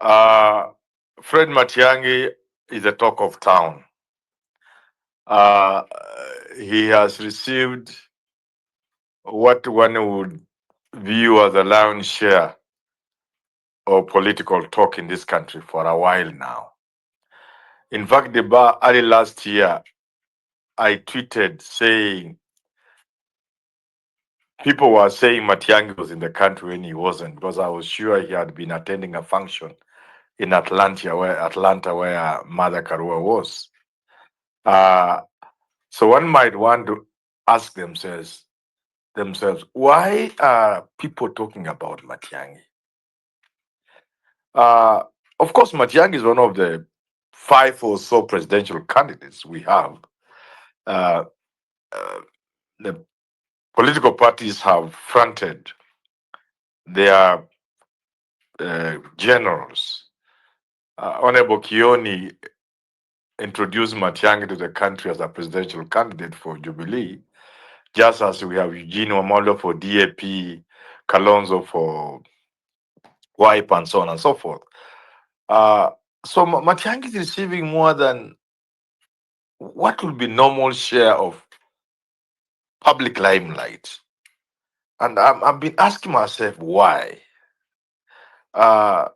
Uh, Fred Matiang'I is the talk of town. Uh, he has received what one would view as a lion's share of political talk in this country for a while now. In fact, early last year, I tweeted saying people were saying Matiang'I was in the country when he wasn't, because I was sure he had been attending a function in Atlanta, where Mother Karua was. Uh, so one might want to ask themselves, why are people talking about Matiang'I? Uh, of course, Matiang'I is one of the five or so presidential candidates we have. Uh, uh, the political parties have fronted their generals. Honorable Kioni introduced Matiang'I to the country as a presidential candidate for Jubilee, just as we have Eugene Wamalwa for DAP, Kalonzo for WIPE, and so on and so forth. Uh, so Matiang'I is receiving more than what would be normal share of public limelight. And I've been asking myself why. Uh,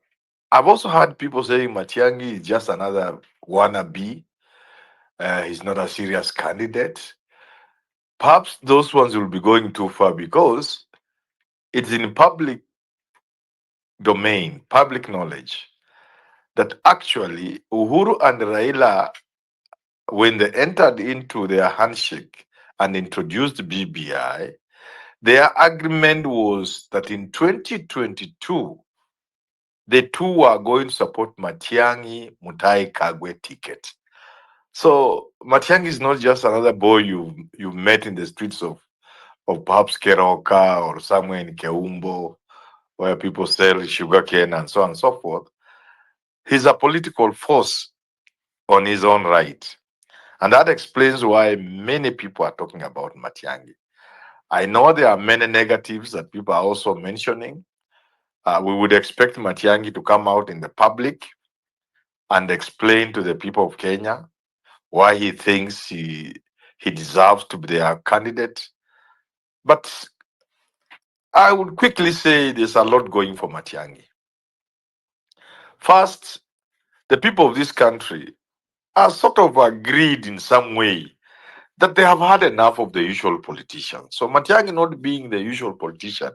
I've also heard people saying Matiang'I is just another wannabe. He's not a serious candidate. Perhaps those ones will be going too far because it's in public domain, public knowledge, that actually Uhuru and Raila, when they entered into their handshake and introduced BBI, their agreement was that in 2022, the two were going to support Matiang'i Mutai Kagwe ticket. So Matiang'i is not just another boy you met in the streets of perhaps Keroka or somewhere in Keumbo where people sell sugarcane and so on and so forth. He's a political force on his own right. And that explains why many people are talking about Matiang'i. I know there are many negatives that people are also mentioning. We would expect Matiang'i to come out in the public and explain to the people of Kenya why he thinks he deserves to be their candidate. But I would quickly say there's a lot going for Matiang'i. First, the people of this country are sort of agreed in some way that they have had enough of the usual politicians. So Matiang'i not being the usual politician,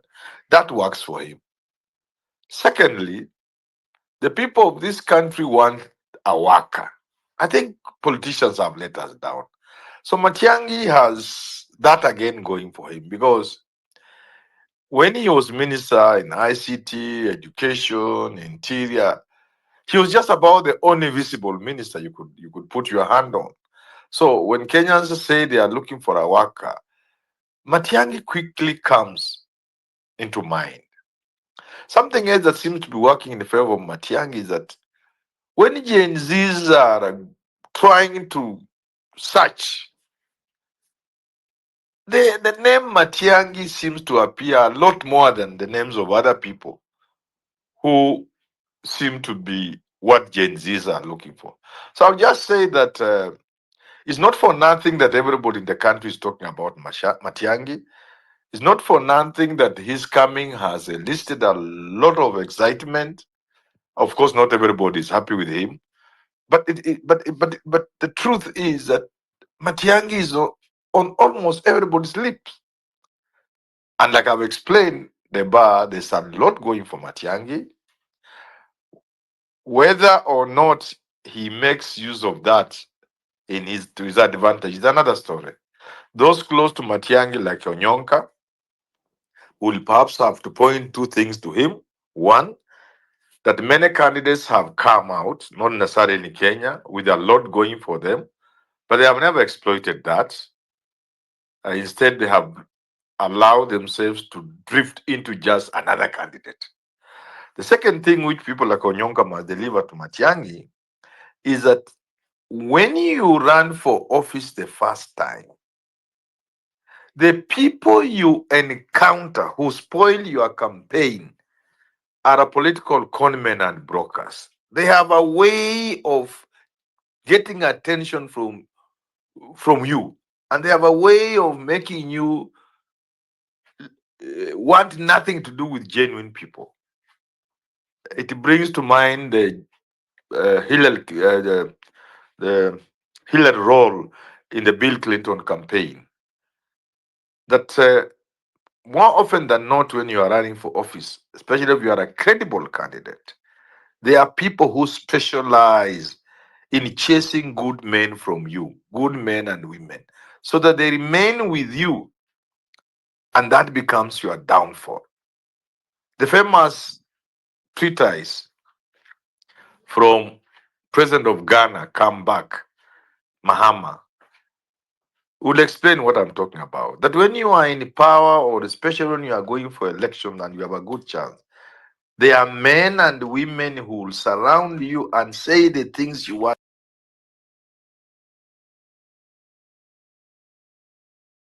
that works for him. Secondly, the people of this country want a worker. I think politicians have let us down. So Matiang'i has that again going for him because when he was minister in ICT, education, interior, he was just about the only visible minister you could put your hand on. So when Kenyans say they are looking for a worker, Matiang'i quickly comes into mind. Something else that seems to be working in the favor of Matiang'i is that when Gen Zs are trying to search, the name Matiang'i seems to appear a lot more than the names of other people who seem to be what Gen Zs are looking for. So I'll just say that it's not for nothing that everybody in the country is talking about Matiang'i. It's not for nothing that his coming has elicited a lot of excitement. Of course, not everybody is happy with him, but the truth is that Matiang'i is on almost everybody's lips. And like I've explained, there's a lot going for Matiang'i. Whether or not he makes use of that to his advantage is another story. Those close to Matiang'i, like Onyonka, will perhaps have to point two things to him. One, that many candidates have come out, not necessarily in Kenya, with a lot going for them, but they have never exploited that. Instead, they have allowed themselves to drift into just another candidate. The second thing which people like Onyonka must deliver to Matiang'i is that when you run for office the first time, the people you encounter who spoil your campaign are a political conmen and brokers. They have a way of getting attention from you, and they have a way of making you want nothing to do with genuine people. It brings to mind the Hillary role in the Bill Clinton campaign. That more often than not, when you are running for office, especially if you are a credible candidate, there are people who specialize in chasing good men from you, good men and women, so that they remain with you, and that becomes your downfall. The famous treatise from President of Ghana, come back, Mahama, will explain what I'm talking about. That when you are in power, or especially when you are going for election and you have a good chance, there are men and women who will surround you and say the things you want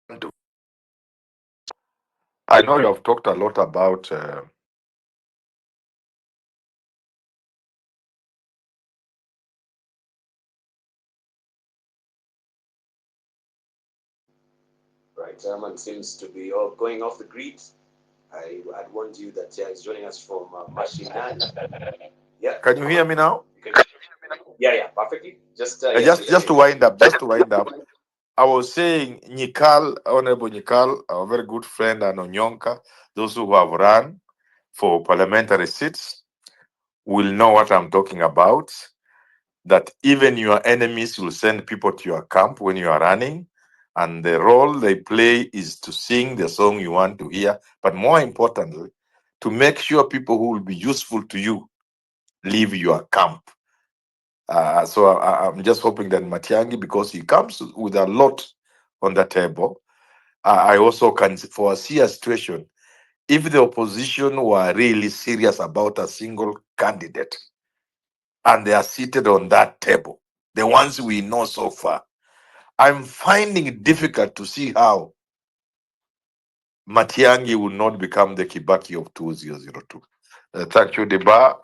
to. I know you have talked a lot about Right, German seems to be all going off the grid. I'd warned you that he's joining us from Mashinani. Yeah, can you hear me now? you can. Yeah, perfectly. Just yeah, Just to wind up, I was saying Nikal, Honorable Nikal, our very good friend, and Onyonka, those who have run for parliamentary seats will know what I'm talking about. That even your enemies will send people to your camp when you are running, and the role they play is to sing the song you want to hear, but more importantly, to make sure people who will be useful to you leave your camp. So I'm just hoping that Matiang'I, because he comes with a lot on the table, I also can foresee a situation if the opposition were really serious about a single candidate and they are seated on that table, the ones we know so far. I'm finding it difficult to see how Matiang'I will not become the Kibaki of 2002. Thank you, Deba.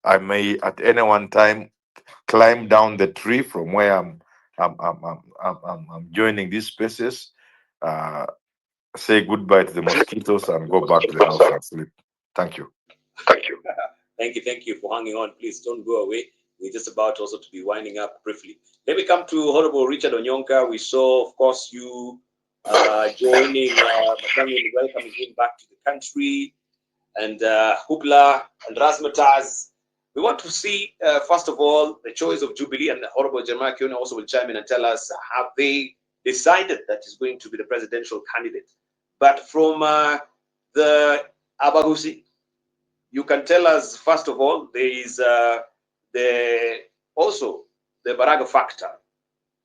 I may at any one time climb down the tree from where I'm joining these spaces, uh, say goodbye to the mosquitoes, and go back to the house and sleep. Thank you. Thank you. Thank you for hanging on. Please don't go away. We're just about also to be winding up briefly. Let me come to Honorable Richard Onyonka. We saw, of course, you joining Matiang'I and welcoming him back to the country, and Hubla and Razmataz. We want to see, first of all, the choice of Jubilee, and Honorable Jeremiah Kione also will chime in and tell us have they decided that he's going to be the presidential candidate. But from the Abahusi, you can tell us, first of all, there is the also the Baraga factor.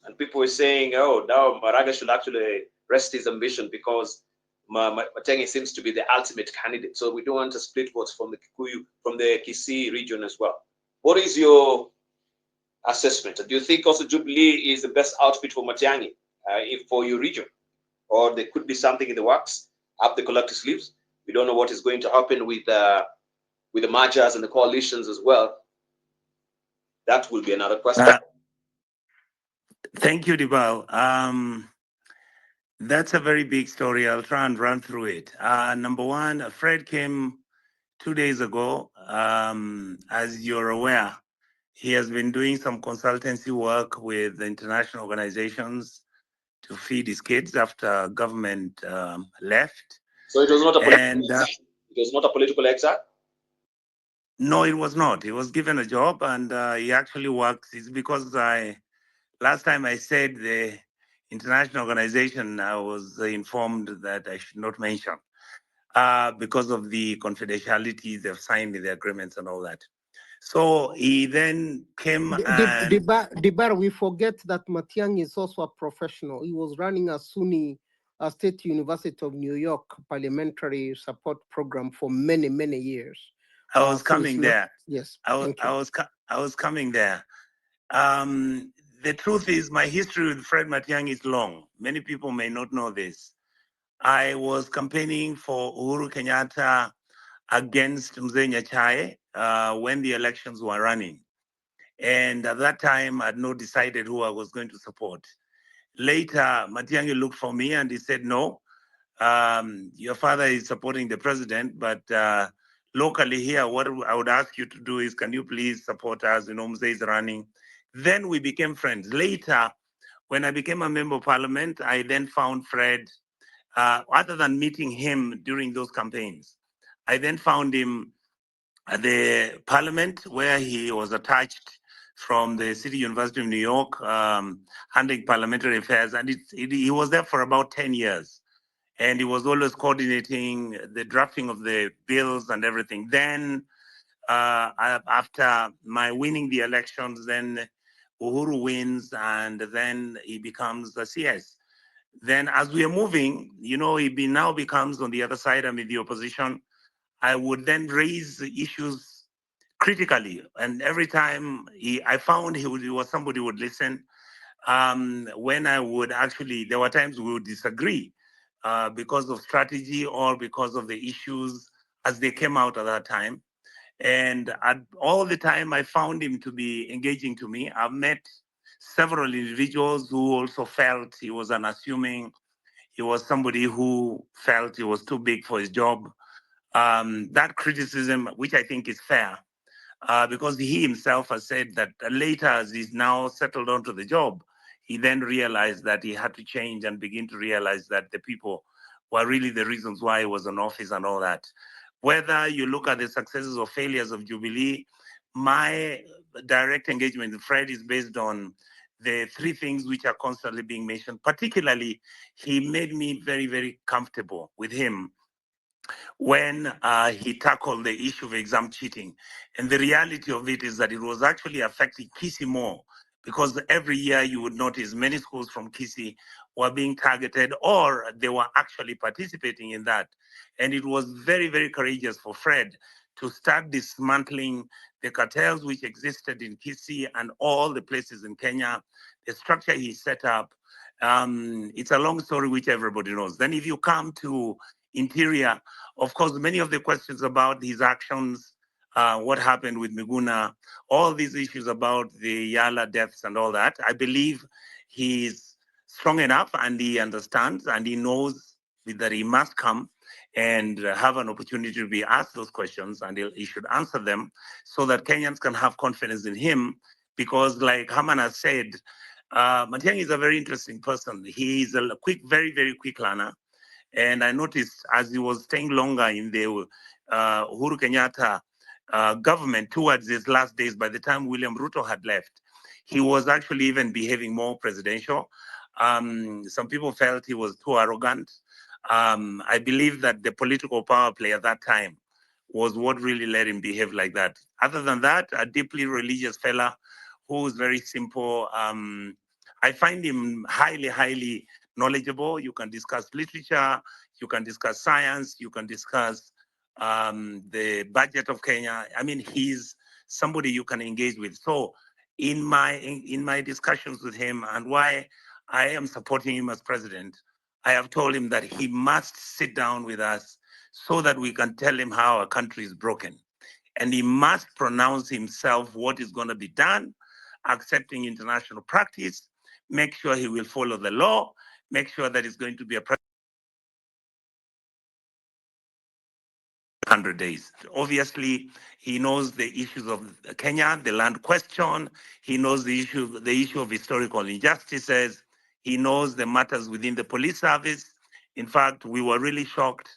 And people were saying, oh, now Baraga should actually rest his ambition because Matiang'I seems to be the ultimate candidate. So we don't want to split votes from the Kikuyu, from the Kisii region as well. What is your assessment? Do you think also Jubilee is the best outfit for Matiang'I if for your region? Or there could be something in the works up the collective sleeves? We don't know what is going to happen with the mergers and the coalitions as well. That will be another question. Thank you, Dibao. That's a very big story. I'll try and run through it. Number one, Fred came 2 days ago. As you're aware, he has been doing some consultancy work with international organizations to feed his kids after government left. So it was not a it was not a political exile. No, it was not. He was given a job, and he actually works. It's because last time I said the international organization, I was informed that I should not mention because of the confidentiality they've signed in the agreements and all that. So he then came and... Debar, we forget that Matiang'I is also a professional. He was running a SUNY State University of New York parliamentary support program for many, many years. I was coming there. Yes, I was coming there. The truth is, my history with Fred Matiang'I is long. Many people may not know this. I was campaigning for Uhuru Kenyatta against Mzee Nyachae when the elections were running. And at that time, I had not decided who I was going to support. Later, Matiang'I looked for me and he said, no, your father is supporting the president, but locally here, what I would ask you to do is, can you please support us? Mzee is running. Then we became friends. Later, when I became a member of parliament, I then found Fred, other than meeting him during those campaigns, I then found him at the parliament where he was attached from the City University of New York, handling parliamentary affairs. And he was there for about 10 years. And he was always coordinating the drafting of the bills and everything. Then after my winning the elections, then Uhuru wins and then he becomes the CS. Then as we are moving, he now becomes on the other side, I'm in the opposition. I would then raise issues critically. And every time I found he was somebody who would listen. When I would actually, there were times we would disagree because of strategy or because of the issues as they came out at that time. And all the time, I found him to be engaging to me. I've met several individuals who also felt he was unassuming. He was somebody who felt he was too big for his job. That criticism, which I think is fair, because he himself has said that later, as he's now settled onto the job, he then realized that he had to change and begin to realize that the people were really the reasons why he was in office and all that. Whether you look at the successes or failures of Jubilee, my direct engagement with Fred is based on the three things which are constantly being mentioned. Particularly, he made me very, very comfortable with him when he tackled the issue of exam cheating. And the reality of it is that it was actually affecting Kisii more, because every year you would notice many schools from Kisii were being targeted or they were actually participating in that. And it was very, very courageous for Fred to start dismantling the cartels which existed in Kisii and all the places in Kenya, the structure he set up. It's a long story which everybody knows. Then if you come to Interior, of course, many of the questions about his actions, what happened with Miguna, all these issues about the Yala deaths and all that, I believe he's strong enough and he understands and he knows that he must come and have an opportunity to be asked those questions, and he should answer them so that Kenyans can have confidence in him. Because like Haman has said, Matiang'I is a very interesting person. He is a very, very quick learner. And I noticed as he was staying longer in the Uhuru Kenyatta government towards his last days, by the time William Ruto had left, he was actually even behaving more presidential. Some people felt he was too arrogant. I believe that the political power play at that time was what really let him behave like that. Other than that, a deeply religious fella who is very simple. I find him highly, highly knowledgeable. You can discuss literature, you can discuss science, you can discuss the budget of Kenya. I mean, he's somebody you can engage with. So in my discussions with him and why I am supporting him as president, I have told him that he must sit down with us so that we can tell him how our country is broken. And he must pronounce himself what is going to be done, accepting international practice, make sure he will follow the law, make sure that it's going to be a 100 days. Obviously, he knows the issues of Kenya, the land question. He knows the issue of historical injustices. He knows the matters within the police service. In fact, we were really shocked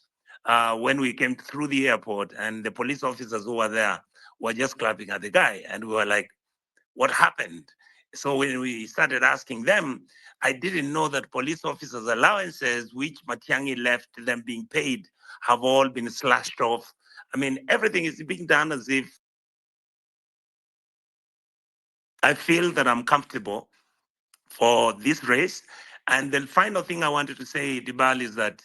when we came through the airport and the police officers who were there were just clapping at the guy. And we were like, what happened? So when we started asking them, I didn't know that police officers' allowances, which Matiang'I left them being paid, have all been slashed off. I mean, everything is being done as if I feel that I'm comfortable for this race. And the final thing I wanted to say, Dibal, is that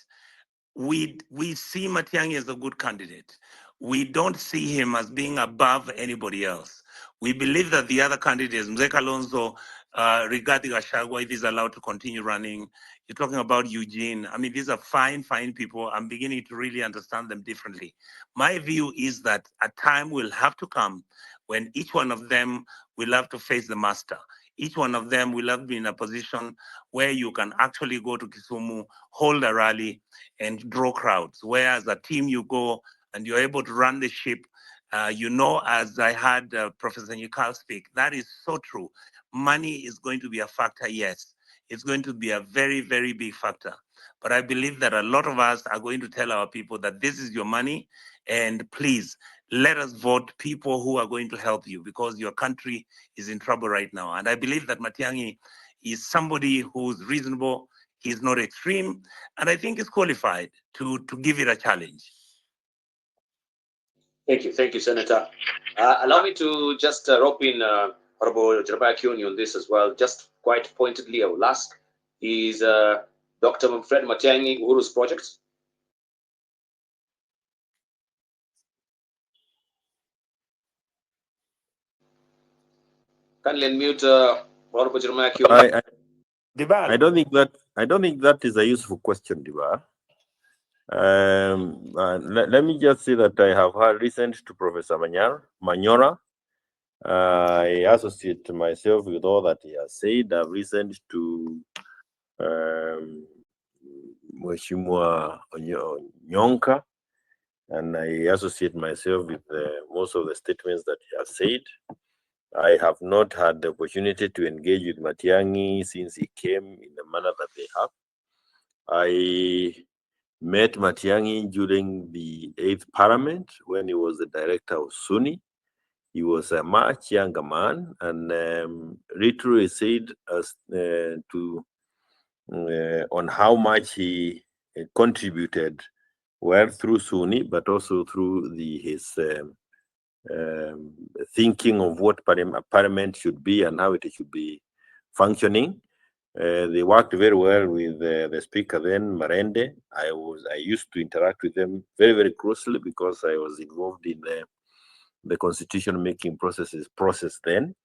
we see Matiang'I as a good candidate. We don't see him as being above anybody else. We believe that the other candidates, Mzee Kalonzo, Regarding Gachagua, if he's allowed to continue running. You're talking about Eugene. I mean, these are fine people. I'm beginning to really understand them differently. My view is that a time will have to come when each one of them will have to face the master. Each one of them will have been in a position where you can actually go to Kisumu, hold a rally, and draw crowds. Where as a team you go and you're able to run the ship. As I had Professor Nyikal speak, that is so true. Money is going to be a factor, yes. It's going to be a very, very big factor. But I believe that a lot of us are going to tell our people that this is your money, and please let us vote people who are going to help you, because your country is in trouble right now. And I believe that Matiang'I is somebody who's reasonable, he's not extreme, and I think is qualified to give it a challenge. Thank you, Senator. Allow me to just rope in Honorable Jeremiah Kioni on this as well. Just quite pointedly, I will ask, is Dr. Fred Matiang'I Uhuru's project? Kindly unmute Honorable Jeremiah Kioni. I don't think that is a useful question, Diba. Let me just say that I have listened to Professor Manyora. I associate myself with all that he has said. I've listened to Mheshimiwa Nyonka, and I associate myself with most of the statements that he has said. I have not had the opportunity to engage with Matiang'I since he came in the manner that they have. I met Matiang'I during the 8th Parliament when he was the director of SUNY. He was a much younger man, and Ruto said as on how much he contributed, well, through SUNY, but also through his thinking of what parliament should be and how it should be functioning. They worked very well with the speaker then, Marende. I used to interact with them very, very closely because I was involved in the constitution making process then.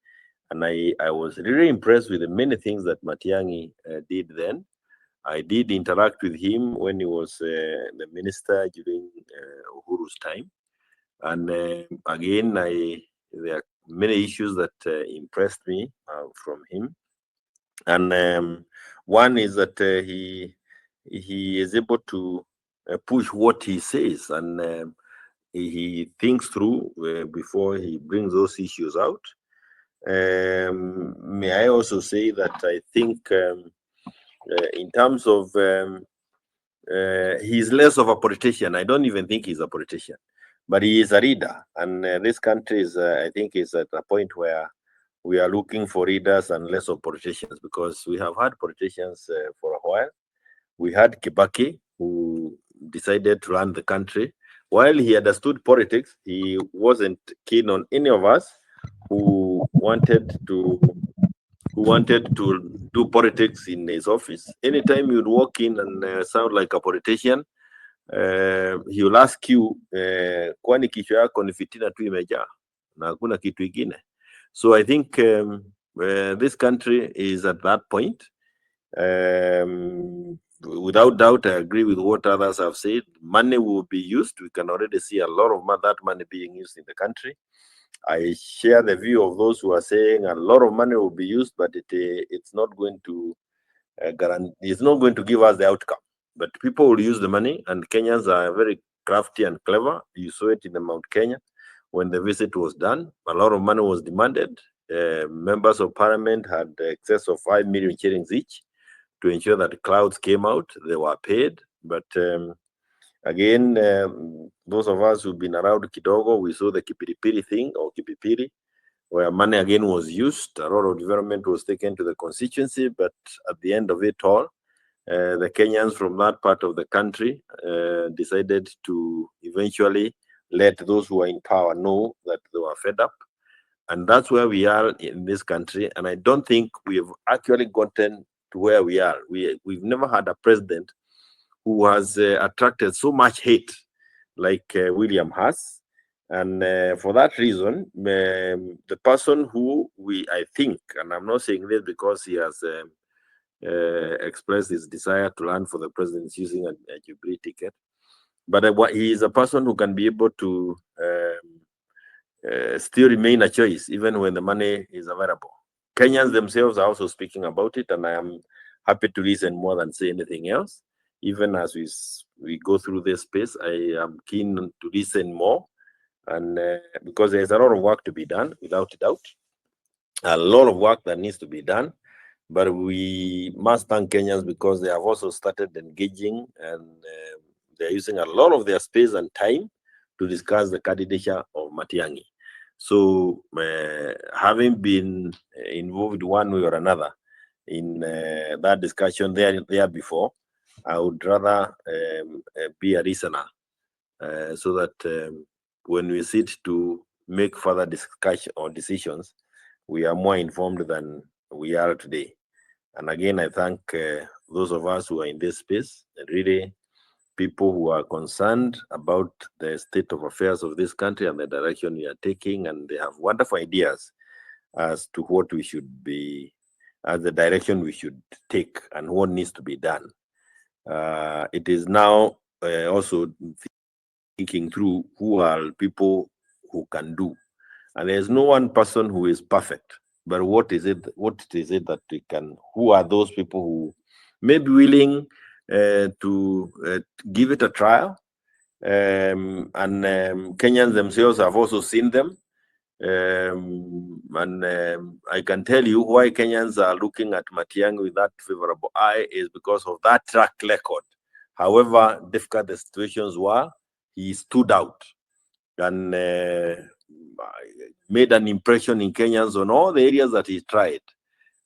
And I was really impressed with the many things that Matiang'I did then. I did interact with him when he was the minister during Uhuru's time. And again, there are many issues that impressed me from him. And one is that he is able to push what he says, and he thinks through before he brings those issues out. May I also say that I think in terms of he's less of a politician. I don't even think he's a politician, but he is a leader. And this country is, I think, is at a point where we are looking for leaders and less of politicians, because we have had politicians for a while. We had Kibaki, who decided to run the country. While he understood politics, he wasn't keen on any of us who wanted to do politics in his office. Anytime you'd walk in and sound like a politician, he will ask you, kwani kichwa yako ni fitina tu imejaa na hakuna kitu ingine. So I think this country is at that point. Without doubt, I agree with what others have said. Money will be used. We can already see a lot of that money being used in the country. I share the view of those who are saying a lot of money will be used, but it's not going to it's not going to give us the outcome. But people will use the money, and Kenyans are very crafty and clever. You saw it in the Mount Kenya when the visit was done. A lot of money was demanded. Members of parliament had excess of 5 million shillings each to ensure that the clouds came out. They were paid. But again, those of us who've been around Kidogo, we saw the Kipiripiri thing, or Kipipiri, where money again was used. A lot of development was taken to the constituency, but at the end of it all, the Kenyans from that part of the country decided to eventually let those who are in power know that they were fed up. And that's where we are in this country. And I don't think we've actually gotten to where we are. We've never had a president who has attracted so much hate like William has. And for that reason, the person who I think, and I'm not saying this because he has expressed his desire to run for the presidency using a Jubilee ticket, but he is a person who can be able to still remain a choice even when the money is available. Kenyans themselves are also speaking about it, and I am happy to listen more than say anything else. Even as we go through this space, I am keen to listen more, and because there's a lot of work to be done, without a doubt, a lot of work that needs to be done. But we must thank Kenyans because they have also started engaging, and they're using a lot of their space and time to discuss the candidature of Matiang'I. So, having been involved one way or another in that discussion there before, I would rather be a listener so that when we sit to make further discussion or decisions, we are more informed than we are today. And again, I thank those of us who are in this space, and really people who are concerned about the state of affairs of this country and the direction we are taking, and they have wonderful ideas as to what we should be, as the direction we should take and what needs to be done. It is now also thinking through who are people who can do. And there's no one person who is perfect. But what is it that we can, who are those people who may be willing to give it a trial? And Kenyans themselves have also seen them. And I can tell you why Kenyans are looking at Matiang'I with that favorable eye is because of that track record. However difficult the situations were, he stood out and made an impression in Kenyans on all the areas that he tried.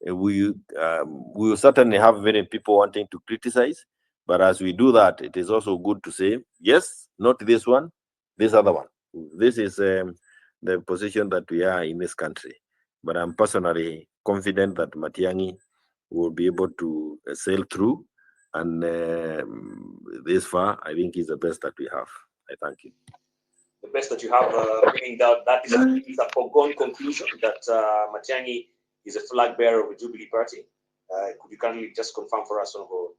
We will certainly have many people wanting to criticize, but as we do that, it is also good to say, yes, not this one, this other one. This is the position that we are in this country. But I'm personally confident that Matiang'I will be able to sail through, and this far, I think is the best that we have. I thank you. The best that you have, meaning that is a foregone conclusion that Matiang'I is a flag bearer of the Jubilee Party. Could you kindly just confirm for us, Honorable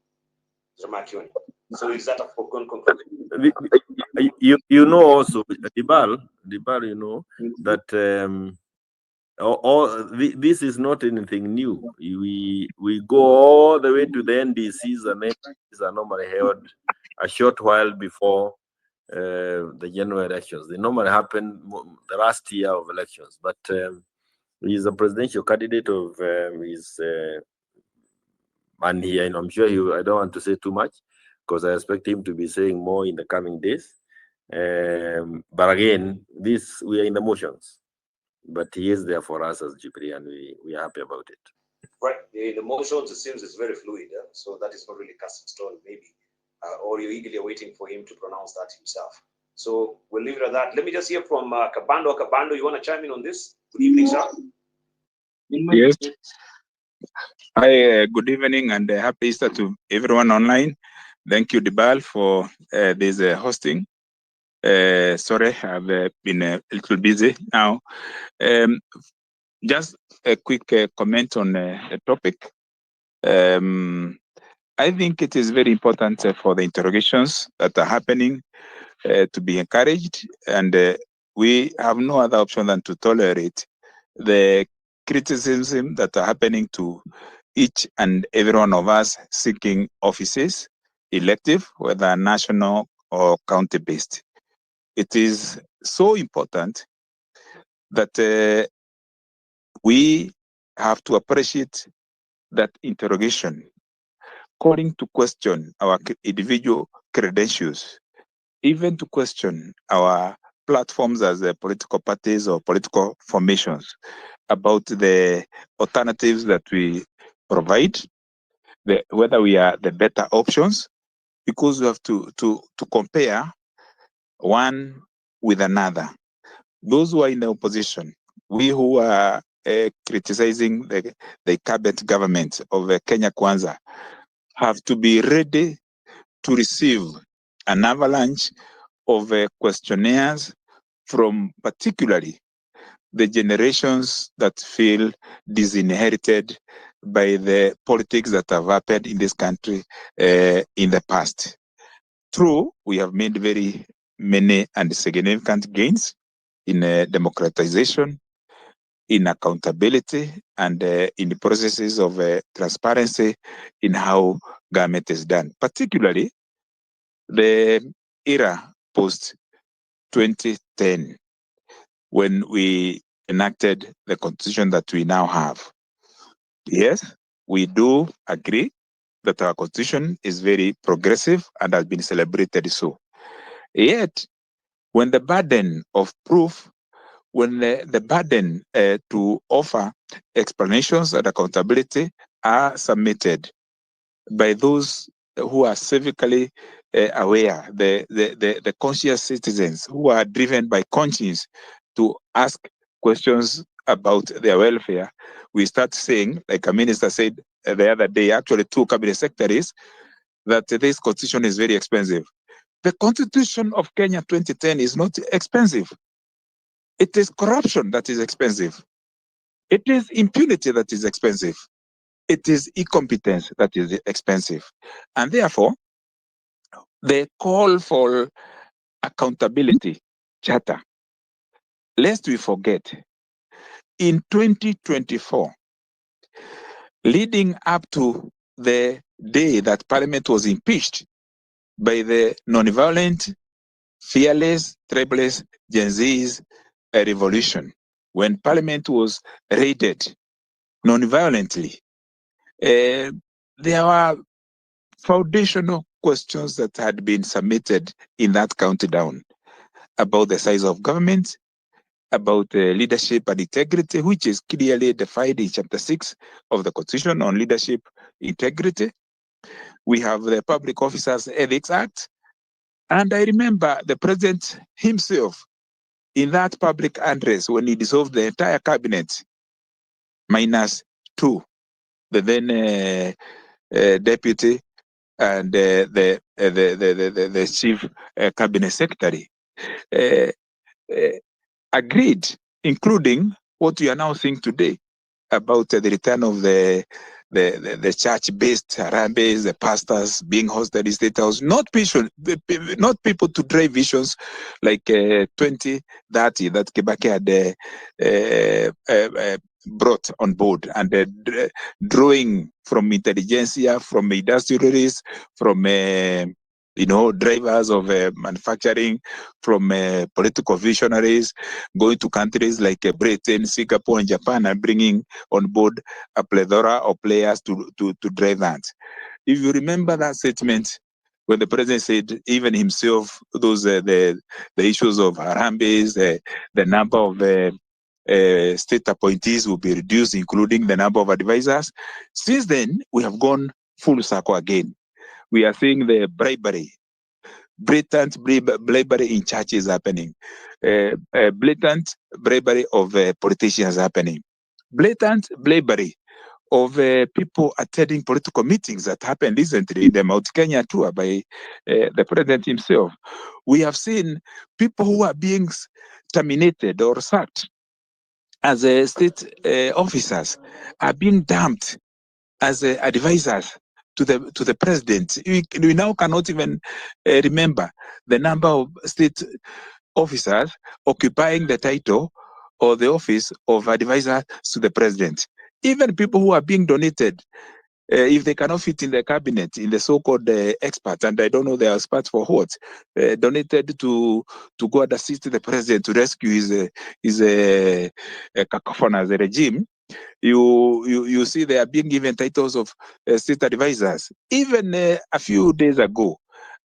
Matiang'I? So is that a foregone conclusion? You know also, Dibal, you know that this is not anything new. We go all the way to the NDCs, and NDCs are normally held a short while before the general elections. They normally happen the last year of elections, but he's a presidential candidate of his, and I'm sure I don't want to say too much because I expect him to be saying more in the coming days. But again, we are in the motions, but he is there for us as Jubilee, and we are happy about it. Right, the motions, it seems, is very fluid, so that is not really cast in stone, maybe. Or you're eagerly waiting for him to pronounce that himself. So we'll leave it at that. Let me just hear from Kabando. Kabando, you want to chime in on this? Good evening, sir. Yes. Hi, good evening and happy Easter to everyone online. Thank you, Dibal, for this hosting. Sorry, I've been a little busy now. Just a quick comment on the topic. I think it is very important for the interrogations that are happening to be encouraged, and we have no other option than to tolerate the criticism that are happening to each and every one of us seeking offices, elective, whether national or county-based. It is so important that we have to appreciate that interrogation, calling to question our individual credentials, even to question our platforms as political parties or political formations, about the alternatives that we provide, whether we are the better options, because we have to compare one with another. Those who are in the opposition, we who are criticizing the cabinet government of Kenya Kwanza, have to be ready to receive an avalanche of questionnaires from particularly the generations that feel disinherited by the politics that have happened in this country in the past. True, we have made very many and significant gains in democratization, in accountability, and in the processes of transparency in how government is done, particularly the era post 2010, when we enacted the constitution that we now have. Yes, we do agree that our constitution is very progressive and has been celebrated so. Yet, when the burden of proof, when the burden to offer explanations and accountability are submitted by those who are civically aware, the conscious citizens who are driven by conscience to ask questions about their welfare, we start saying, like a minister said the other day, actually 2 cabinet secretaries, that this constitution is very expensive. The Constitution of Kenya 2010 is not expensive. It is corruption that is expensive. It is impunity that is expensive. It is incompetence that is expensive. And therefore, the call for accountability charter, lest we forget, in 2024, leading up to the day that Parliament was impeached by the non-violent, fearless, tribeless Gen Z's revolution, when Parliament was raided non-violently, there were foundational questions that had been submitted in that countdown about the size of government, about leadership and integrity, which is clearly defined in Chapter 6 of the Constitution on leadership integrity. We have the Public Officers Ethics Act. And I remember the president himself in that public address when he dissolved the entire cabinet, minus 2, the then deputy and the chief cabinet secretary, agreed, including what we are now seeing today about the return of the church-based Harambes, the pastors being hosted in State House, not people to drive visions like 2030 that Kibaki had brought on board, and drawing from intelligentsia, from industrialists, from drivers of manufacturing, from political visionaries, going to countries like Britain, Singapore, and Japan, and bringing on board a plethora of players to drive that. If you remember that statement, when the president said, even himself, those the issues of Harambes, the number of state appointees will be reduced, including the number of advisors. Since then, we have gone full circle again. We are seeing the bribery, blatant bribery in churches happening, blatant bribery of politicians happening, blatant bribery of people attending political meetings that happened recently in the Mount Kenya tour by the president himself. We have seen people who are being terminated or sacked as state officers are being dumped as advisors to the president. We now cannot even remember the number of state officers occupying the title or the office of advisor to the president. Even people who are being donated, if they cannot fit in the cabinet, in the so-called experts, and I don't know the experts for what, donated to go and assist the president to rescue his cacophonous regime. You see they are being given titles of state advisors. Even a few days ago,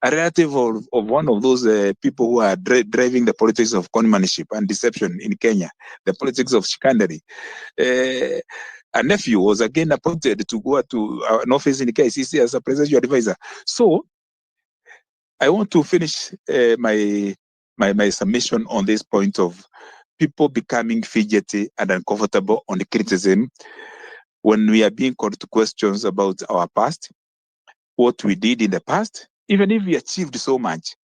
a relative of one of those people who are driving the politics of conmanship and deception in Kenya, the politics of chicanery, a nephew was again appointed to go to an office in the KICC as a presidential advisor. So I want to finish my submission on this point of people becoming fidgety and uncomfortable on the criticism when we are being called to questions about our past, what we did in the past, even if we achieved so much.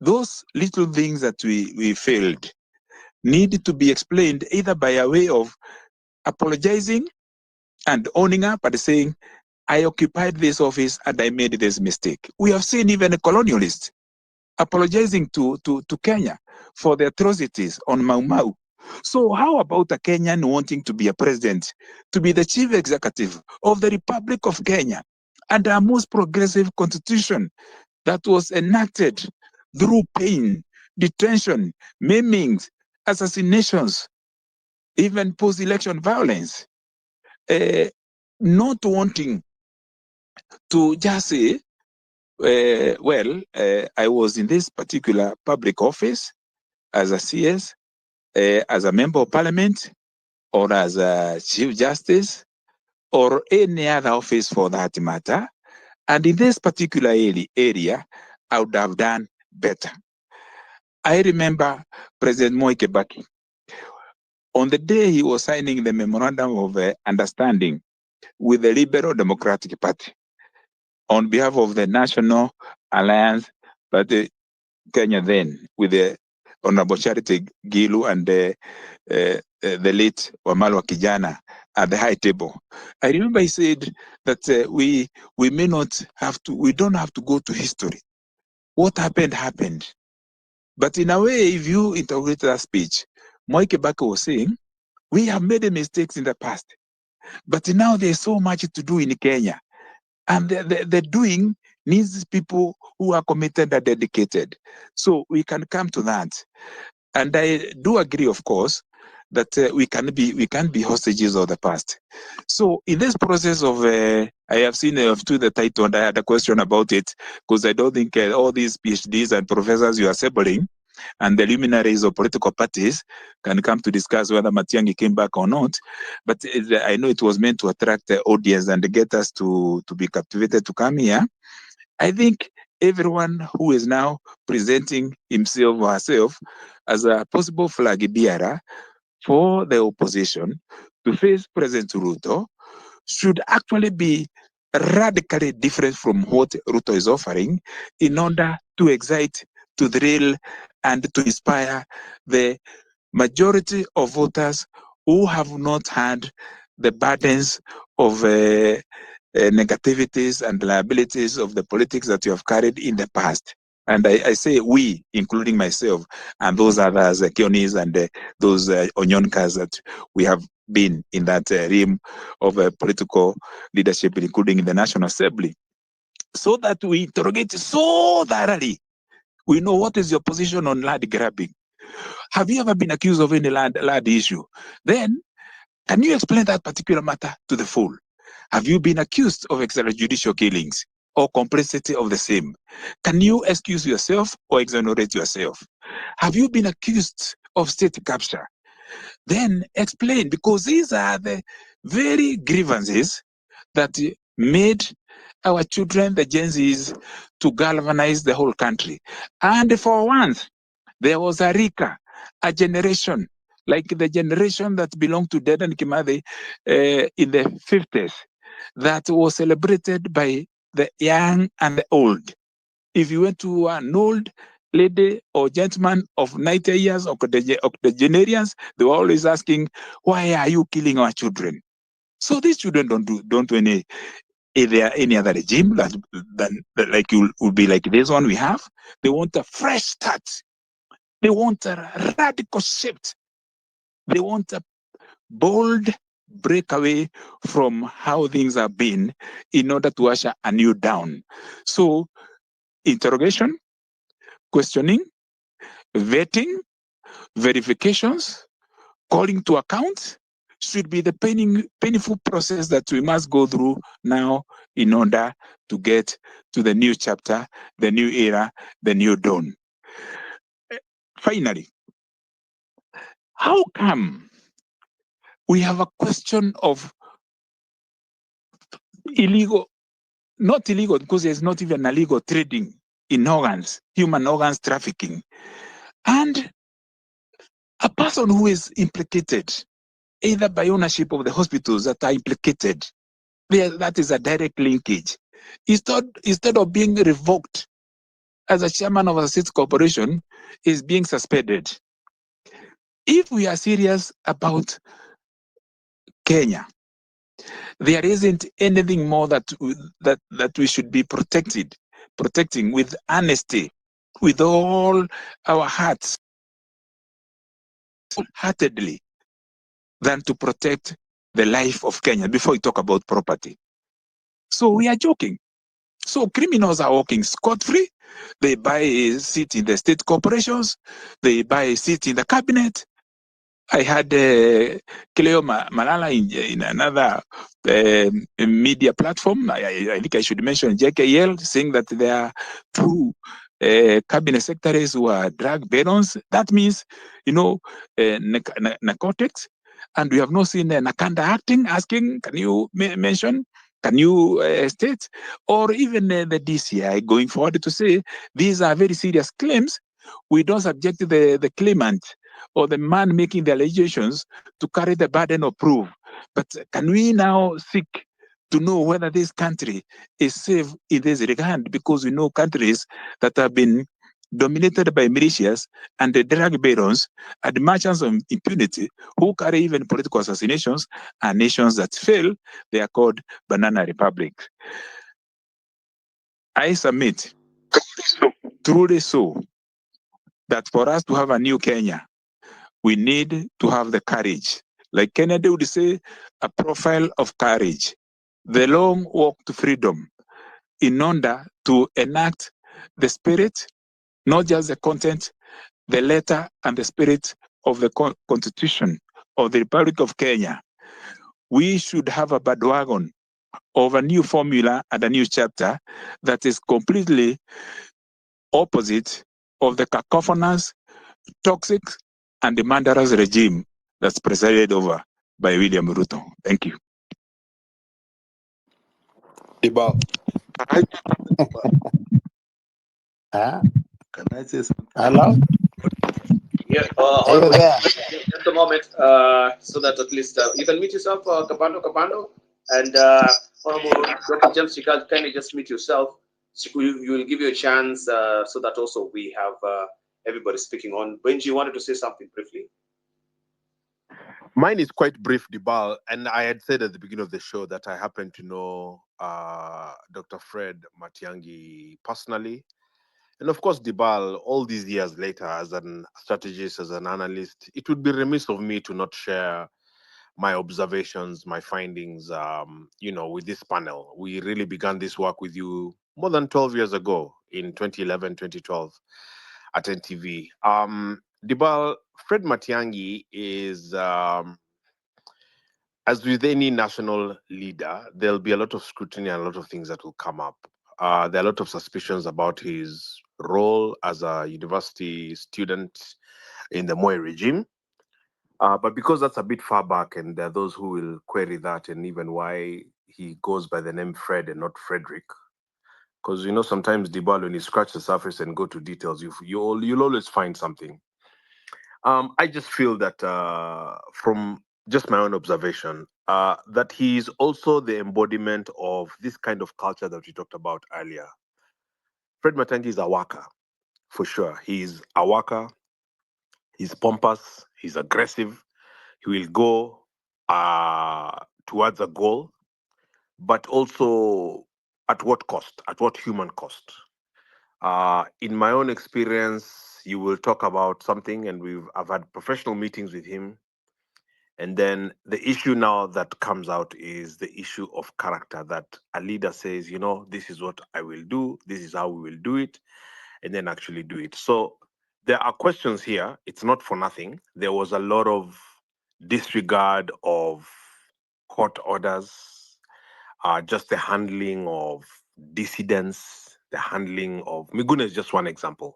Those little things that we failed, need to be explained either by a way of apologizing and owning up and saying, I occupied this office and I made this mistake. We have seen even a colonialist apologizing to Kenya for the atrocities on Mau Mau. So how about a Kenyan wanting to be a president, to be the chief executive of the Republic of Kenya, and our most progressive constitution that was enacted through pain, detention, maimings, assassinations, even post-election violence, not wanting to just say, I was in this particular public office as a CS, as a member of parliament, or as a chief justice, or any other office for that matter. And in this particular area, I would have done better. I remember President Moi Kibaki. On the day he was signing the memorandum of understanding with the Liberal Democratic Party, on behalf of the National Alliance Party Kenya then, with the Honorable Charity Gilu and the late Wamalwa Kijana at the high table. I remember he said that we may not have to, we don't have to go to history. What happened, happened. But in a way, if you interpret that speech, Moi Kibaki was saying, we have made mistakes in the past, but now there's so much to do in Kenya. And the doing needs people who are committed and dedicated. So we can come to that. And I do agree, of course, that we can be hostages of the past. So in this process of, I have seen to the title, and I had a question about it, because I don't think all these PhDs and professors you are assembling and the luminaries of political parties can come to discuss whether Matiang'I came back or not. But I know it was meant to attract the audience and get us to be captivated to come here. I think everyone who is now presenting himself or herself as a possible flag bearer for the opposition to face President Ruto should actually be radically different from what Ruto is offering in order to excite, to thrill, and to inspire the majority of voters who have not had the burdens of negativities and liabilities of the politics that you have carried in the past. And I say we, including myself, and those others, Kionis and those Onyonkas that we have been in that realm of political leadership, including in the National Assembly, so that we interrogate so thoroughly. We know what is your position on land grabbing. Have you ever been accused of any land issue? Then, can you explain that particular matter to the full? Have you been accused of extrajudicial killings or complicity of the same? Can you excuse yourself or exonerate yourself? Have you been accused of state capture? Then explain, because these are the very grievances that made our children, the Gen Zs, to galvanize the whole country. And for once, there was a Rika, a generation, like the generation that belonged to Dedan Kimathi in the 50s, that was celebrated by the young and the old. If you went to an old lady or gentleman of 90 years or the octogenarians, they were always asking, why are you killing our children? So these children don't do any other regime that like you would be like this one we have. They want a fresh start. They want a radical shift. They want a bold breakaway from how things have been in order to usher a new down. So interrogation, questioning, vetting, verifications, calling to account should be the painful process that we must go through now in order to get to the new chapter, the new era, the new dawn. Finally, how come we have a question of illegal, not illegal because there's not even illegal trading in organs, human organs trafficking, and a person who is implicated either by ownership of the hospitals that are implicated, that is a direct linkage. Instead of being revoked as a chairman of a state corporation, is being suspended. If we are serious about Kenya, there isn't anything more that we should be protecting with honesty, with all our hearts, wholeheartedly, than to protect the life of Kenya before we talk about property. So we are joking. So criminals are walking scot-free. They buy a seat in the state corporations. They buy a seat in the cabinet. I had Cleo Malala in another media platform. I think I should mention JKL, saying that there are two cabinet secretaries who are drug barons. That means, narcotics. And we have not seen Nakanda acting, asking, can you mention? Can you state? Or even the DCI going forward to say, these are very serious claims. We don't subject the claimant or the man making the allegations to carry the burden of proof. But can we now seek to know whether this country is safe in this regard? Because we know countries that have been dominated by militias and the drug barons and the merchants of impunity who carry even political assassinations are nations that fail. They are called banana republics. I submit, truly so, that for us to have a new Kenya, we need to have the courage. Like Kennedy would say, a profile of courage, the long walk to freedom, in order to enact the spirit, not just the content, the letter and the spirit of the Constitution of the Republic of Kenya. We should have a bandwagon of a new formula and a new chapter that is completely opposite of the cacophonous, toxic, and the murderous regime that's presided over by William Ruto. Thank you. Ibal. Can I say something? Hello? Yeah, Are you there? just a moment, so that at least you can meet yourself, Kapando, and Honorable Dr. James Chikal, kindly just meet yourself. So you will give you a chance, so that also we have everybody speaking on. Benji, you wanted to say something briefly? Mine is quite brief, Dibal, and I had said at the beginning of the show that I happen to know Dr. Fred Matiang'I personally. And of course, Dibal, all these years later, as an strategist, as an analyst, it would be remiss of me to not share my observations, my findings, with this panel. We really began this work with you more than 12 years ago in 2011, 2012 at NTV. Dibal, Fred Matiang'I is, as with any national leader, there'll be a lot of scrutiny and a lot of things that will come up. There are a lot of suspicions about his role as a university student in the Moi regime. But because that's a bit far back, and there are those who will query that, and even why he goes by the name Fred and not Frederick. Because sometimes Dibal, when you scratch the surface and go to details, you'll always find something. I just feel that from just my own observation, that he is also the embodiment of this kind of culture that we talked about earlier. Fred Matiang'I is a worker, for sure. He's a worker. He's pompous. He's aggressive. He will go towards a goal, but also at what cost? At what human cost? In my own experience, you will talk about something, and I've had professional meetings with him. And then the issue now that comes out is the issue of character, that a leader says, this is what I will do, this is how we will do it, and then actually do it. So there are questions here. It's not for nothing. There was a lot of disregard of court orders, just the handling of dissidents, the handling of Miguna is just one example.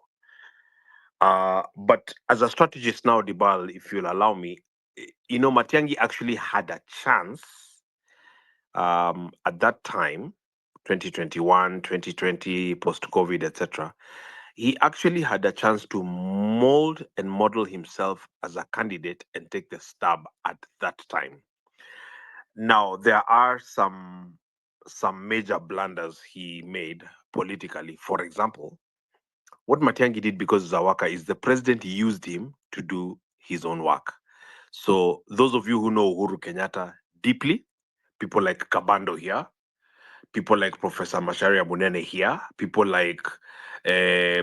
But as a strategist now, Dibal, if you'll allow me, Matiang'I actually had a chance at that time, 2021, 2020, post-COVID, etc. He actually had a chance to mold and model himself as a candidate and take the stab at that time. Now, there are some major blunders he made politically. For example, what Matiang'I did because he's a worker is the president used him to do his own work. So those of you who know Uhuru Kenyatta deeply, people like Kabando here, people like Professor Macharia Munene here, people like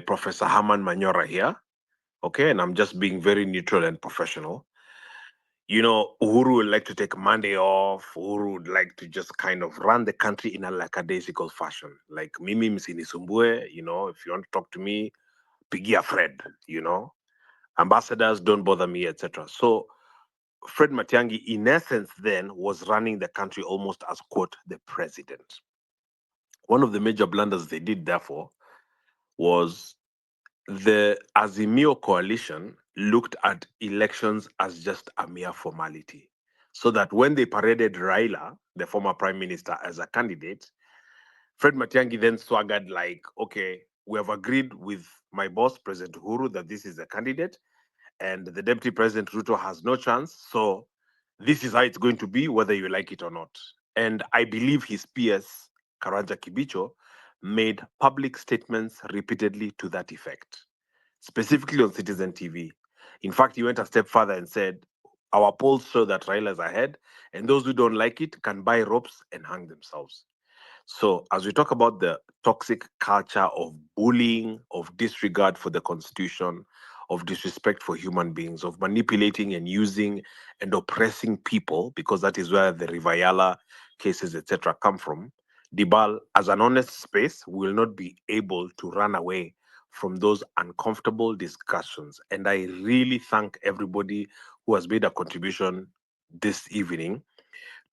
Professor Haman Manyora here, okay, and I'm just being very neutral and professional. You know, Uhuru would like to take Monday off. Uhuru would like to just kind of run the country in a lackadaisical fashion. Like, Mimi Msinisumbue, you know, if you want to talk to me, pigia Fred, you know. Ambassadors, don't bother me, etc. So Fred Matiang'I, in essence, then was running the country almost as, quote, the president. One of the major blunders they did, therefore, was the Azimio coalition looked at elections as just a mere formality. So that when they paraded Raila, the former prime minister, as a candidate, Fred Matiang'I then swaggered like, okay, we have agreed with my boss, President Uhuru, that this is the candidate, and the deputy president, Ruto, has no chance. So this is how it's going to be, whether you like it or not. And I believe his PS, Karanja Kibicho, made public statements repeatedly to that effect, specifically on Citizen TV. In fact, he went a step further and said, our polls show that Raila is ahead, and those who don't like it can buy ropes and hang themselves. So, as we talk about the toxic culture of bullying, of disregard for the Constitution, of disrespect for human beings, of manipulating and using and oppressing people, because that is where the Rivayala cases, etc., come from, Dibal, as an honest space, will not be able to run away from those uncomfortable discussions. And I really thank everybody who has made a contribution this evening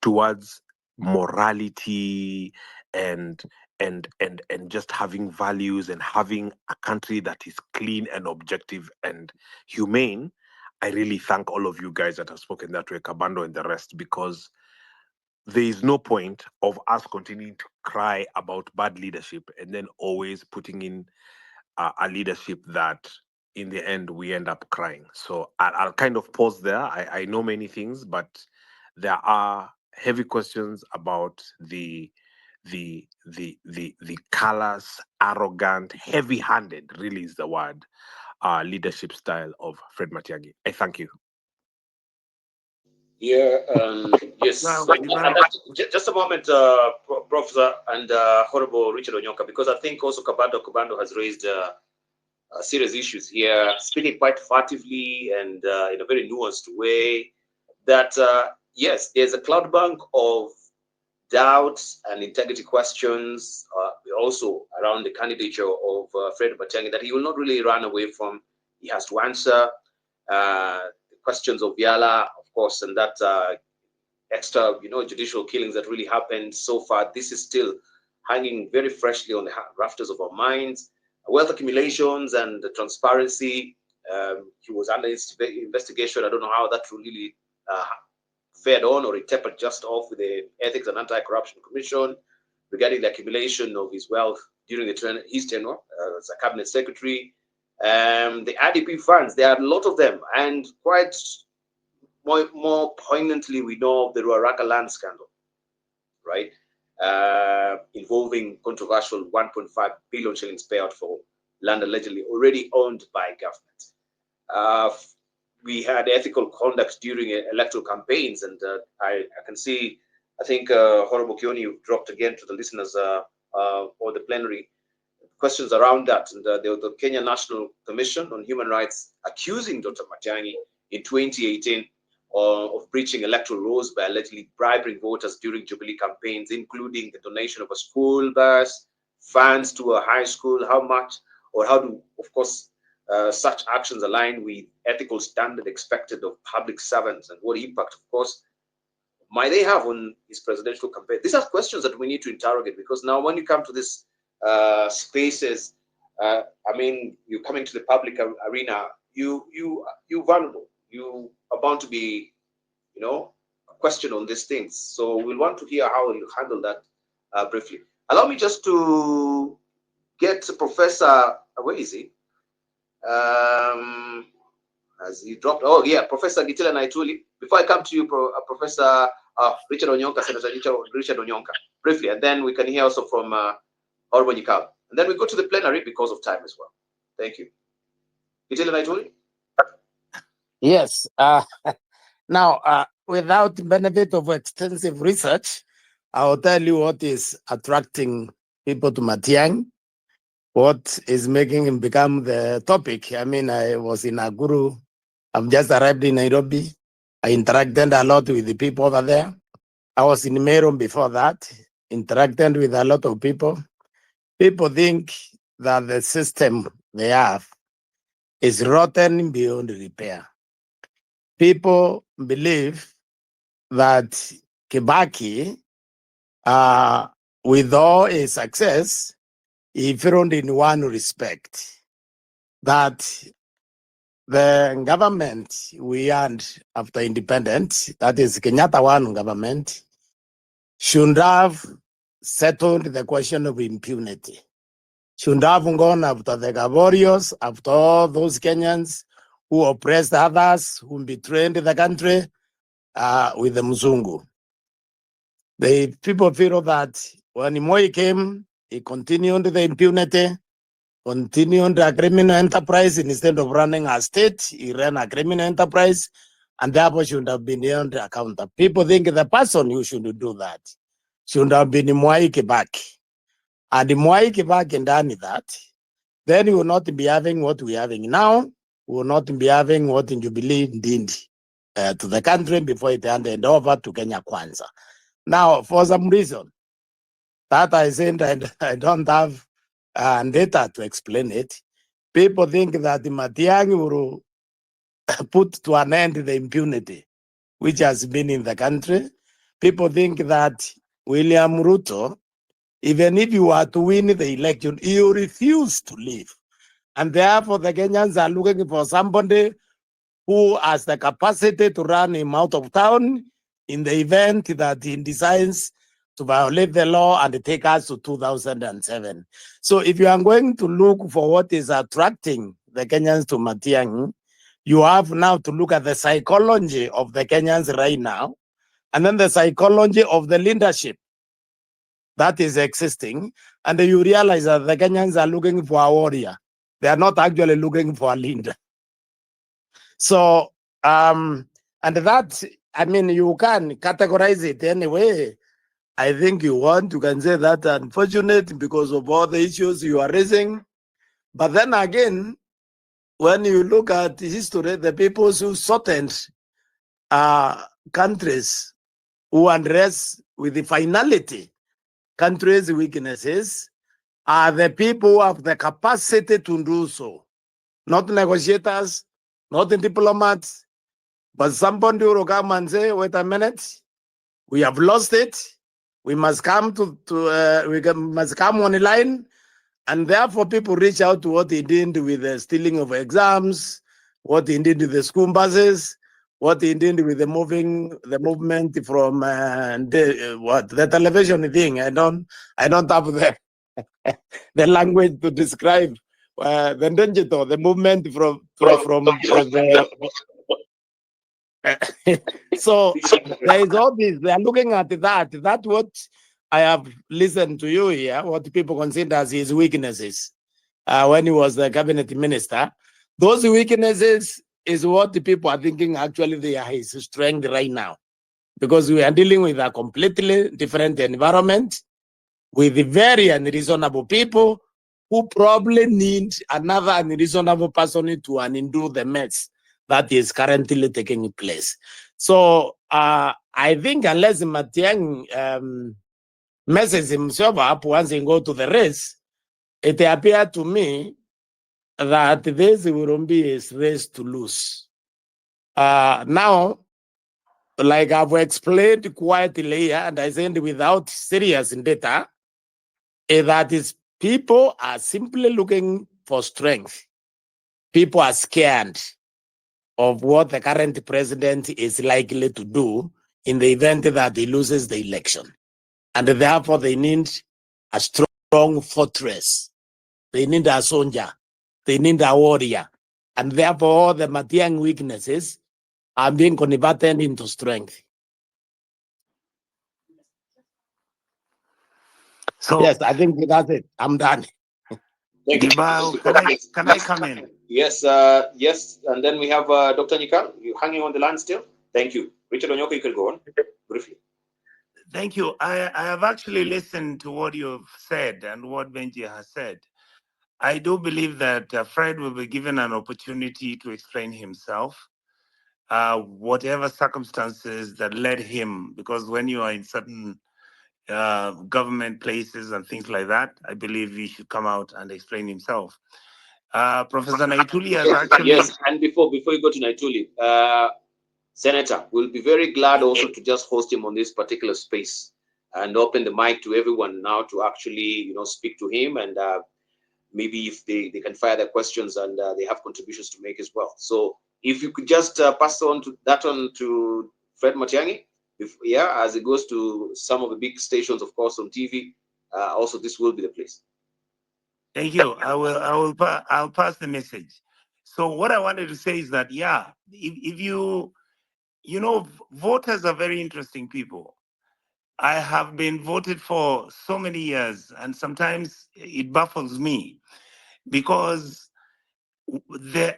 towards morality and just having values and having a country that is clean and objective and humane. I really thank all of you guys that have spoken that way, Kabando and the rest, because there is no point of us continuing to cry about bad leadership and then always putting in a leadership that in the end we end up crying. So I'll kind of pause there. I know many things, but there are heavy questions about the callous, arrogant, heavy-handed, really is the word, leadership style of Fred Matiang'I. I thank you. Yeah, yes. Well, Just a moment, Professor and Honorable Richard Onyonka, because I think also Kabando has raised serious issues here, speaking quite furtively and in a very nuanced way, that yes, there's a cloud bank of doubts and integrity questions also around the candidature of Fred Matiang'I that he will not really run away from. He has to answer the questions of Yala, of course, and that extra, judicial killings that really happened so far. This is still hanging very freshly on the rafters of our minds. Wealth accumulations and the transparency. He was under investigation. I don't know how that really fared on, or it tapered just off with the Ethics and Anti-Corruption Commission regarding the accumulation of his wealth during his tenure as a cabinet secretary. The IDP funds, there are a lot of them, and quite more poignantly, we know of the Ruaraka land scandal, right? Involving controversial 1.5 billion shillings payout for land allegedly already owned by government. We had ethical conduct during electoral campaigns, and I can see, I think Honorable Kioni, you've dropped again to the listeners or the plenary questions around that. And the Kenya National Commission on Human Rights accusing Dr. Matiang'I in 2018 of breaching electoral rules by allegedly bribing voters during Jubilee campaigns, including the donation of a school bus, funds to a high school. How much, or how do, of course, such actions align with ethical standard expected of public servants, and what impact, of course, might they have on his presidential campaign? These are questions that we need to interrogate, because now when you come to this spaces, I mean, you're coming to the public arena, you're vulnerable. You are bound to be, questioned on these things. So we'll want to hear how you handle that briefly. Allow me just to get Professor, where is he? Has he dropped? Oh yeah, Professor Gitila Naituli. Before I come to you, Professor Richard Onyonka, Senator Richard Onyonka, briefly, and then we can hear also from Honorable Nyikal. And then we go to the plenary because of time as well. Thank you. Gitila Naituli. Yes. Now, without benefit of extensive research, I'll tell you what is attracting people to Matiang'I, what is making him become the topic. I mean, I was in Aguru. I've just arrived in Nairobi. I interacted a lot with the people over there. I was in Meru before that, interacted with a lot of people. People think that the system they have is rotten beyond repair. People believe that Kibaki, with all his success, he failed in one respect, that the government we had after independence, that is Kenyatta one government, should have settled the question of impunity. Should have gone after the Gaborios, after all those Kenyans who oppressed others, who betrayed the country with the Mzungu. The people feel that when Moi came, he continued the impunity, continued a criminal enterprise. Instead of running a state, he ran a criminal enterprise, and therefore should have been held accountable. People think the person who should do that should have been Mwai Kibaki. And Mwai Kibaki done that, then we will not be having what we're having now. We will not be having what in Jubilee did to the country before it handed over to Kenya Kwanza. Now, for some reason, that I said I don't have data to explain it. People think that Matiang'I will put to an end the impunity which has been in the country. People think that William Ruto, even if you were to win the election, you refuse to leave. And therefore, the Kenyans are looking for somebody who has the capacity to run him out of town in the event that he decides to violate the law and take us to 2007. So if you are going to look for what is attracting the Kenyans to Matiang'I, you have now to look at the psychology of the Kenyans right now, and then the psychology of the leadership that is existing. And you realize that the Kenyans are looking for a warrior. They are not actually looking for a leader. So, and that, I mean, you can categorize it anyway. I think you can say that unfortunate because of all the issues you are raising. But then again, when you look at history, the people who threatened countries who address with the finality countries' weaknesses are the people who have the capacity to do so. Not negotiators, not the diplomats, but somebody who will come and say, wait a minute, we have lost it. We must come must come on the line. And therefore, people reach out to what he did with the stealing of exams, what he did with the school buses, what he did with the movement from the television thing. I don't have the language to describe the movement from the. So there is all this. They are looking at that. That's what I have listened to you here. What people consider as his weaknesses when he was the cabinet minister. Those weaknesses is what the people are thinking actually they are his strength right now, because we are dealing with a completely different environment with very unreasonable people who probably need another unreasonable person to undo the mess that is currently taking place. So I think unless Matiang'I messes himself up once he go to the race, it appears to me that this will be his race to lose. Now, like I've explained quietly, and I said without serious data, that is people are simply looking for strength. People are scared of what the current president is likely to do in the event that he loses the election. And therefore, they need a strong fortress. They need a soldier. They need a warrior. And therefore, all the Matiang'I weaknesses are being converted into strength. So yes, I think that's it. I'm done. Thank you. Dibao, can I come in? Yes, yes. And then we have Dr. Nikal. You hanging on the line still? Thank you. Richard Onyoka, you can go on briefly. Thank you. I have actually listened to what you've said and what Benji has said. I do believe that Fred will be given an opportunity to explain himself, whatever circumstances that led him, because when you are in certain government places and things like that, I believe he should come out and explain himself. Professor Naituli has actually... Yes, and before you go to Naituli, Senator, we'll be very glad also to just host him on this particular space and open the mic to everyone now to actually, speak to him, and maybe if they can fire their questions and they have contributions to make as well. So if you could just pass on to Fred Matiang'I, as it goes to some of the big stations, of course, on TV. Also, this will be the place. Thank you. I'll pass the message. So what I wanted to say is that, if voters are very interesting people. I have been voted for so many years, and sometimes it baffles me because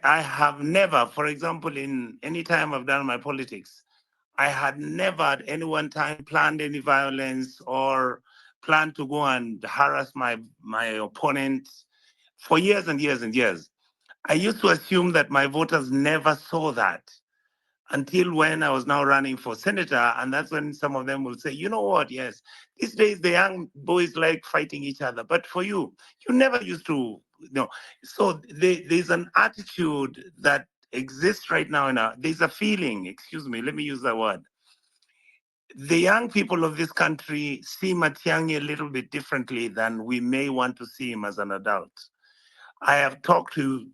I have never, for example, in any time I've done my politics, I had never at any one time planned any violence or planned to go and harass my opponent for years and years and years. I used to assume that my voters never saw that until when I was now running for senator. And that's when some of them will say, you know what, yes, these days the young boys like fighting each other. But for you, you never used to, So there's an attitude that exists right now there's a feeling, excuse me, let me use that word. The young people of this country see Matiang'I a little bit differently than we may want to see him as an adult. I have talked to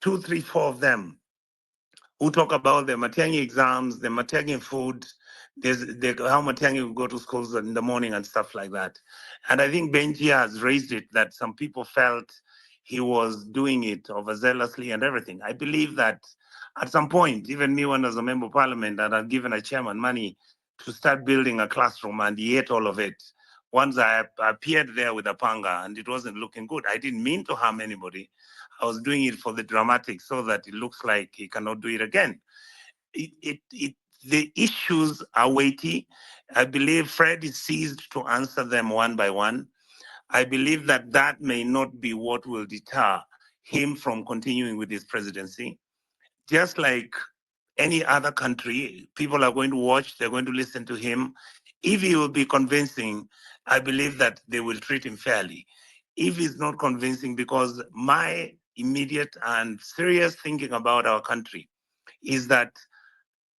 2, 3, 4 of them who talk about the Matiang'I exams, the Matiang'I food, how Matiang'I will go to schools in the morning and stuff like that. And I think Benji has raised it that some people felt he was doing it overzealously and everything. I believe that at some point, even me when I was a member of parliament and I'd given a chairman money to start building a classroom and he ate all of it. Once I appeared there with a panga and it wasn't looking good. I didn't mean to harm anybody. I was doing it for the dramatic so that it looks like he cannot do it again. The issues are weighty. I believe Fred is seized to answer them one by one. I believe that may not be what will deter him from continuing with his presidency. Just like any other country, people are going to watch, they're going to listen to him. If he will be convincing, I believe that they will treat him fairly. If he's not convincing, because my immediate and serious thinking about our country is that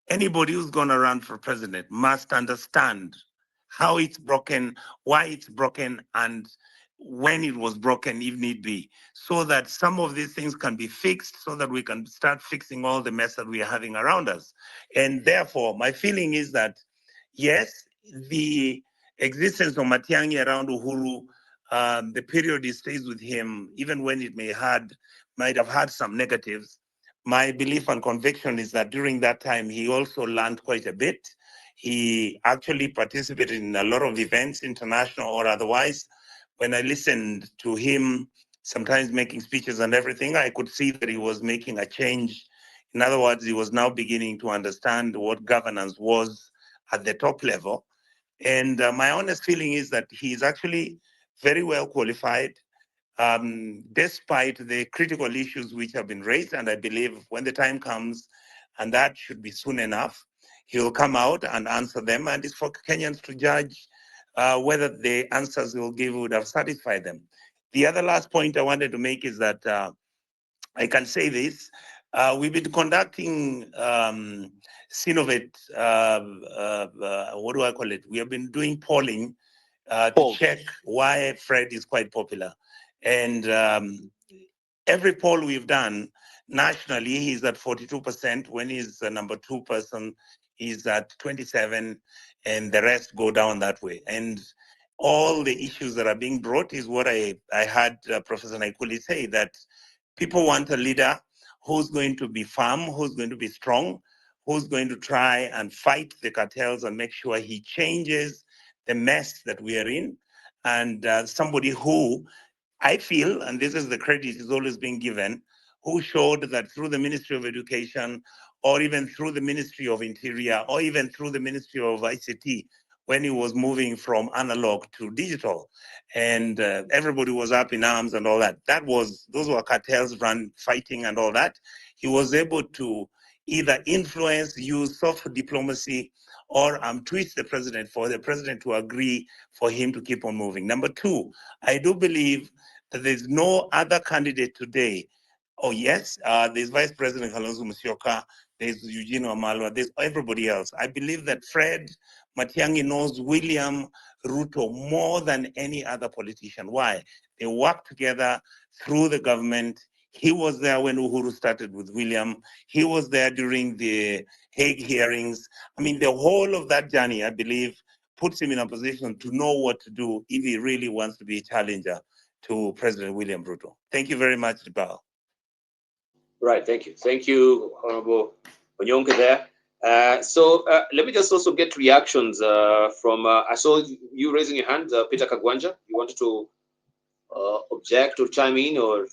anybody who's going to run for president must understand how it's broken, why it's broken, and when it was broken, if need be, so that some of these things can be fixed, so that we can start fixing all the mess that we are having around us. And therefore, my feeling is that, yes, the existence of Matiang'I around Uhuru, the period he stays with him, even when it might have had some negatives, my belief and conviction is that during that time, he also learned quite a bit. He actually participated in a lot of events, international or otherwise. When I listened to him, sometimes making speeches and everything, I could see that he was making a change. In other words, he was now beginning to understand what governance was at the top level. And my honest feeling is that he is actually very well qualified, despite the critical issues which have been raised. And I believe when the time comes, and that should be soon enough, he'll come out and answer them. And it's for Kenyans to judge whether the answers he'll give would have satisfied them. The other last point I wanted to make is that I can say this. We've been conducting Sinovet, what do I call it? We have been doing polling to check why Fred is quite popular. And every poll we've done nationally, he's at 42%. When he's the number 2 person, he's at 27%, and the rest go down that way. And all the issues that are being brought is what I had Professor Naikuli say, that people want a leader who's going to be firm, who's going to be strong, who's going to try and fight the cartels and make sure he changes the mess that we are in, and somebody who I feel, and this is the credit is always being given, who showed that through the Ministry of Education, or even through the Ministry of Interior, or even through the Ministry of ICT, when he was moving from analog to digital, and everybody was up in arms and all that. Those were cartels fighting and all that. He was able to either influence, use soft diplomacy, or twist the president for the president to agree for him to keep on moving. Number two, I do believe that there's no other candidate today. Oh, yes, there's Vice President Kalonzo Musyoka, there's Eugene Wamalwa, there's everybody else. I believe that Fred Matiang'I knows William Ruto more than any other politician. Why? They work together through the government. He was there when Uhuru started with William. He was there during the Hague hearings. I mean, the whole of that journey, I believe, puts him in a position to know what to do if he really wants to be a challenger to President William Ruto. Thank you very much, Dibal. Right, thank you. Thank you, Honorable Onyonka there. So let me just also get reactions from, I saw you raising your hand, Peter Kagwanja. You wanted to object or chime in, or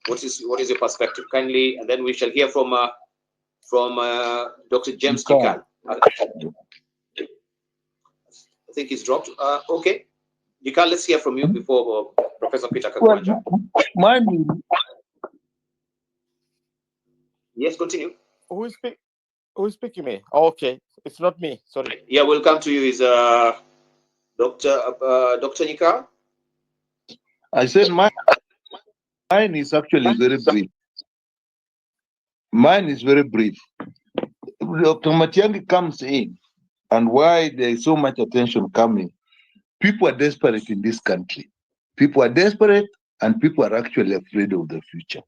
what is your perspective? Kindly, and then we shall hear from Dr. James Kikal. I think he's dropped. Okay. Kikal, let's hear from you before Professor Peter Kagwanja. Well, Yes, continue. who is speaking me? Oh, okay, it's not me. Sorry. Yeah, we'll come to you. Is Dr. Nika? I said mine is actually very brief. Mine is very brief. Dr. Matiang'I comes in, and why there is so much attention coming. People are desperate in this country. People are desperate, and people are actually afraid of the future.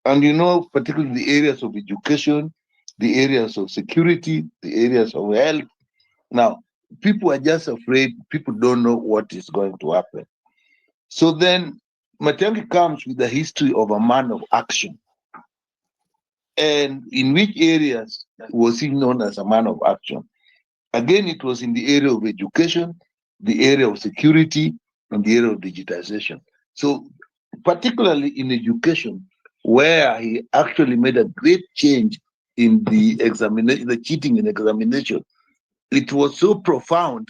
And you know, particularly the areas of education, the areas of security, the areas of health. Now, people are just afraid. People don't know what is going to happen. So then Matiang'I comes with a history of a man of action. And in which areas was he known as a man of action? Again, it was in the area of education, the area of security, and the area of digitization. So particularly in education, where he actually made a great change in the examination, the cheating in examination. It was so profound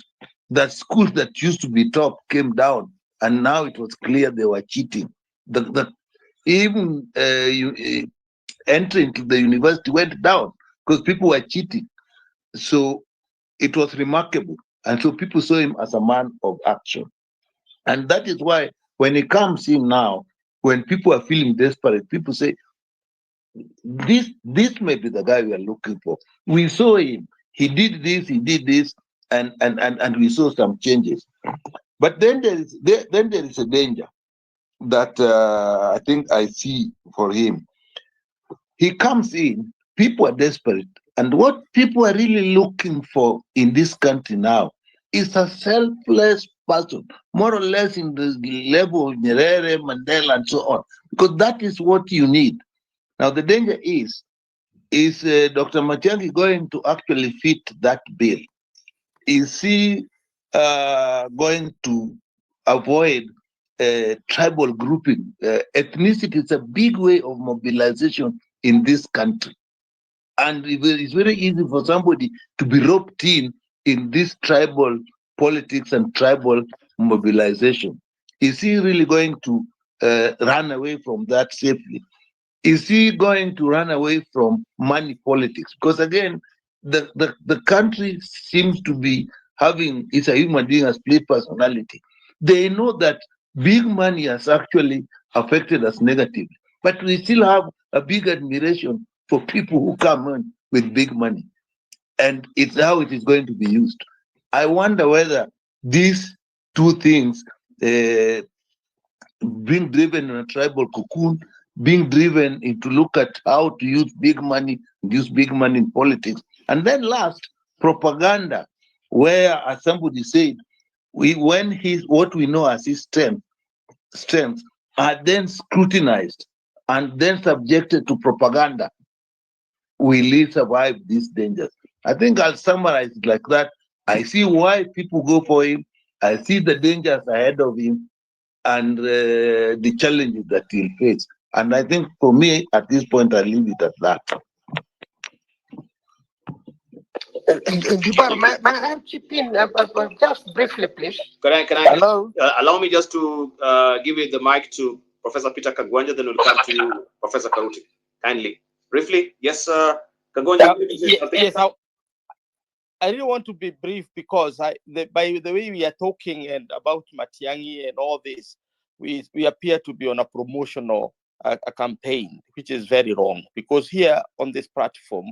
that schools that used to be top came down, and now it was clear they were cheating. Even entry into the university went down because people were cheating. So it was remarkable. And so people saw him as a man of action. And that is why when he comes in now, when people are feeling desperate, people say, this may be the guy we are looking for. We saw him. He did this, and we saw some changes. But then there is a danger that I think I see for him. He comes in, people are desperate, and what people are really looking for in this country now is a selfless person, more or less in the level of Nyerere, Mandela, and so on, because that is what you need. Now the danger is Dr. Matiang'I going to actually fit that bill? Is he going to avoid tribal grouping? Ethnicity is a big way of mobilization in this country. And it's very easy for somebody to be roped in this tribal politics and tribal mobilization. Is he really going to run away from that safely? Is he going to run away from money politics? Because again, the country seems to be having, it's a human being, a split personality. They know that big money has actually affected us negatively, but we still have a big admiration for people who come in with big money. And it's how it is going to be used. I wonder whether these two things, being driven in a tribal cocoon, being driven into look at how to use big money in politics. And then last, propaganda, where, as somebody said, what we know as his strengths are then scrutinized and then subjected to propaganda, will he survive these dangers? I think I'll summarize it like that. I see why people go for him. I see the dangers ahead of him. and the challenges that he'll face. And I think for me, at this point, I leave it at that. Dubar, may I chip in just briefly, please? Can I Hello? allow me just to give you the mic to Professor Peter Kagwanja, then we'll come to you, Professor Karuti. Kindly, briefly, yes, Kagwanja. Yes, I really want to be brief because by the way we are talking and about Matiang'I and all this, we appear to be on a promotional a campaign, which is very wrong. Because here on this platform,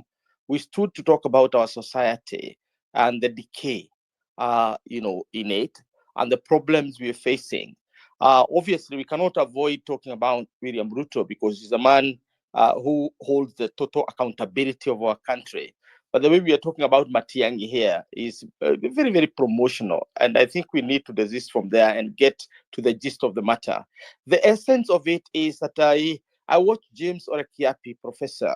we stood to talk about our society and the decay, in it, and the problems we're facing. Obviously, we cannot avoid talking about William Ruto because he's a man who holds the total accountability of our country. But the way we are talking about Matiang'I here is very, very promotional. And I think we need to desist from there and get to the gist of the matter. The essence of it is that I watched James Orekiapi, professor,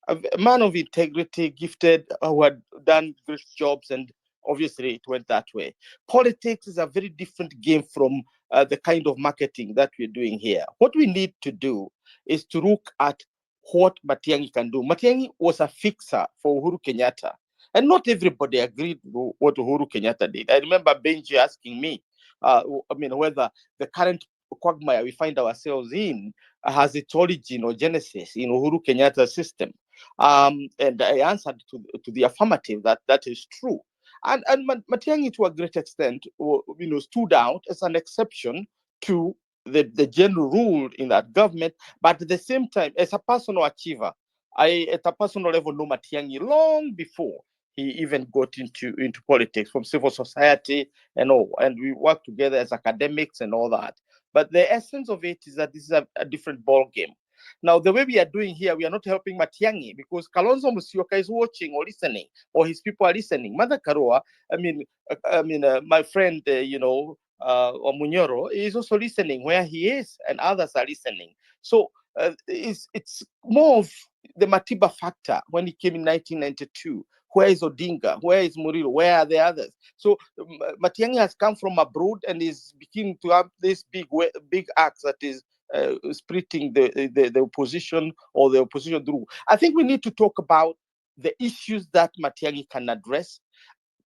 a man of integrity, gifted, who had done great jobs, and obviously it went that way. Politics is a very different game from the kind of marketing that we're doing here. What we need to do is to look at what Matiang'I can do. Matiang'I was a fixer for Uhuru Kenyatta, and not everybody agreed with what Uhuru Kenyatta did. I remember Benji asking me, whether the current quagmire we find ourselves in has its origin or genesis in Uhuru Kenyatta's system. And I answered to the affirmative that is true. And Matiang'I, to a great extent, stood out as an exception to the general rule in that government, but at the same time, as a personal achiever, I, at a personal level, know Matiang'I long before he even got into politics, from civil society and all, and we work together as academics and all that. But the essence of it is that this is a different ball game. Now, the way we are doing here, we are not helping Matiang'I because Kalonzo Musyoka is watching or listening, or his people are listening. Mother Karua, my friend, Munyoro is also listening where he is, and others are listening. So it's more of the Matiba factor when he came in 1992. Where is Odinga? Where is Murilo? Where are the others? So Matiang'I has come from abroad and is beginning to have this big axe that is splitting the opposition, or the opposition through. I think we need to talk about the issues that Matiang'I can address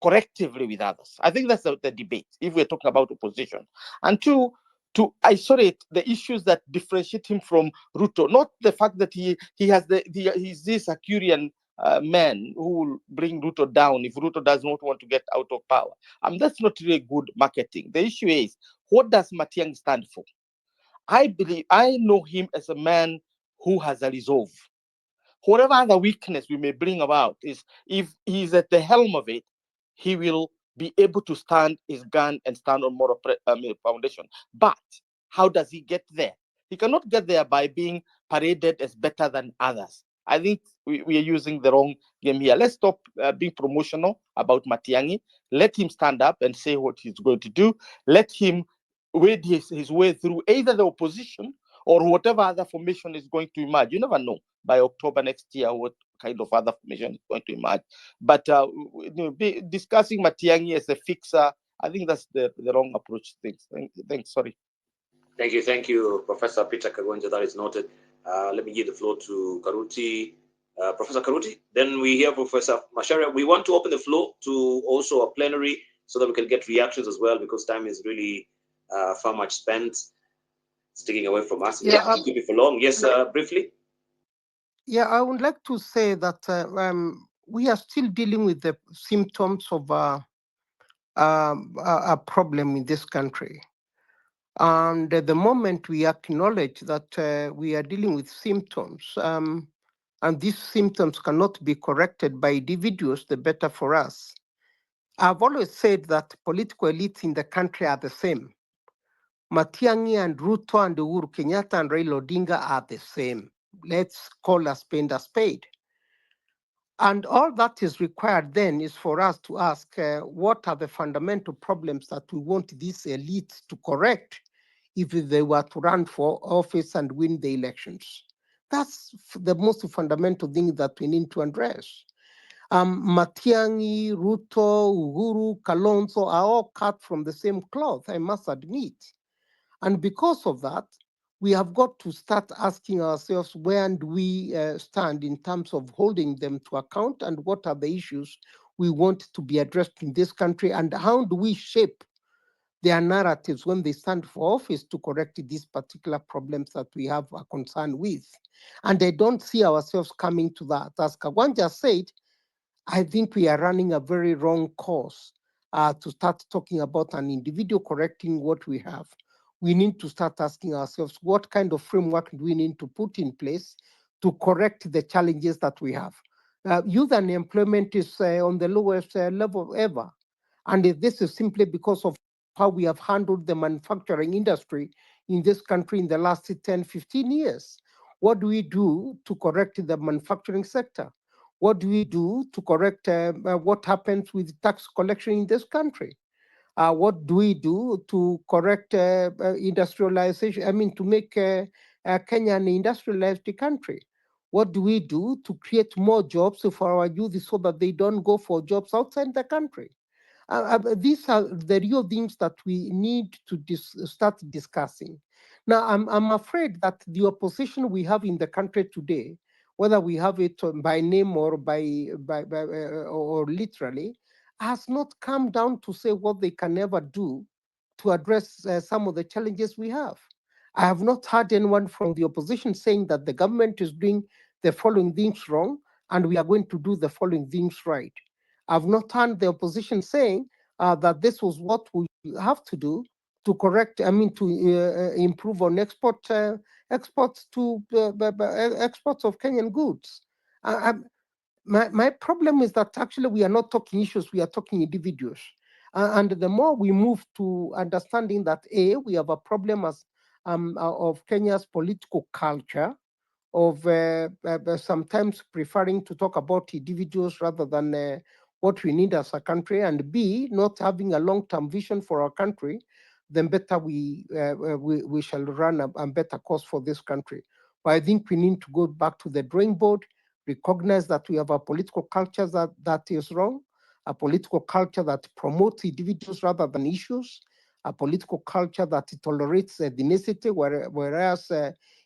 collectively with others. I think that's the debate, if we're talking about opposition. And to isolate the issues that differentiate him from Ruto, not the fact that he's this Akurian man who will bring Ruto down if Ruto does not want to get out of power. That's not really good marketing. The issue is, what does Matiang'I stand for? I know him as a man who has a resolve. Whatever other weakness we may bring about, is if he's at the helm of it, he will be able to stand his gun and stand on moral foundation. But how does he get there? He cannot get there by being paraded as better than others. I think we are using the wrong game here. Let's stop being promotional about Matiang'I. Let him stand up and say what he's going to do. Let him wade his way through either the opposition or whatever other formation is going to emerge. You never know by October next year what kind of other formation is going to emerge. But discussing Matiang'I as a fixer, I think that's the wrong approach to things. Thanks. Sorry. Thank you, Professor Peter Kagwanja. That is noted. Let me give the floor to Karuti, Professor Karuti. Then we hear Professor Macharia. We want to open the floor to also a plenary so that we can get reactions as well, because time is really far much spent. It's taking away from us. Yeah, Don't keep it for long. Yes, briefly. Yeah, I would like to say that we are still dealing with the symptoms of a problem in this country. And at the moment we acknowledge that we are dealing with symptoms, and these symptoms cannot be corrected by individuals, the better for us. I've always said that political elites in the country are the same. Matiang'I and Ruto and Uhuru Kenyatta and Raila Odinga are the same. Let's call a spade a spade. And all that is required then is for us to ask what are the fundamental problems that we want these elites to correct if they were to run for office and win the elections. That's the most fundamental thing that we need to address. Matiang'I, Ruto, Uhuru, Kalonzo are all cut from the same cloth, I must admit. And because of that, we have got to start asking ourselves, where do we stand in terms of holding them to account, and what are the issues we want to be addressed in this country, and how do we shape their narratives when they stand for office to correct these particular problems that we have a concern with. And I don't see ourselves coming to that. As Kawanja said, I think we are running a very wrong course to start talking about an individual correcting what we have. We need to start asking ourselves, what kind of framework do we need to put in place to correct the challenges that we have? Youth unemployment is on the lowest level ever. And this is simply because of how we have handled the manufacturing industry in this country in the last 10, 15 years. What do we do to correct the manufacturing sector? What do we do to correct what happens with tax collection in this country? What do we do to correct industrialization? I mean, to make Kenya an industrialized country? What do we do to create more jobs for our youth so that they don't go for jobs outside the country? These are the real things that we need to start discussing. Now, I'm afraid that the opposition we have in the country today, whether we have it by name or or literally, has not come down to say what they can never do to address some of the challenges we have. I have not heard anyone from the opposition saying that the government is doing the following things wrong and we are going to do the following things right. I've not heard the opposition saying that this was what we have to do to correct, I mean, to improve on exports to exports of Kenyan goods. My problem is that actually we are not talking issues, we are talking individuals. And the more we move to understanding that we have a problem as of Kenya's political culture, of sometimes preferring to talk about individuals rather than what we need as a country, and B, not having a long-term vision for our country, then better we shall run a better course for this country. But I think we need to go back to the drawing board, recognize that we have a political culture that is wrong, a political culture that promotes individuals rather than issues, a political culture that tolerates ethnicity, whereas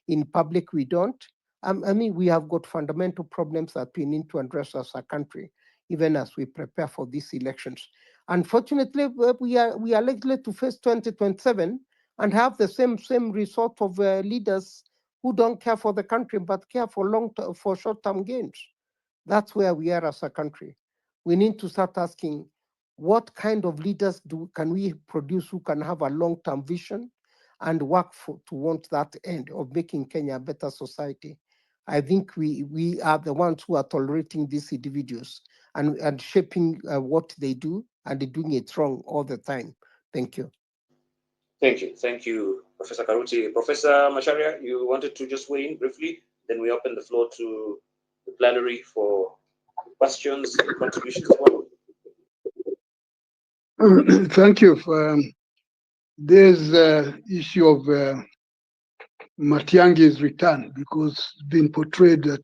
in public we don't. I mean, we have got fundamental problems that we need to address as a country, even as we prepare for these elections. Unfortunately, we are likely to face 2027 and have the same result of leaders who don't care for the country but care for short-term gains. That's where we are as a country. We need to start asking, what kind of leaders can we produce who can have a long-term vision and work towards that end of making Kenya a better society? I think we are the ones who are tolerating these individuals and shaping what they do and doing it wrong all the time. Thank you. Thank you, Professor Karuti. Professor Macharia, you wanted to just weigh in briefly, then we open the floor to the plenary for questions and contributions as well. Thank you. There's issue of Matiang'i's return, because it's been portrayed that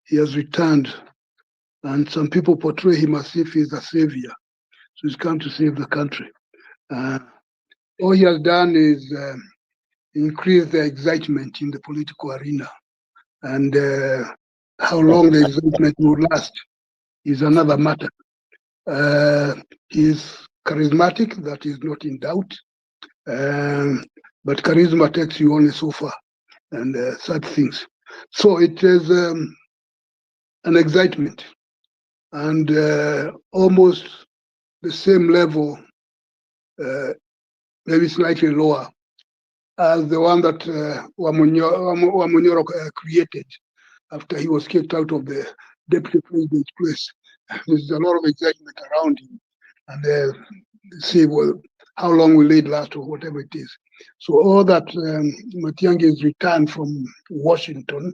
he has returned, and some people portray him as if he's a savior. So he's come to save the country. All he has done is increase the excitement in the political arena. And how long the excitement will last is another matter. He's charismatic, that is not in doubt. But charisma takes you only so far, and such things. So it is an excitement, and almost the same level, maybe slightly lower, as the one that Wamonyoro created after he was kicked out of the deputy president's place. There's a lot of excitement around him, and see how long will it last or whatever it is. So all that Matiang'i's return from Washington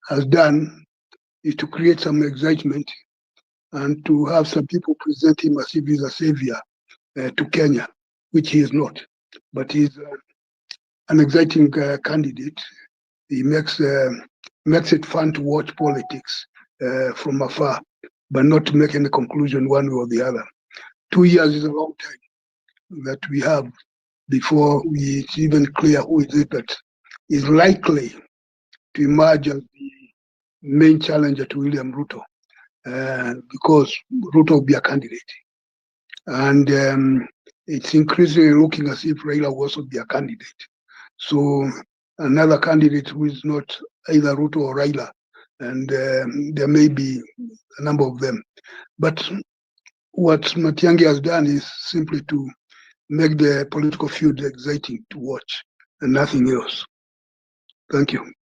has done is to create some excitement and to have some people present him as if he's a savior to Kenya, which he is not. But he's an exciting candidate. He makes it fun to watch politics from afar, but not to make any conclusion one way or the other. 2 years is a long time that we have before it's even clear who is it that is likely to emerge as the main challenger to William Ruto, because Ruto will be a candidate. And it's increasingly looking as if Raila will also be a candidate. So another candidate who is not either Ruto or Raila, and there may be a number of them. But what Matiang'I has done is simply to make the political feud exciting to watch and nothing else. Thank you.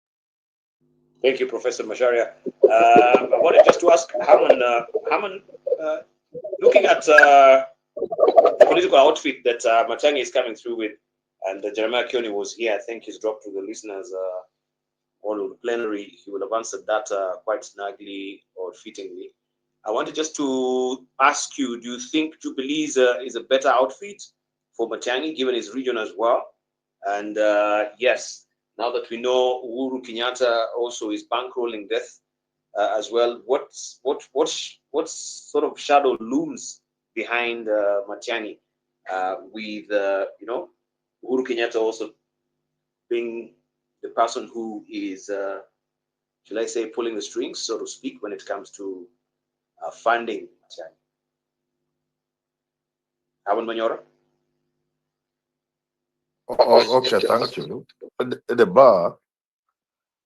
Thank you, Professor Macharia. I wanted just to ask Haman, looking at the political outfit that Matiang'I is coming through with, and Jeremiah Kioni was here. I think he's dropped to the listeners on the plenary. He will have answered that quite snugly or fittingly. I wanted just to ask you, do you think Jubilee is a better outfit for Matiang'I, given his region as well? And yes, now that we know Uhuru Kenyatta also is bankrolling death as well, what sort of shadow looms behind Matiang'I with Uhuru Kenyatta also being the person who is, should I say, pulling the strings, so to speak, when it comes to funding Matiang'I? Awan Manyora? Okay, thank you. The bar,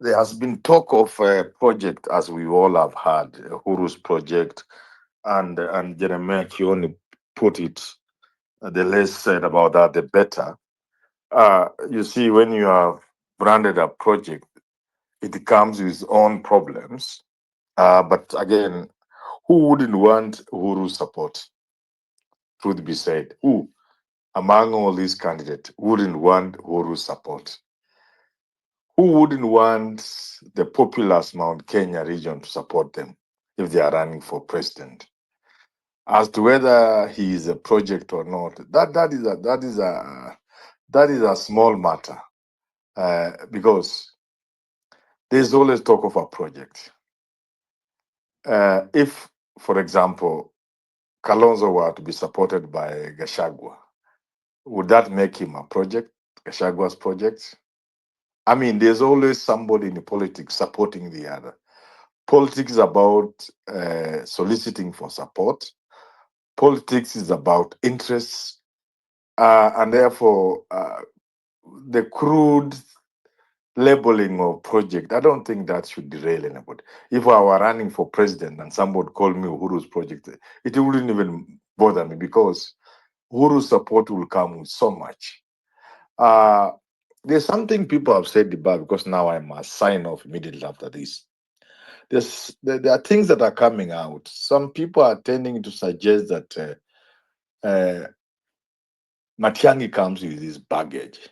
there has been talk of a project, as we all have heard, Huru's project, and Jeremiah Kioni put it. The less said about that, the better. You see, when you have branded a project, it comes with its own problems. But again, who wouldn't want Huru's support? Truth be said, who among all these candidates wouldn't want Huru's support? Who wouldn't want the populous Mount Kenya region to support them if they are running for president? As to whether he is a project or not, that is a small matter, because there's always talk of a project. If, for example, Kalonzo were to be supported by Gachagua, would that make him a project, Gashagua's project? I mean, there's always somebody in politics supporting the other. Politics is about soliciting for support. Politics is about interests, and therefore, the crude labeling of project, I don't think that should derail anybody. If I were running for president and somebody called me Uhuru's project, it wouldn't even bother me, because Uhuru's support will come with so much. There's something people have said about, because now I must sign off immediately after this. There are things that are coming out. Some people are tending to suggest that Matiang'I comes with his baggage.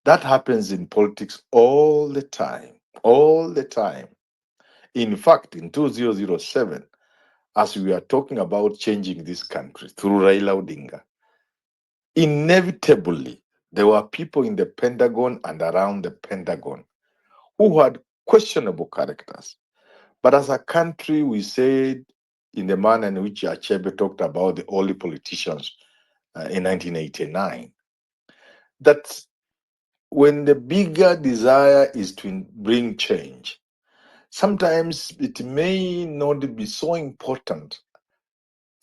That happens in politics all the time, all the time. In fact, in 2007, as we are talking about changing this country through Raila Odinga, inevitably there were people in the Pentagon and around the Pentagon who had questionable characters. But as a country, we said, in the manner in which Achebe talked about the early politicians in 1989, that when the bigger desire is to bring change, sometimes it may not be so important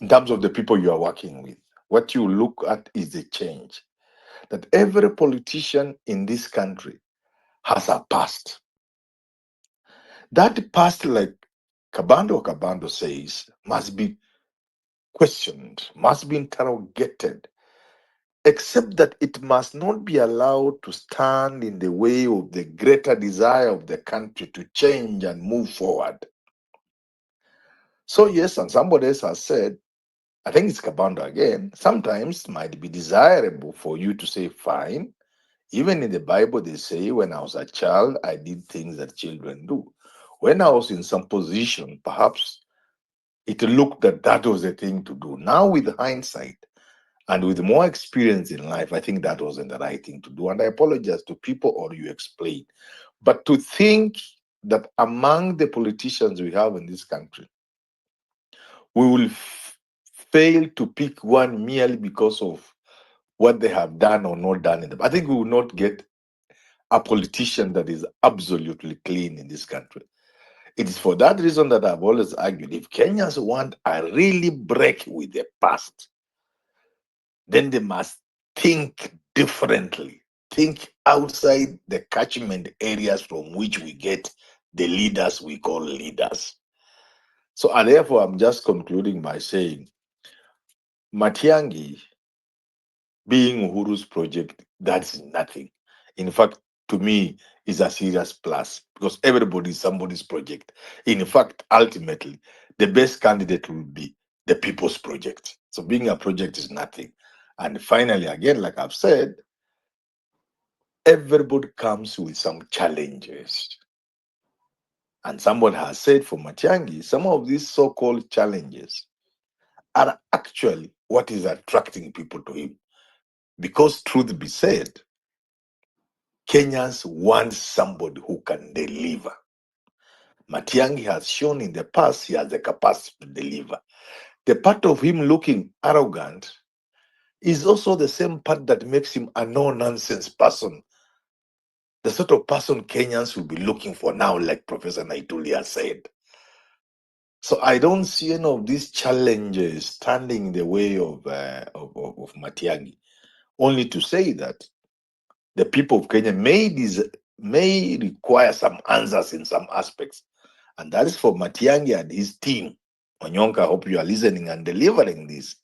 in terms of the people you are working with. What you look at is the change. That every politician in this country has a past. That past, like Kabando says, must be questioned, must be interrogated, except that it must not be allowed to stand in the way of the greater desire of the country to change and move forward. So, yes, and somebody else has said, I think it's Kabando again, sometimes it might be desirable for you to say, fine. Even in the Bible, they say, when I was a child, I did things that children do. When I was in some position, perhaps it looked that was the thing to do. Now, with hindsight and with more experience in life, I think that wasn't the right thing to do. And I apologize to people, or you explain. But to think that among the politicians we have in this country, we will fail to pick one merely because of what they have done or not done in them. I think we will not get a politician that is absolutely clean in this country. It is for that reason that I've always argued if Kenyans want a really break with the past, then they must think differently, think outside the catchment areas from which we get the leaders we call leaders. So, therefore, I'm just concluding by saying Matiang'I being Uhuru's project, that's nothing. In fact, to me, is a serious plus because everybody is somebody's project. In fact, ultimately, the best candidate will be the people's project. So being a project is nothing. And finally, again, like I've said, everybody comes with some challenges. And somebody has said for Matiang'I, some of these so-called challenges are actually what is attracting people to him. Because truth be said, Kenyans want somebody who can deliver. Matiang'I has shown in the past he has the capacity to deliver. The part of him looking arrogant is also the same part that makes him a no-nonsense person. The sort of person Kenyans will be looking for now, like Professor Naituli has said. So I don't see any of these challenges standing in the way of Matiang'I. Only to say that the people of Kenya may require some answers in some aspects. And that is for Matiang'I and his team. Onyonka, I hope you are listening and delivering this.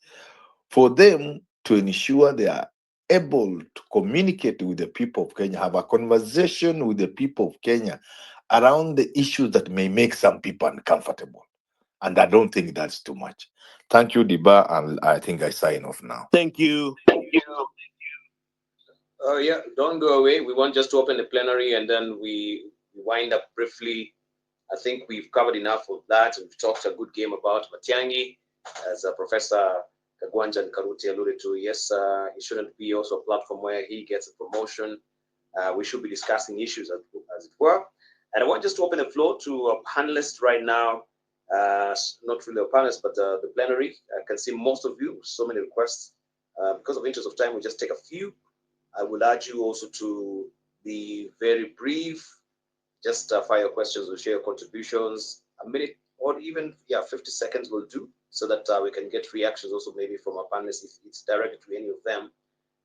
For them to ensure they are able to communicate with the people of Kenya, have a conversation with the people of Kenya around the issues that may make some people uncomfortable. And I don't think that's too much. Thank you, Diba, and I think I sign off now. Thank you. Yeah, don't go away. We want just to open the plenary and then we wind up briefly. I think we've covered enough of that. We've talked a good game about Matiang'I, as Professor Kagwanja and Karuti alluded to. Yes, it shouldn't be also a platform where he gets a promotion. We should be discussing issues as it were. And I want just to open the floor to a panelist right now. Not really a panelist, but the plenary. I can see most of you, so many requests. Because of interest of time, we'll just take a few. I would urge you also to be very brief. Just fire your questions or share your contributions. A minute or even 50 seconds will do, so that we can get reactions also maybe from our panelists if it's directed to any of them.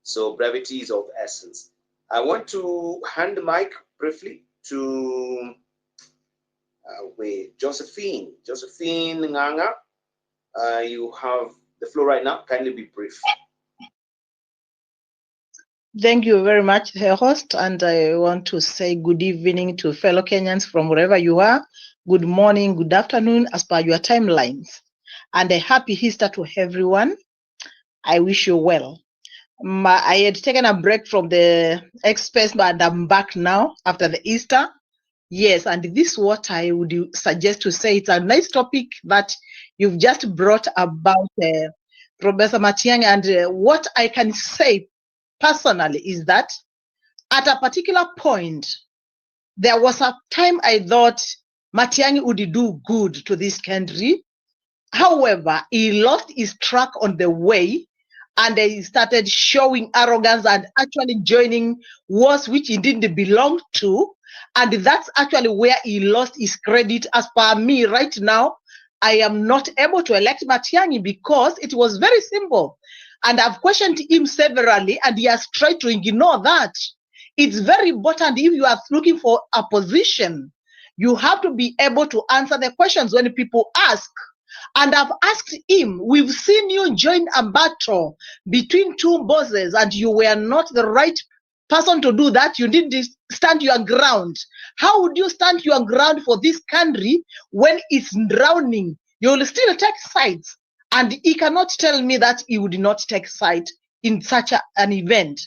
So brevity is of essence. I want to hand the mic briefly to Josephine Nganga. You have the floor right now. Kindly be brief. Thank you very much, host, and I want to say good evening to fellow Kenyans from wherever you are. Good morning, good afternoon, as per your timelines. And a happy Easter to everyone. I wish you well. I had taken a break from the Express, but I'm back now after the Easter. Yes, and this is what I would suggest to say. It's a nice topic that you've just brought about, Professor Matiang'I, and what I can say personally is that at a particular point, there was a time I thought Matiang'I would do good to this country. However, he lost his track on the way and he started showing arrogance and actually joining wars which he didn't belong to. And that's actually where he lost his credit. As per me right now, I am not able to elect Matiang'I because it was very simple. And I've questioned him severally and he has tried to ignore that. It's very important if you are looking for a position, you have to be able to answer the questions when people ask. And I've asked him, we've seen you join a battle between two bosses and you were not the right person to do that. You didn't stand your ground. How would you stand your ground for this country when it's drowning? You'll still take sides. And he cannot tell me that he would not take side in such an event.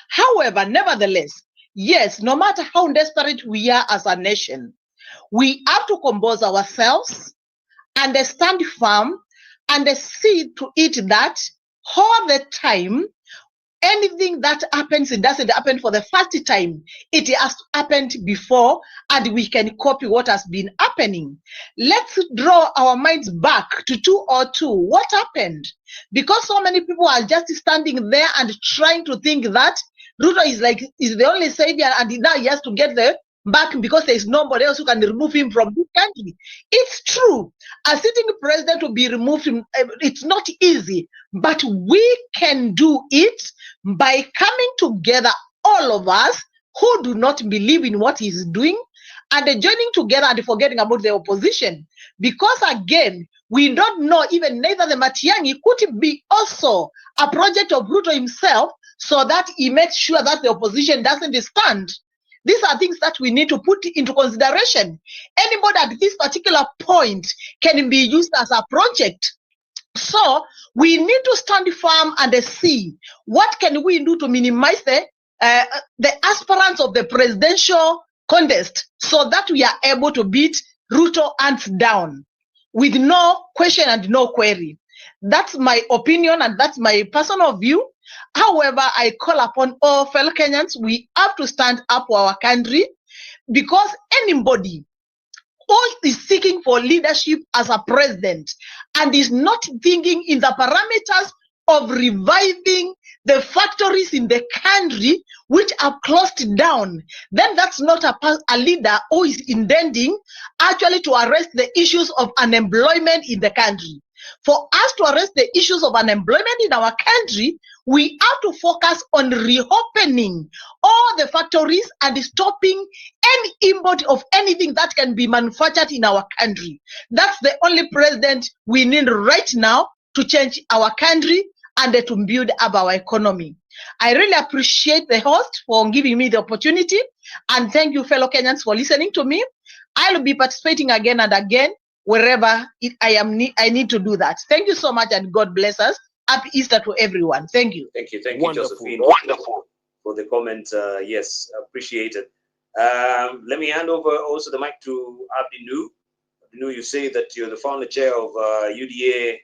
However, nevertheless, yes, no matter how desperate we are as a nation, we have to compose ourselves and stand firm and see to it that all the time anything that happens, it doesn't happen for the first time. It has happened before, and we can copy what has been happening. Let's draw our minds back to 2002. What happened? Because so many people are just standing there and trying to think that Ruto is the only savior, and now he has to get the back because there is nobody else who can remove him from this country. It's true. A sitting president will be removed. It's not easy, but we can do it by coming together, all of us who do not believe in what he's doing, and joining together and forgetting about the opposition. Because again, we don't know, even neither the Matiang'I could be also a project of Ruto himself, so that he makes sure that the opposition doesn't stand. These are things that we need to put into consideration. Anybody at this particular point can be used as a project. So we need to stand firm and see what can we do to minimize the aspirants of the presidential contest, so that we are able to beat Ruto hands down with no question and no query. That's my opinion and that's my personal view. However, I call upon all fellow Kenyans, we have to stand up for our country, because anybody who is seeking for leadership as a president and is not thinking in the parameters of reviving the factories in the country which are closed down, then that's not a leader who is intending actually to arrest the issues of unemployment in the country. For us to arrest the issues of unemployment in our country, we have to focus on reopening all the factories and stopping any import of anything that can be manufactured in our country. That's the only president we need right now to change our country and to build up our economy. I really appreciate the host for giving me the opportunity, and thank you, fellow Kenyans, for listening to me. I'll be participating again and again wherever I need to do that. Thank you so much, and God bless us. Happy Easter to everyone. Thank you. Thank you, Wonderful. Josephine. For the comment. Yes, appreciated. Let me hand over also the mic to Abdi Nu, you say that you're the founder chair of UDA,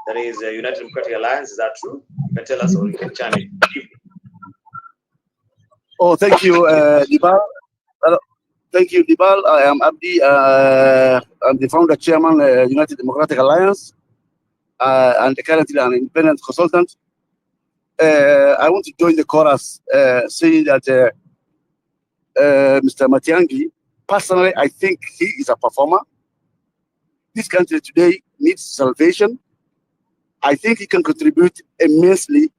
that is United Democratic Alliance. Is that true? You can tell us, or you can chime in. Oh, thank you, Dibal. Thank you, Dibal. I am Abdi. I'm the founder chairman, United Democratic Alliance, and currently an independent consultant. I want to join the chorus saying that Mr. Matiang'I, personally, I think he is a performer. This country today needs salvation. I think he can contribute immensely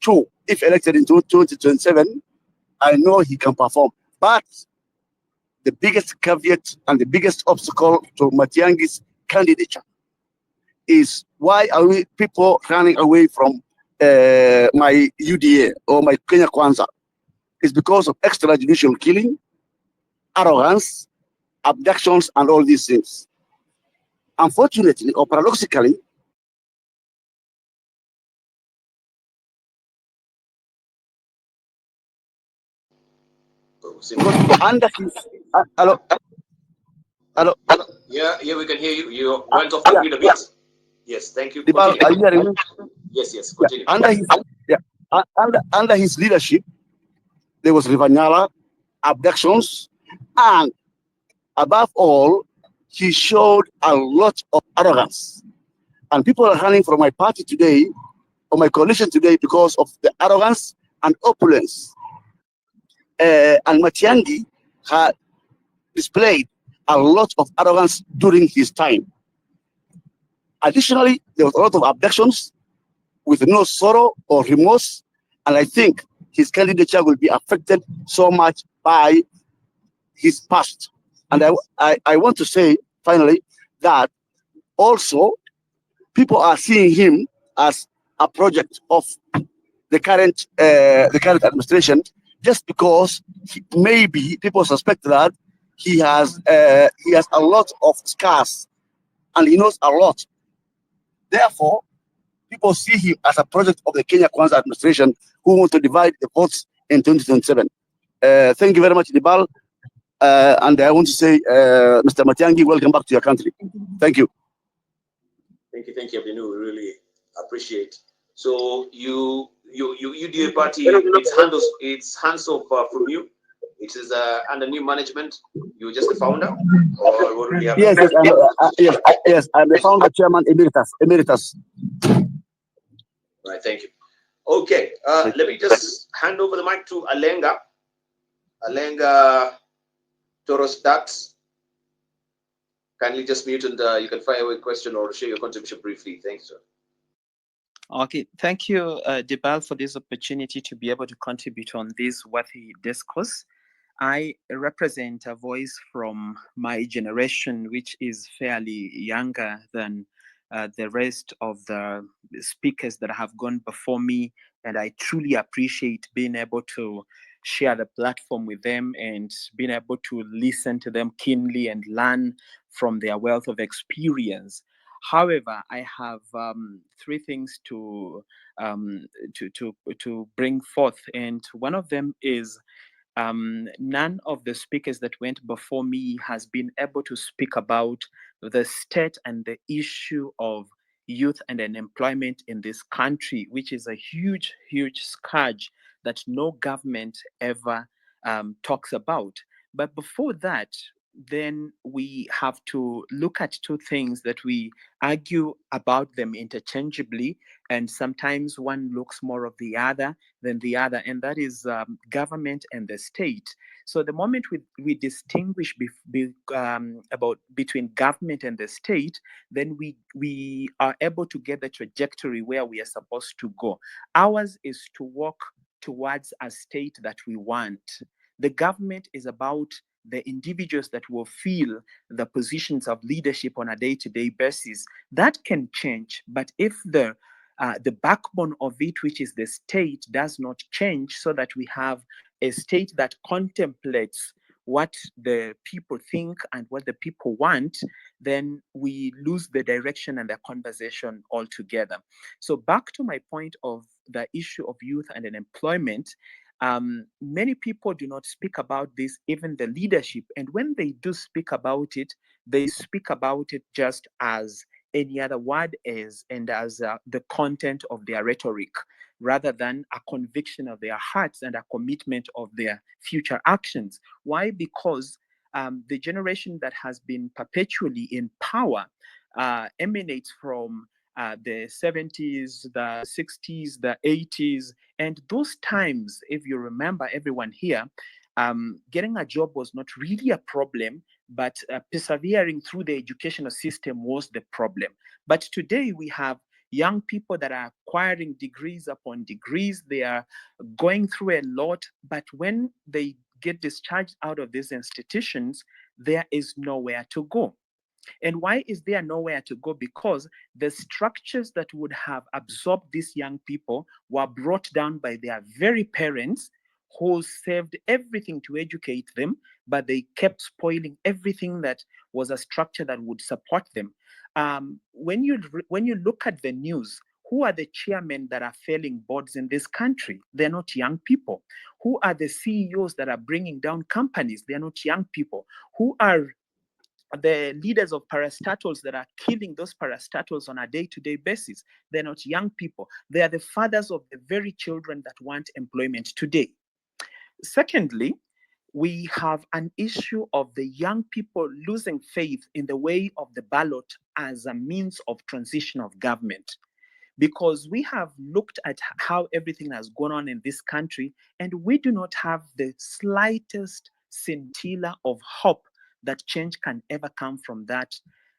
to, if elected in 2027, I know he can perform. But the biggest caveat and the biggest obstacle to Matiang'I's candidature is, why are we people running away from my UDA or my Kenya Kwanza? It's because of extrajudicial killing, arrogance, abductions, and all these things. Unfortunately, or paradoxically, under his hello. Yeah, we can hear you. You went off the grid a bit. Yes, thank you. Dibal, are you hearing me? Yes, continue. Under his leadership, there was Rivanyala, abductions, and above all, he showed a lot of arrogance. And people are running from my party today, or my coalition today, because of the arrogance and opulence. And Matiang'I had displayed a lot of arrogance during his time. Additionally, there was a lot of abductions with no sorrow or remorse, and I think his candidature will be affected so much by his past. And I want to say, finally, that also people are seeing him as a project of the current administration, just because maybe people suspect that he has a lot of scars and he knows a lot. Therefore, people see him as a project of the Kenya Kwanza administration who want to divide the votes in 2027. Thank you very much, Dibal. And I want to say, Mr. Matiang'I, welcome back to your country. Thank you. Thank you, Abinu. We really appreciate. So you UDA party, it's hands off from you. It is under new management. You're just the founder, or already have? Yes, yes, I'm the founder, chairman, emeritus. Right, thank you. Okay, let me just hand over the mic to Alenga. Alenga Toros Dax. Kindly just mute and you can fire away a question or share your contribution briefly. Thanks, sir. Okay, thank you, Debal, for this opportunity to be able to contribute on this worthy discourse. I represent a voice from my generation, which is fairly younger than the rest of the speakers that have gone before me, and I truly appreciate being able to share the platform with them and being able to listen to them keenly and learn from their wealth of experience. However, I have three things to bring forth, and one of them is none of the speakers that went before me has been able to speak about the state and the issue of youth and unemployment in this country, which is a huge, huge scourge that no government ever talks about. But before that, then we have to look at two things that we argue about them interchangeably, and sometimes one looks more of the other than the other, and that is government and the state. So the moment we distinguish about between government and the state, then we are able to get the trajectory where we are supposed to go. Ours is to walk towards a state that we want. The government is about the individuals that will fill the positions of leadership on a day-to-day basis. That can change, but if the backbone of it, which is the state, does not change, so that we have a state that contemplates what the people think and what the people want, then we lose the direction and the conversation altogether. So back to my point of the issue of youth and unemployment, many people do not speak about this, even the leadership. And when they do speak about it, they speak about it just as any other word is, and as the content of their rhetoric, rather than a conviction of their hearts and a commitment of their future actions. Why? Because the generation that has been perpetually in power emanates from the 70s, the 60s, the 80s, and those times, if you remember, everyone here, getting a job was not really a problem, but persevering through the educational system was the problem. But today we have young people that are acquiring degrees upon degrees. They are going through a lot, but when they get discharged out of these institutions, there is nowhere to go. And why is there nowhere to go? Because the structures that would have absorbed these young people were brought down by their very parents, who saved everything to educate them, but they kept spoiling everything that was a structure that would support them. When you look at the news, who are the chairmen that are failing boards in this country? They're not young people. Who are the CEOs that are bringing down companies? They're not young people. Who are the leaders of parastatals that are killing those parastatals on a day-to-day basis? They're not young people. They are the fathers of the very children that want employment today. Secondly, we have an issue of the young people losing faith in the way of the ballot as a means of transition of government, because we have looked at how everything has gone on in this country, and we do not have the slightest scintilla of hope that change can ever come from that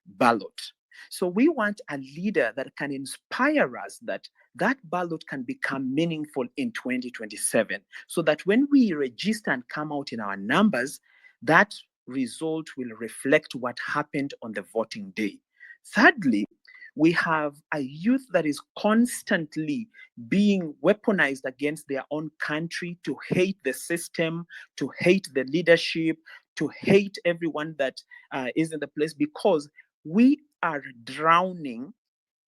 ballot. So we want a leader that can inspire us that that ballot can become meaningful in 2027, so that when we register and come out in our numbers, that result will reflect what happened on the voting day. Thirdly, we have a youth that is constantly being weaponized against their own country, to hate the system, to hate the leadership, to hate everyone that is in the place, because we are drowning,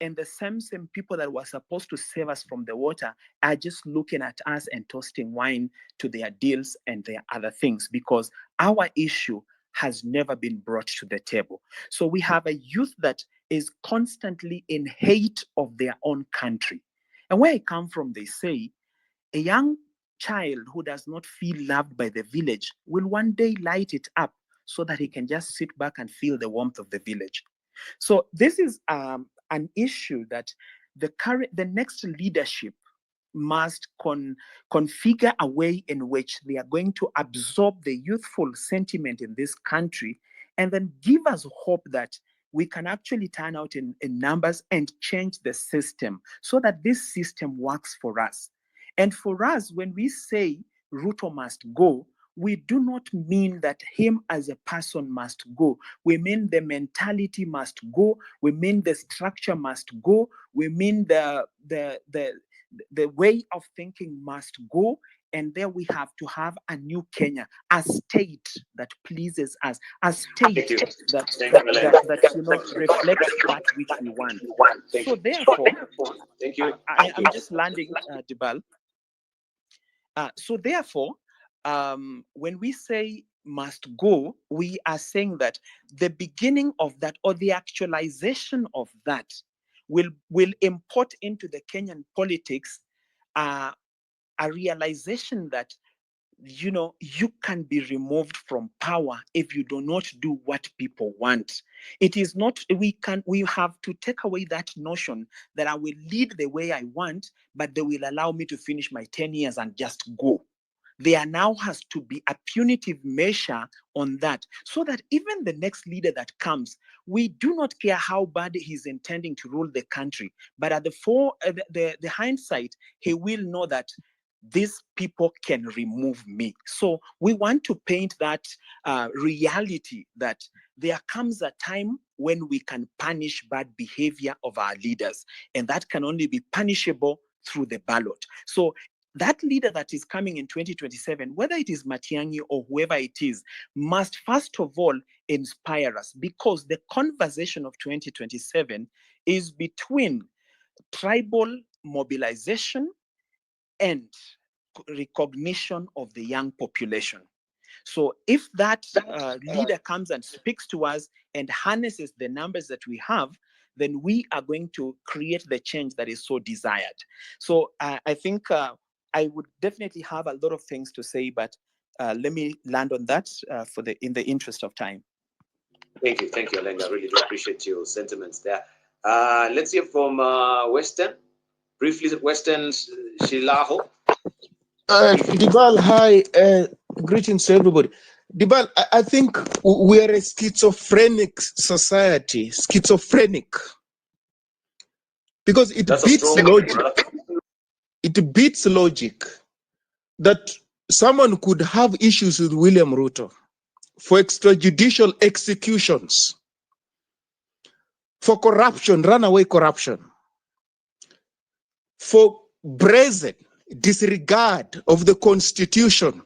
and the same people that were supposed to save us from the water are just looking at us and toasting wine to their deals and their other things, because our issue has never been brought to the table. So we have a youth that is constantly in hate of their own country. And where I come from, they say, A young child who does not feel loved by the village will one day light it up so that he can just sit back and feel the warmth of the village. So this is an issue that the next leadership must configure a way in which they are going to absorb the youthful sentiment in this country and then give us hope that we can actually turn out in numbers and change the system so that this system works for us. And for us, when we say Ruto must go, we do not mean that him as a person must go. We mean the mentality must go. We mean the structure must go. We mean the way of thinking must go. And there we have to have a new Kenya, a state that pleases us, a state that reflects that which we want. So therefore, Thank you. I'm just landing, Dibal. So therefore, when we say must go, we are saying that the beginning of that or the actualization of that will import into the Kenyan politics a realization that you can be removed from power if you do not do what people want. It is not, we have to take away that notion that I will lead the way I want, but they will allow me to finish my 10 years and just go. There now has to be a punitive measure on that so that even the next leader that comes, we do not care how bad he's intending to rule the country, but at the hindsight, he will know that these people can remove me. So we want to paint that reality that there comes a time when we can punish bad behavior of our leaders, and that can only be punishable through the ballot. So that leader that is coming in 2027, whether it is Matiang'I or whoever it is, must first of all inspire us, because the conversation of 2027 is between tribal mobilization and recognition of the young population. So if that leader comes and speaks to us and harnesses the numbers that we have, then we are going to create the change that is so desired. So I think I would definitely have a lot of things to say, but let me land on that in the interest of time. Thank you, Alenga. I really do appreciate your sentiments there. Let's hear from Western. Briefly, Western Shilaho. Dibal, hi. Greetings to everybody. Dibal, I think we are a schizophrenic society. Schizophrenic. Because it beats logic. It beats logic that someone could have issues with William Ruto for extrajudicial executions, for corruption, runaway corruption, for brazen disregard of the Constitution.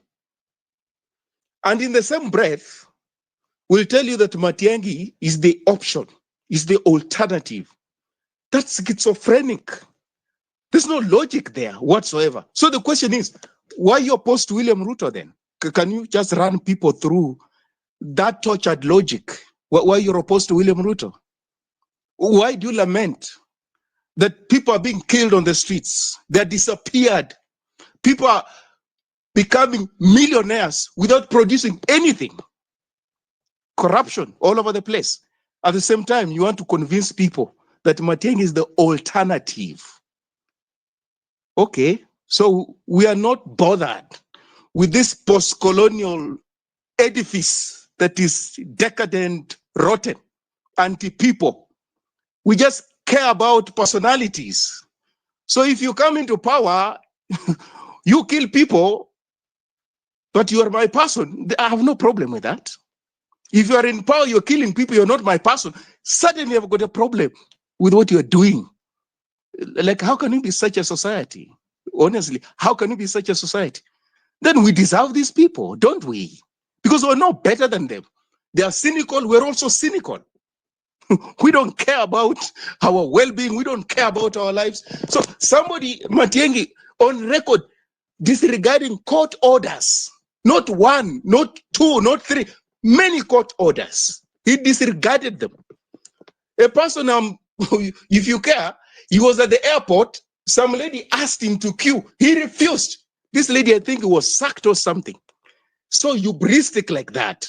And in the same breath, we'll tell you that Matiang'I is the option, is the alternative. That's schizophrenic. There's no logic there whatsoever. So the question is, why are you opposed to William Ruto then? Can you just run people through that tortured logic? Why you're opposed to William Ruto? Why do you lament that people are being killed on the streets? They're disappeared. People are becoming millionaires without producing anything. Corruption all over the place. At the same time, you want to convince people that Matiang'I is the alternative. Okay, so we are not bothered with this post-colonial edifice that is decadent, rotten, anti-people. We just care about personalities. So if you come into power, you kill people, but you are my person. I have no problem with that. If you are in power, you're killing people, you're not my person. Suddenly I've got a problem with what you're doing. Like, how can you be such a society? Honestly, how can you be such a society? Then we deserve these people, don't we? Because we're no better than them. They are cynical, we're also cynical. We don't care about our well-being, we don't care about our lives. So somebody, Matiang'I, on record, disregarding court orders, not one, not two, not three, many court orders. He disregarded them. A person, if you care, he was at the airport Some lady asked him to queue. He refused. This lady, I think, was sacked or something. So hubristic like that,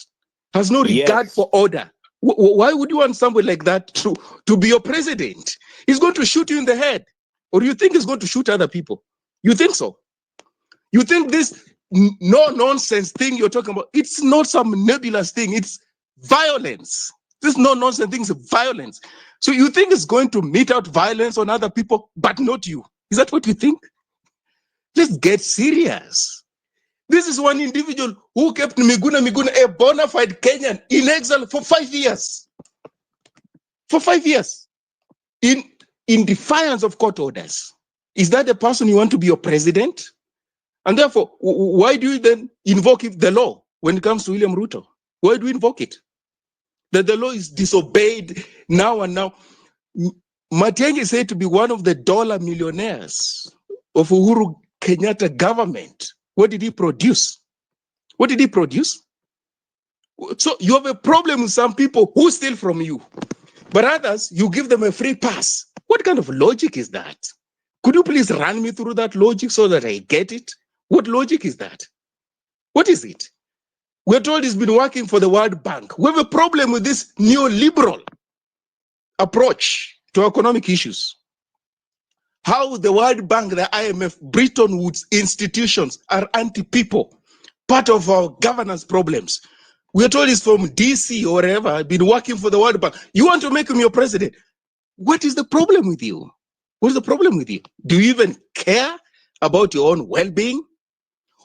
has no regard Yes. for order. Why would you want somebody like that to be your president? He's going to shoot you in the head. Or do you think he's going to shoot other people? You think so? You think this no-nonsense thing you're talking about, it's not some nebulous thing, it's violence. This no-nonsense thing is violence. So you think it's going to mete out violence on other people, but not you. Is that what you think? Let's get serious. This is one individual who kept Miguna, a bona fide Kenyan, in exile for 5 years. For 5 years. In defiance of court orders. Is that the person you want to be your president? And therefore, why do you then invoke the law when it comes to William Ruto? Why do you invoke it? That the law is disobeyed now and now. Matiang'I is said to be one of the dollar millionaires of Uhuru Kenyatta government. What did he produce? What did he produce? So you have a problem with some people who steal from you, but others, you give them a free pass. What kind of logic is that? Could you please run me through that logic so that I get it? What logic is that? What is it? We're told he's been working for the World Bank. We have a problem with this neoliberal approach to economic issues. How the World Bank, the IMF, Bretton Woods institutions are anti-people, part of our governance problems. We're told he's from DC or wherever, been working for the World Bank. You want to make him your president? What is the problem with you? What is the problem with you? Do you even care about your own well-being?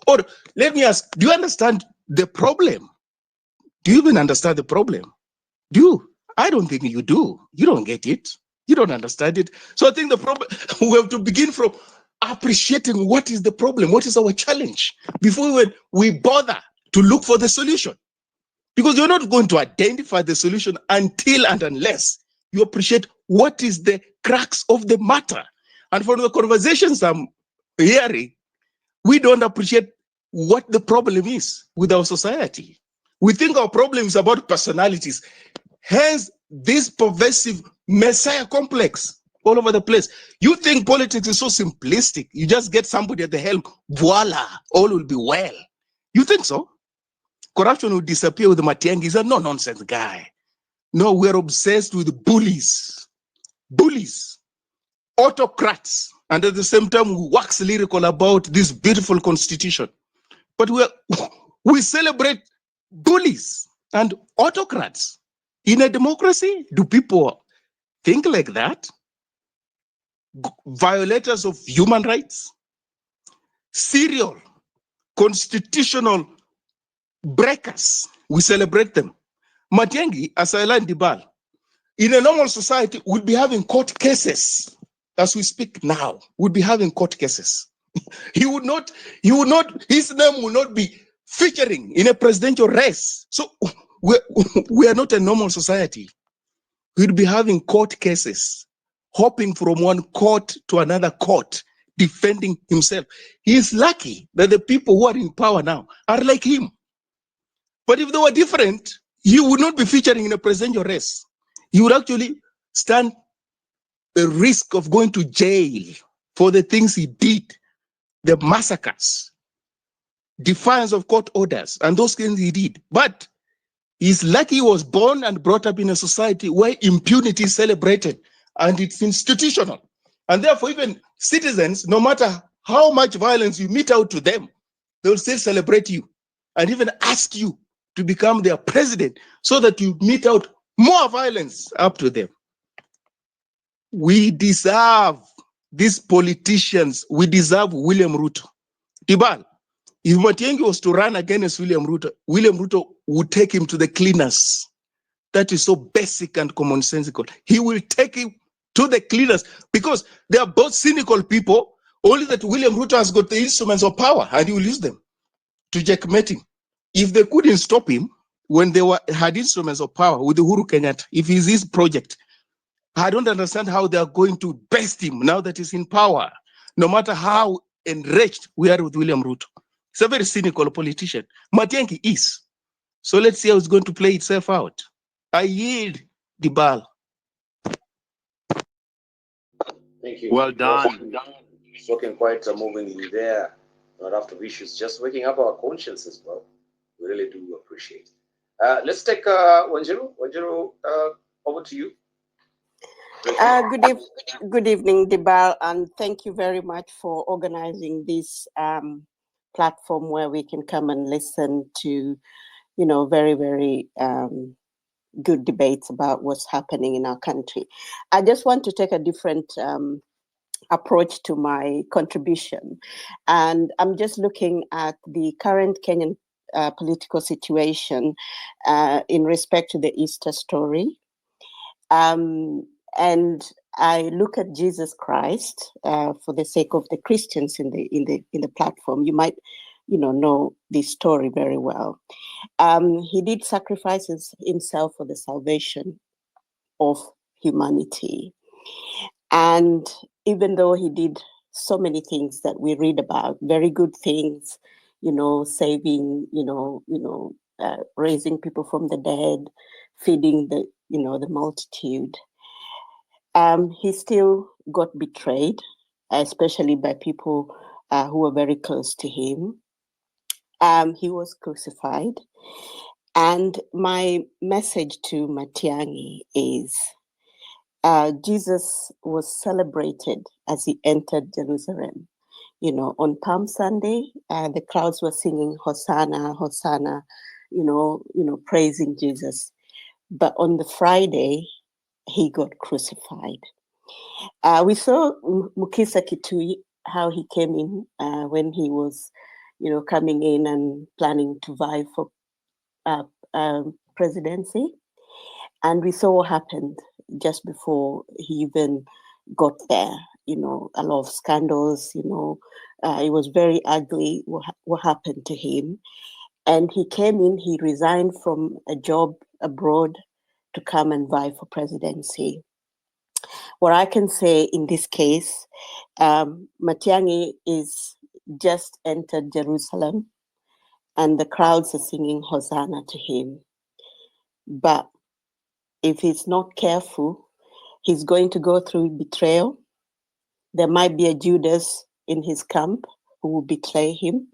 Or let me ask, do you understand the problem? Do you even understand the problem? Do you? I don't think you do. You don't get it. You don't understand it. So I think the problem, we have to begin from appreciating what is the problem, what is our challenge, before we bother to look for the solution. Because you're not going to identify the solution until and unless you appreciate what is the crux of the matter. And from the conversations I'm hearing, we don't appreciate what the problem is with our society. We think our problem is about personalities. Hence, this pervasive messiah complex all over the place. You think politics is so simplistic. You just get somebody at the helm, voila, all will be well. You think so? Corruption will disappear with Matiang'I. He's a no-nonsense guy. No, we're obsessed with bullies, autocrats, and at the same time, we wax lyrical about this beautiful constitution. But we celebrate bullies and autocrats. In a democracy, do people think like that? Violators of human rights, serial constitutional breakers, we celebrate them. Matiang'I, as I learned Dibal, in a normal society, would be having court cases. As we speak now, would be having court cases. His name will not be featuring in a presidential race. So we are not a normal society. We'd be having court cases, hopping from one court to another court, defending himself. He is lucky that the people who are in power now are like him. But if they were different, he would not be featuring in a presidential race. He would actually stand the risk of going to jail for the things he did, the massacres, defiance of court orders, and those things he did. But he's lucky he was born and brought up in a society where impunity is celebrated and it's institutional. And therefore, even citizens, no matter how much violence you mete out to them, they will still celebrate you and even ask you to become their president so that you mete out more violence up to them. We deserve these politicians. We deserve William Ruto. Tibal, if Matiang'I was to run against William Ruto would take him to the cleaners. That is so basic and commonsensical. He will take him to the cleaners because they are both cynical people, only that William Ruto has got the instruments of power and he will use them to checkmate him. If they couldn't stop him when they had instruments of power with Uhuru Kenyatta, if he's his project, I don't understand how they are going to best him now that he's in power, no matter how enraged we are with William Ruto. He's a very cynical politician. Matiang'I is. So let's see how it's going to play itself out. I yield the ball. Thank you. Well done. Spoken quite movingly there. Not after issues, just waking up our consciences, bro. We really do appreciate. Let's take Wanjiru. Wanjiru, over to you. Good evening, Dibal, and thank you very much for organizing this platform where we can come and listen to, very, very good debates about what's happening in our country. I just want to take a different approach to my contribution, and I'm just looking at the current Kenyan political situation in respect to the Easter story. And I look at Jesus Christ for the sake of the Christians in the platform. You might, know this story very well. He did sacrifices himself for the salvation of humanity, and even though he did so many things that we read about, very good things, saving, raising people from the dead, feeding the multitude. He still got betrayed, especially by people who were very close to him. He was crucified. And my message to Matiang'I is Jesus was celebrated as he entered Jerusalem. On Palm Sunday, the crowds were singing Hosanna, Hosanna, praising Jesus. But on the Friday, he got crucified. We saw Mukisa Kitui, how he came in when he was, coming in and planning to vie for presidency. And we saw what happened just before he even got there. A lot of scandals, it was very ugly what happened to him. And he came in, he resigned from a job abroad to come and vie for presidency. What I can say in this case, Matiang'I is just entered Jerusalem and the crowds are singing Hosanna to him. But if he's not careful, he's going to go through betrayal. There might be a Judas in his camp who will betray him.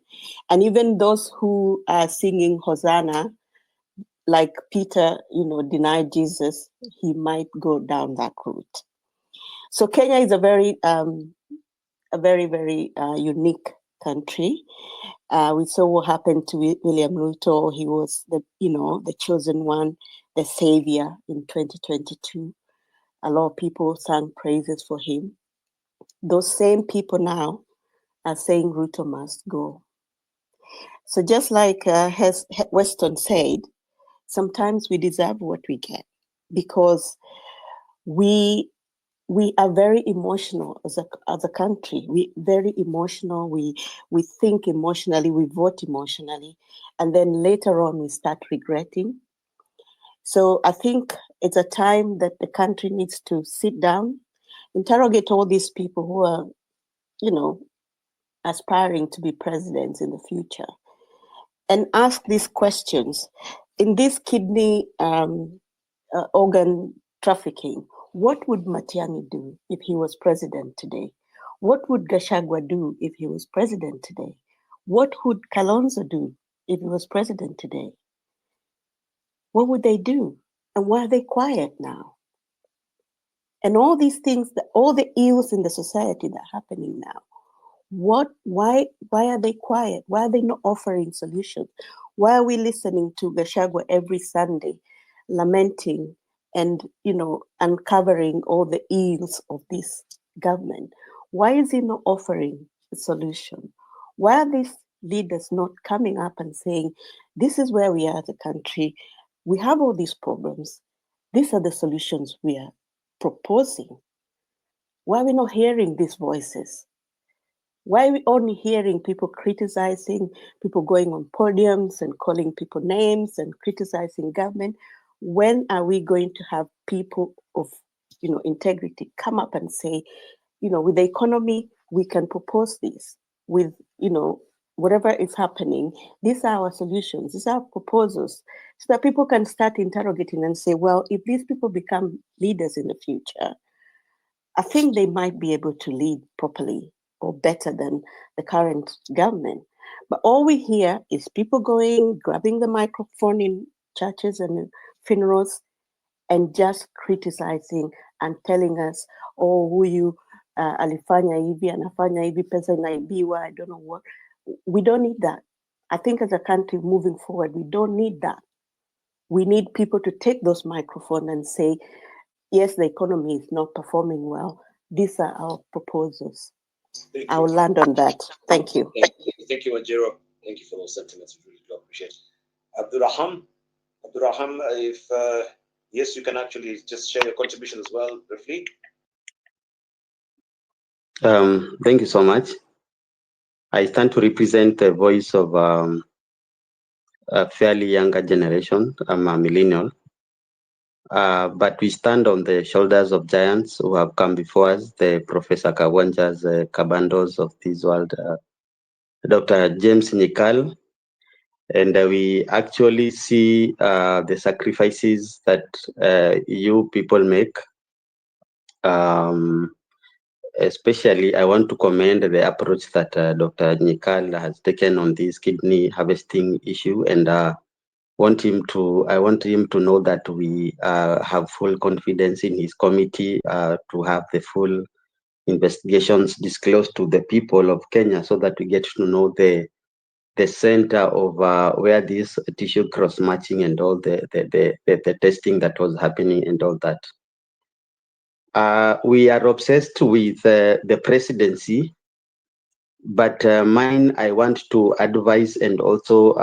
And even those who are singing Hosanna, like Peter, denied Jesus, he might go down that route. So Kenya is a very, very unique country. We saw what happened to William Ruto. He was the chosen one, the savior in 2022. A lot of people sang praises for him. Those same people now are saying Ruto must go. So just like Weston said, sometimes we deserve what we get because we are very emotional as a country. We very emotional. We think emotionally. We vote emotionally, and then later on we start regretting. So I think it's a time that the country needs to sit down, interrogate all these people who are, aspiring to be presidents in the future, and ask these questions. In this kidney organ trafficking, what would Matiang'I do if he was president today? What would Gachagua do if he was president today? What would Kalonzo do if he was president today? What would they do? And why are they quiet now? And all these things, all the ills in the society that are happening now, why are they quiet? Why are they not offering solutions? Why are we listening to Gachagua every Sunday lamenting and uncovering all the ills of this government? Why is he not offering a solution? Why are these leaders not coming up and saying, this is where we are as a country, we have all these problems, these are the solutions we are proposing? Why are we not hearing these voices? Why are we only hearing people criticizing, people going on podiums and calling people names and criticizing government? When are we going to have people of, integrity come up and say, with the economy, we can propose this. With, whatever is happening, these are our solutions, these are our proposals, so that people can start interrogating and say, well, if these people become leaders in the future, I think they might be able to lead properly or better than the current government. But all we hear is people going, grabbing the microphone in churches and funerals and just criticizing and telling us, oh, huyu alifanya hivi, anafanya hivi, pesa inaibiwa, I don't know what. We don't need that. I think as a country moving forward, we don't need that. We need people to take those microphones and say, yes, the economy is not performing well. These are our proposals. I will land on that. Thank you. Thank you, Wajiro. Thank you for those sentiments. We really do appreciate it. Abdurrahman, if yes, you can actually just share your contribution as well briefly. Thank you so much. I stand to represent the voice of a fairly younger generation. I'm a millennial. But we stand on the shoulders of giants who have come before us, the Professor Kawanjas, Kabandos of this world, Dr. James Nyikal, and we actually see the sacrifices that you people make. Especially, I want to commend the approach that Dr. Nyikal has taken on this kidney harvesting issue, and I want him to know that we have full confidence in his committee to have the full investigations disclosed to the people of Kenya, so that we get to know the center of where this tissue cross matching and all the testing that was happening and all that. We are obsessed with the presidency, but mine, I want to advise and also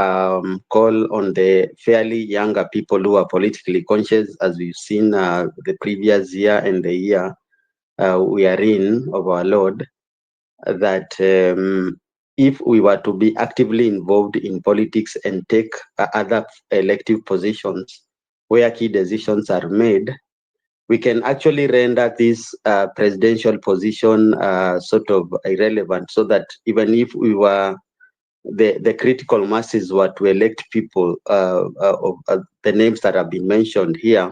call on the fairly younger people who are politically conscious, as we've seen the previous year and the year we are in of our Lord, that if we were to be actively involved in politics and take other elective positions where key decisions are made, we can actually render this presidential position sort of irrelevant, so that even if we were the critical masses were to elect people of the names that have been mentioned here,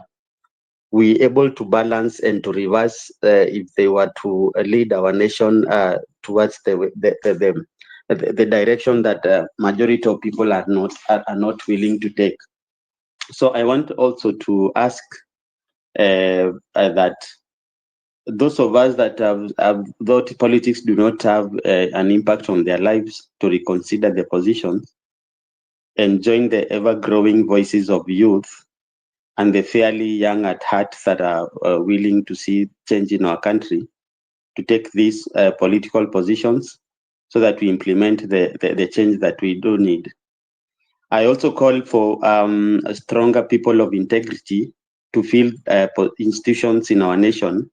we able to balance and to reverse if they were to lead our nation towards the direction that majority of people are not willing to take. So I want also to ask that those of us that have thought politics do not have an impact on their lives to reconsider the positions and join the ever-growing voices of youth and the fairly young at heart that are willing to see change in our country, to take these political positions so that we implement the change that we do need. I also call for stronger people of integrity to fill institutions in our nation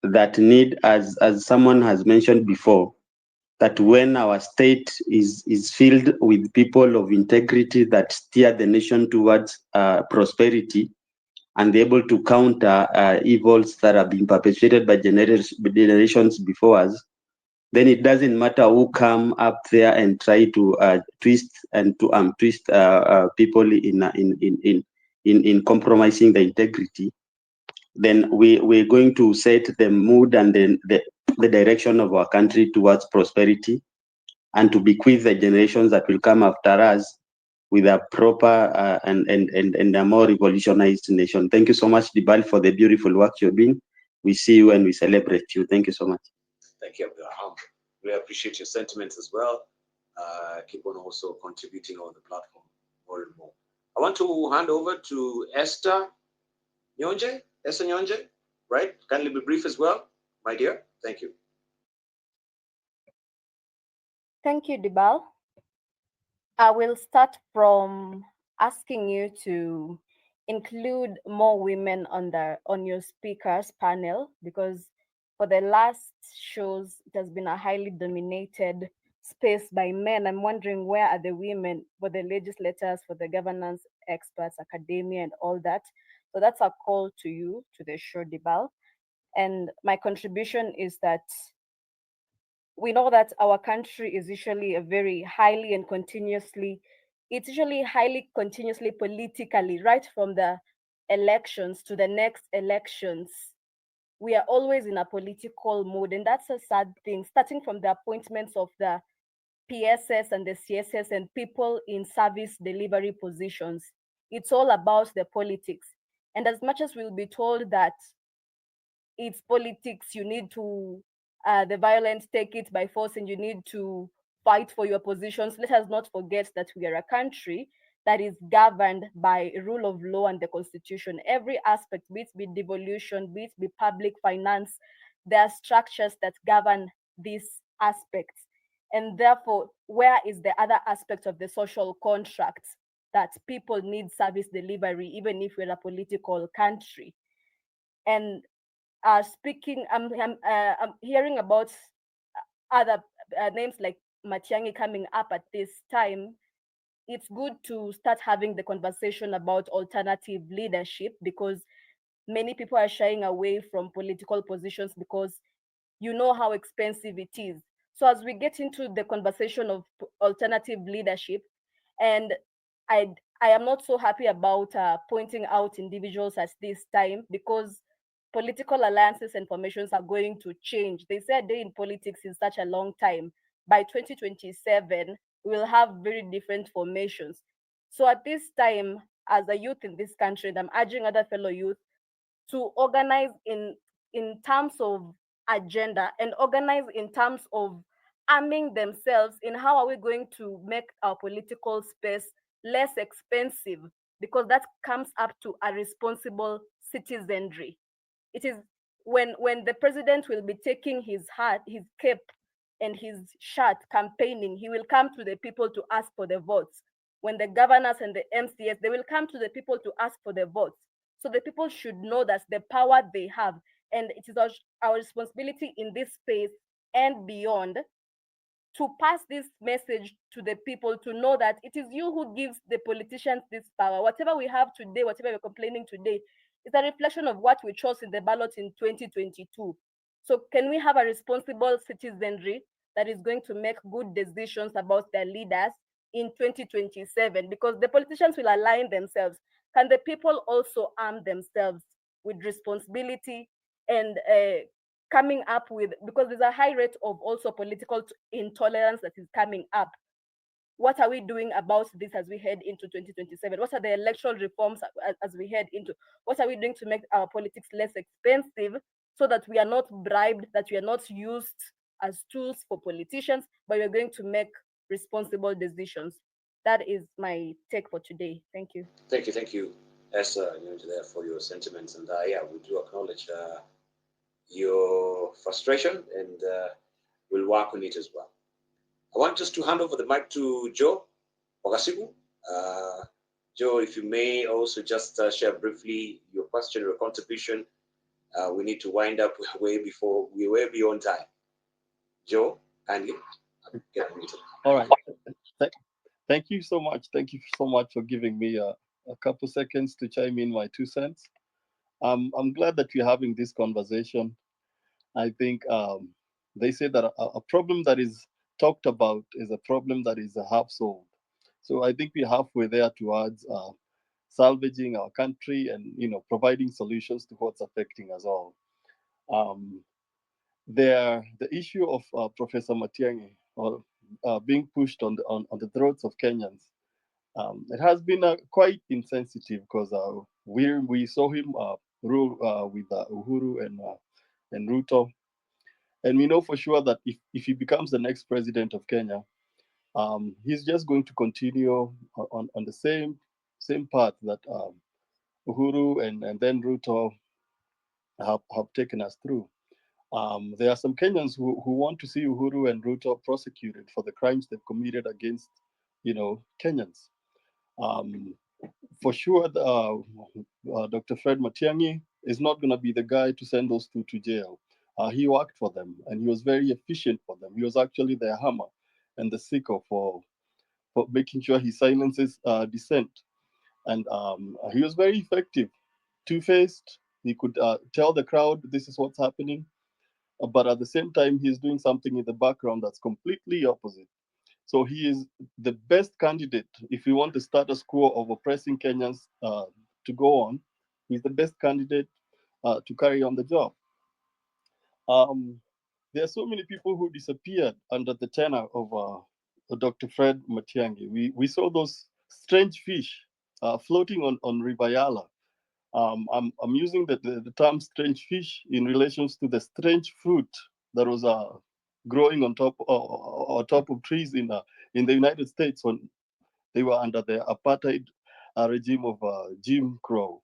that need, as someone has mentioned before, that when our state is filled with people of integrity that steer the nation towards prosperity and able to counter evils that have been perpetrated by generations before us, then it doesn't matter who come up there and try to twist and to twist people in compromising the integrity. Then we're going to set the mood and then the direction of our country towards prosperity, and to bequeath the generations that will come after us with a proper and a more revolutionized nation. Thank you so much, Dibal, for the beautiful work you're doing. We see you and we celebrate you. Thank you so much. Thank you, Abraham. We appreciate your sentiments as well. Keep on also contributing on the platform more and more. I want to hand over to Esther Nyonje. Esther Nyonje, right? Kindly be brief as well, my dear. Thank you. Thank you, Dibal. I will start from asking you to include more women on your speakers panel, because for the last shows, it has been a highly dominated space by men. I'm wondering, where are the women for the legislators, for the governance experts, academia, and all that? So that's a call to you, to the show, Dibal. And my contribution is that we know that our country is usually it's usually highly continuously politically, right from the elections to the next elections. we are always in a political mode, and that's a sad thing, starting from the appointments of the PSS and the CSS and people in service delivery positions. It's all about the politics. And as much as we'll be told that it's politics, you need to, the violence, take it by force, and you need to fight for your positions, let us not forget that we are a country that is governed by rule of law and the constitution. Every aspect, be it be devolution, be it be public finance, there are structures that govern these aspects. And therefore, where is the other aspect of the social contract that people need service delivery, even if we're a political country? And speaking, I'm hearing about other names like Matiang'I coming up at this time. It's good to start having the conversation about alternative leadership, because many people are shying away from political positions because you know how expensive it is. So as we get into the conversation of alternative leadership, and I I am not so happy about pointing out individuals at this time, because political alliances and formations are going to change. They say a day in politics is such a long time. By 2027, we'll have very different formations. So at this time, as a youth in this country, and I'm urging other fellow youth to organize in terms of agenda, and organize in terms of arming themselves in how are we going to make our political space less expensive, because that comes up to a responsible citizenry. It is when the president will be taking his hat, his cape and his shirt campaigning, he will come to the people to ask for the votes. When the governors and the MCS, they will come to the people to ask for the votes. So the people should know that the power they have, and it is our responsibility in this space and beyond to pass this message to the people, to know that it is you who gives the politicians this power. Whatever we have today, whatever we're complaining today, is a reflection of what we chose in the ballot in 2022. So can we have a responsible citizenry that is going to make good decisions about their leaders in 2027? Because the politicians will align themselves. Can the people also arm themselves with responsibility and coming up with, because there's a high rate of also political intolerance that is coming up. What are we doing about this as we head into 2027? What are the electoral reforms as we head into? What are we doing to make our politics less expensive, so that we are not bribed, that we are not used as tools for politicians, but we're going to make responsible decisions? That is my take for today. Thank you. Thank you, Esther, there for your sentiments. And yeah, we do acknowledge your frustration, and we'll work on it as well. I want just to hand over the mic to Joe Ogasigu. Joe, if you may also just share briefly your question or contribution. We need to wind up way beyond time. Joe, kindly get muted. All right. Thank you so much. Thank you so much for giving me a couple seconds to chime in my 2 cents. I'm glad that we're having this conversation. I think they say that a problem that is talked about is a problem that is half solved. So I think we're halfway there towards salvaging our country and providing solutions to what's affecting us all. The issue of Professor Matiang'I being pushed on the throats of Kenyans, it has been quite insensitive, because we saw him rule with Uhuru and Ruto. And we know for sure that if he becomes the next president of Kenya, he's just going to continue on the same path that Uhuru and then Ruto have taken us through. There are some Kenyans who want to see Uhuru and Ruto prosecuted for the crimes they've committed against, Kenyans. For sure, Dr. Fred Matiang'I is not going to be the guy to send those two to jail. He worked for them, and he was very efficient for them. He was actually their hammer and the sickle for making sure he silences dissent. And he was very effective, two-faced. He could tell the crowd, this is what's happening. But at the same time, he's doing something in the background that's completely opposite. So he is the best candidate. If you want the status quo of oppressing Kenyans to go on, he's the best candidate to carry on the job. There are so many people who disappeared under the tenure of Dr. Fred Matiang'I. We saw those strange fish floating on River Yala. I'm using the term strange fish in relation to the strange fruit that was growing on top of trees in the United States when they were under the apartheid regime of Jim Crow.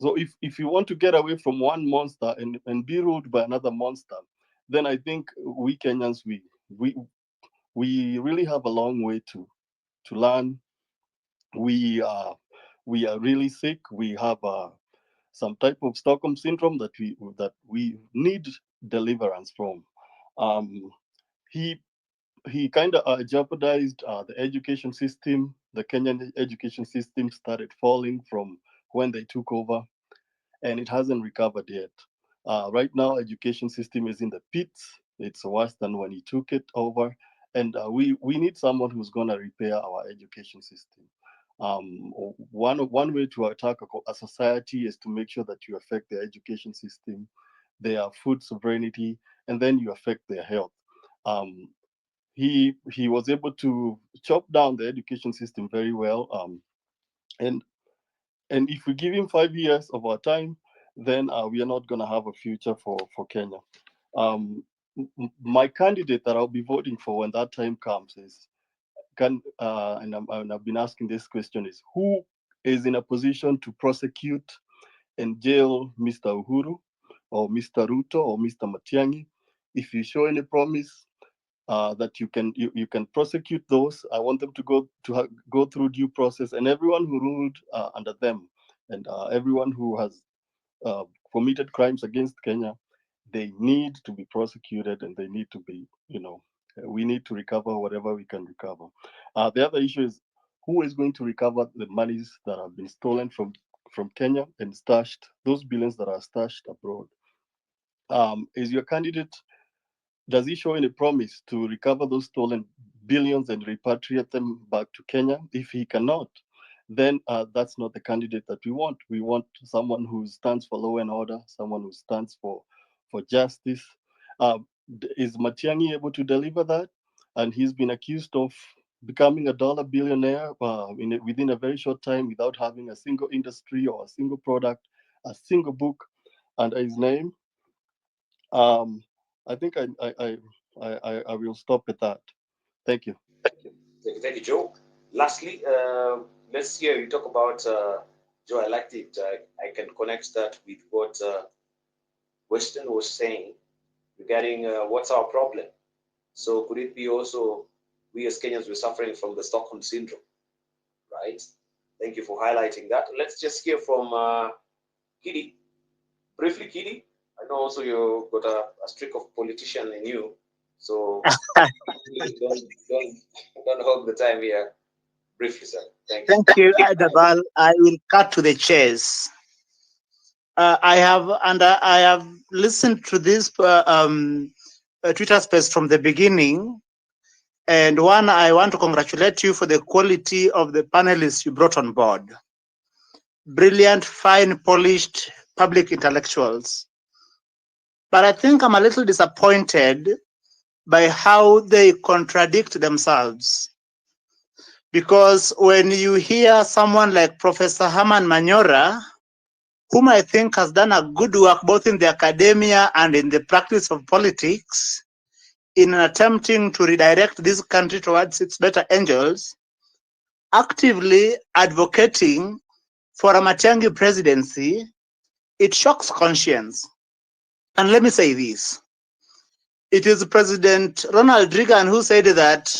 So if you want to get away from one monster and be ruled by another monster, then I think we Kenyans we really have a long way to learn. We are really sick. We have some type of Stockholm syndrome that we need deliverance from. He kind of jeopardized the education system. The Kenyan education system started falling from when they took over, and it hasn't recovered yet. Right now, education system is in the pits. It's worse than when he took it over, and we need someone who's going to repair our education system. One way to attack a society is to make sure that you affect their education system, their food sovereignty, and then you affect their health. He was able to chop down the education system very well, and if we give him 5 years of our time, then we are not going to have a future for Kenya. My candidate that I'll be voting for when that time comes is and I've been asking this question, is who is in a position to prosecute and jail Mr. Uhuru or Mr. Ruto or Mr. Matiang'I? If you show any promise that you can prosecute those, I want them to go through due process, and everyone who ruled under them and everyone who has committed crimes against Kenya, they need to be prosecuted, and they need to be, we need to recover whatever we can recover. The other issue is who is going to recover the monies that have been stolen from Kenya and stashed, those billions that are stashed abroad. Is your candidate, does he show any promise to recover those stolen billions and repatriate them back to Kenya? If he cannot, then that's not the candidate that we want. We want someone who stands for law and order, someone who stands for justice. Is Matiang'I able to deliver that? And he's been accused of becoming a dollar billionaire within a very short time without having a single industry or a single product, a single book under his name. I think I will stop at that. Thank you. Thank you, Joe. Lastly, let's hear you talk about Joe. I liked it. I can connect that with what Weston was saying regarding what's our problem. So could it be also we as Kenyans were suffering from the Stockholm syndrome, right? Thank you for highlighting that. Let's just hear from Kidi. Briefly, Kidi. I know also you got a streak of politician in you, so don't hold the time here. Briefly, sir. Thank you. Thank you, Adabal. I will cut to the chase. I have listened to this Twitter space from the beginning, and I want to congratulate you for the quality of the panelists you brought on board. Brilliant, fine, polished public intellectuals. But I think I'm a little disappointed by how they contradict themselves. Because when you hear someone like Professor Herman Manyora, whom I think has done a good work both in the academia and in the practice of politics, in attempting to redirect this country towards its better angels, actively advocating for a Matiang'I presidency, it shocks conscience. And let me say this. It is President Ronald Reagan who said that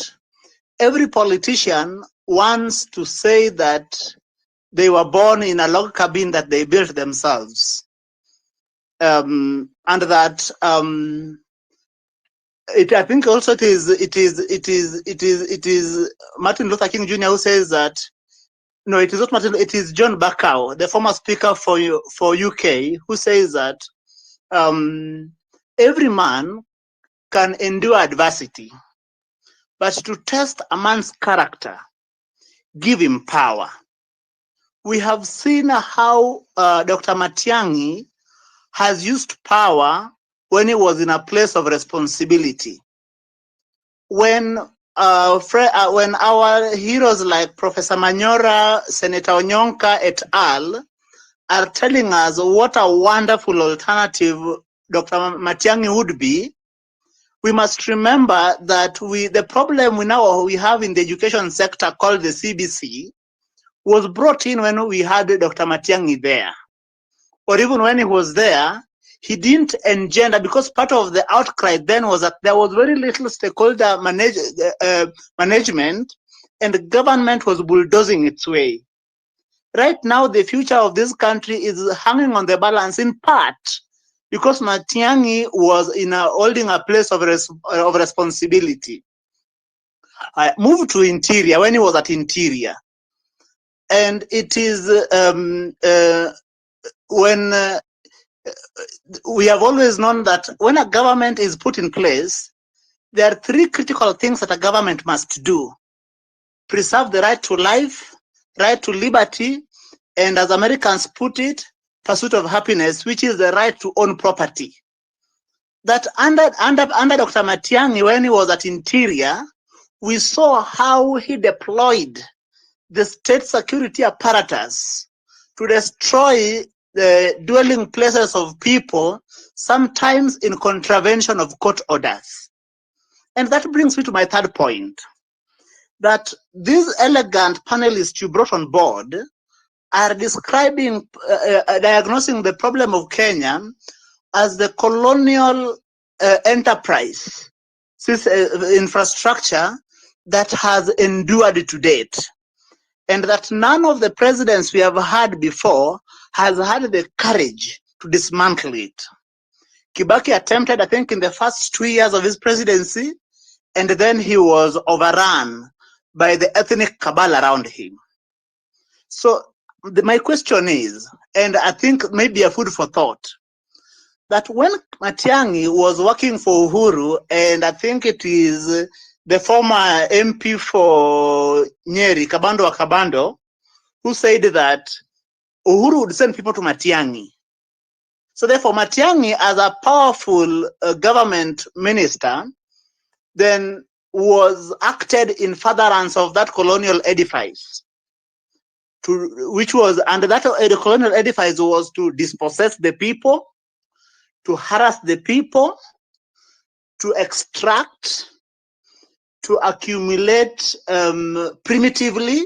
every politician wants to say that they were born in a log cabin that they built themselves. And that I think also it is Martin Luther King Jr. who says that, no, it is not Martin, it is John Bercow, the former speaker for UK, who says that every man can endure adversity, but to test a man's character, give him power. We have seen how Dr. Matiang'I has used power when he was in a place of responsibility. When when our heroes like Professor Manyora, Senator Onyonka et al. Are telling us what a wonderful alternative Dr. Matiang'I would be, we must remember that the problem we have in the education sector called the CBC was brought in when we had Dr. Matiang'I there. Or even when he was there, he didn't engender, because part of the outcry then was that there was very little stakeholder management, and the government was bulldozing its way. Right now, the future of this country is hanging on the balance in part because Matiang'I was holding a place of responsibility. I moved to Interior when he was at Interior. And it is when we have always known that when a government is put in place, there are three critical things that a government must do: preserve the right to life, right to liberty, and as Americans put it, pursuit of happiness, which is the right to own property. That under Dr. Matiang'I, when he was at Interior, we saw how he deployed the state security apparatus to destroy the dwelling places of people, sometimes in contravention of court orders. And that brings me to my third point, that these elegant panelists you brought on board are describing, diagnosing the problem of Kenya as the colonial enterprise infrastructure that has endured to date, and that none of the presidents we have had before has had the courage to dismantle it. Kibaki attempted, I think, in the first 2 years of his presidency, and then he was overrun by the ethnic cabal around him. So my question is, and I think maybe a food for thought, that when Matiang'I was working for Uhuru, and I think it is the former MP for Nyeri, Kabando Kabando, who said that Uhuru would send people to Matiang'I. So therefore, Matiang'I, as a powerful government minister, then was acted in furtherance of that colonial edifice, which was, under that colonial edifice, was to dispossess the people, to harass the people, to extract, to accumulate primitively.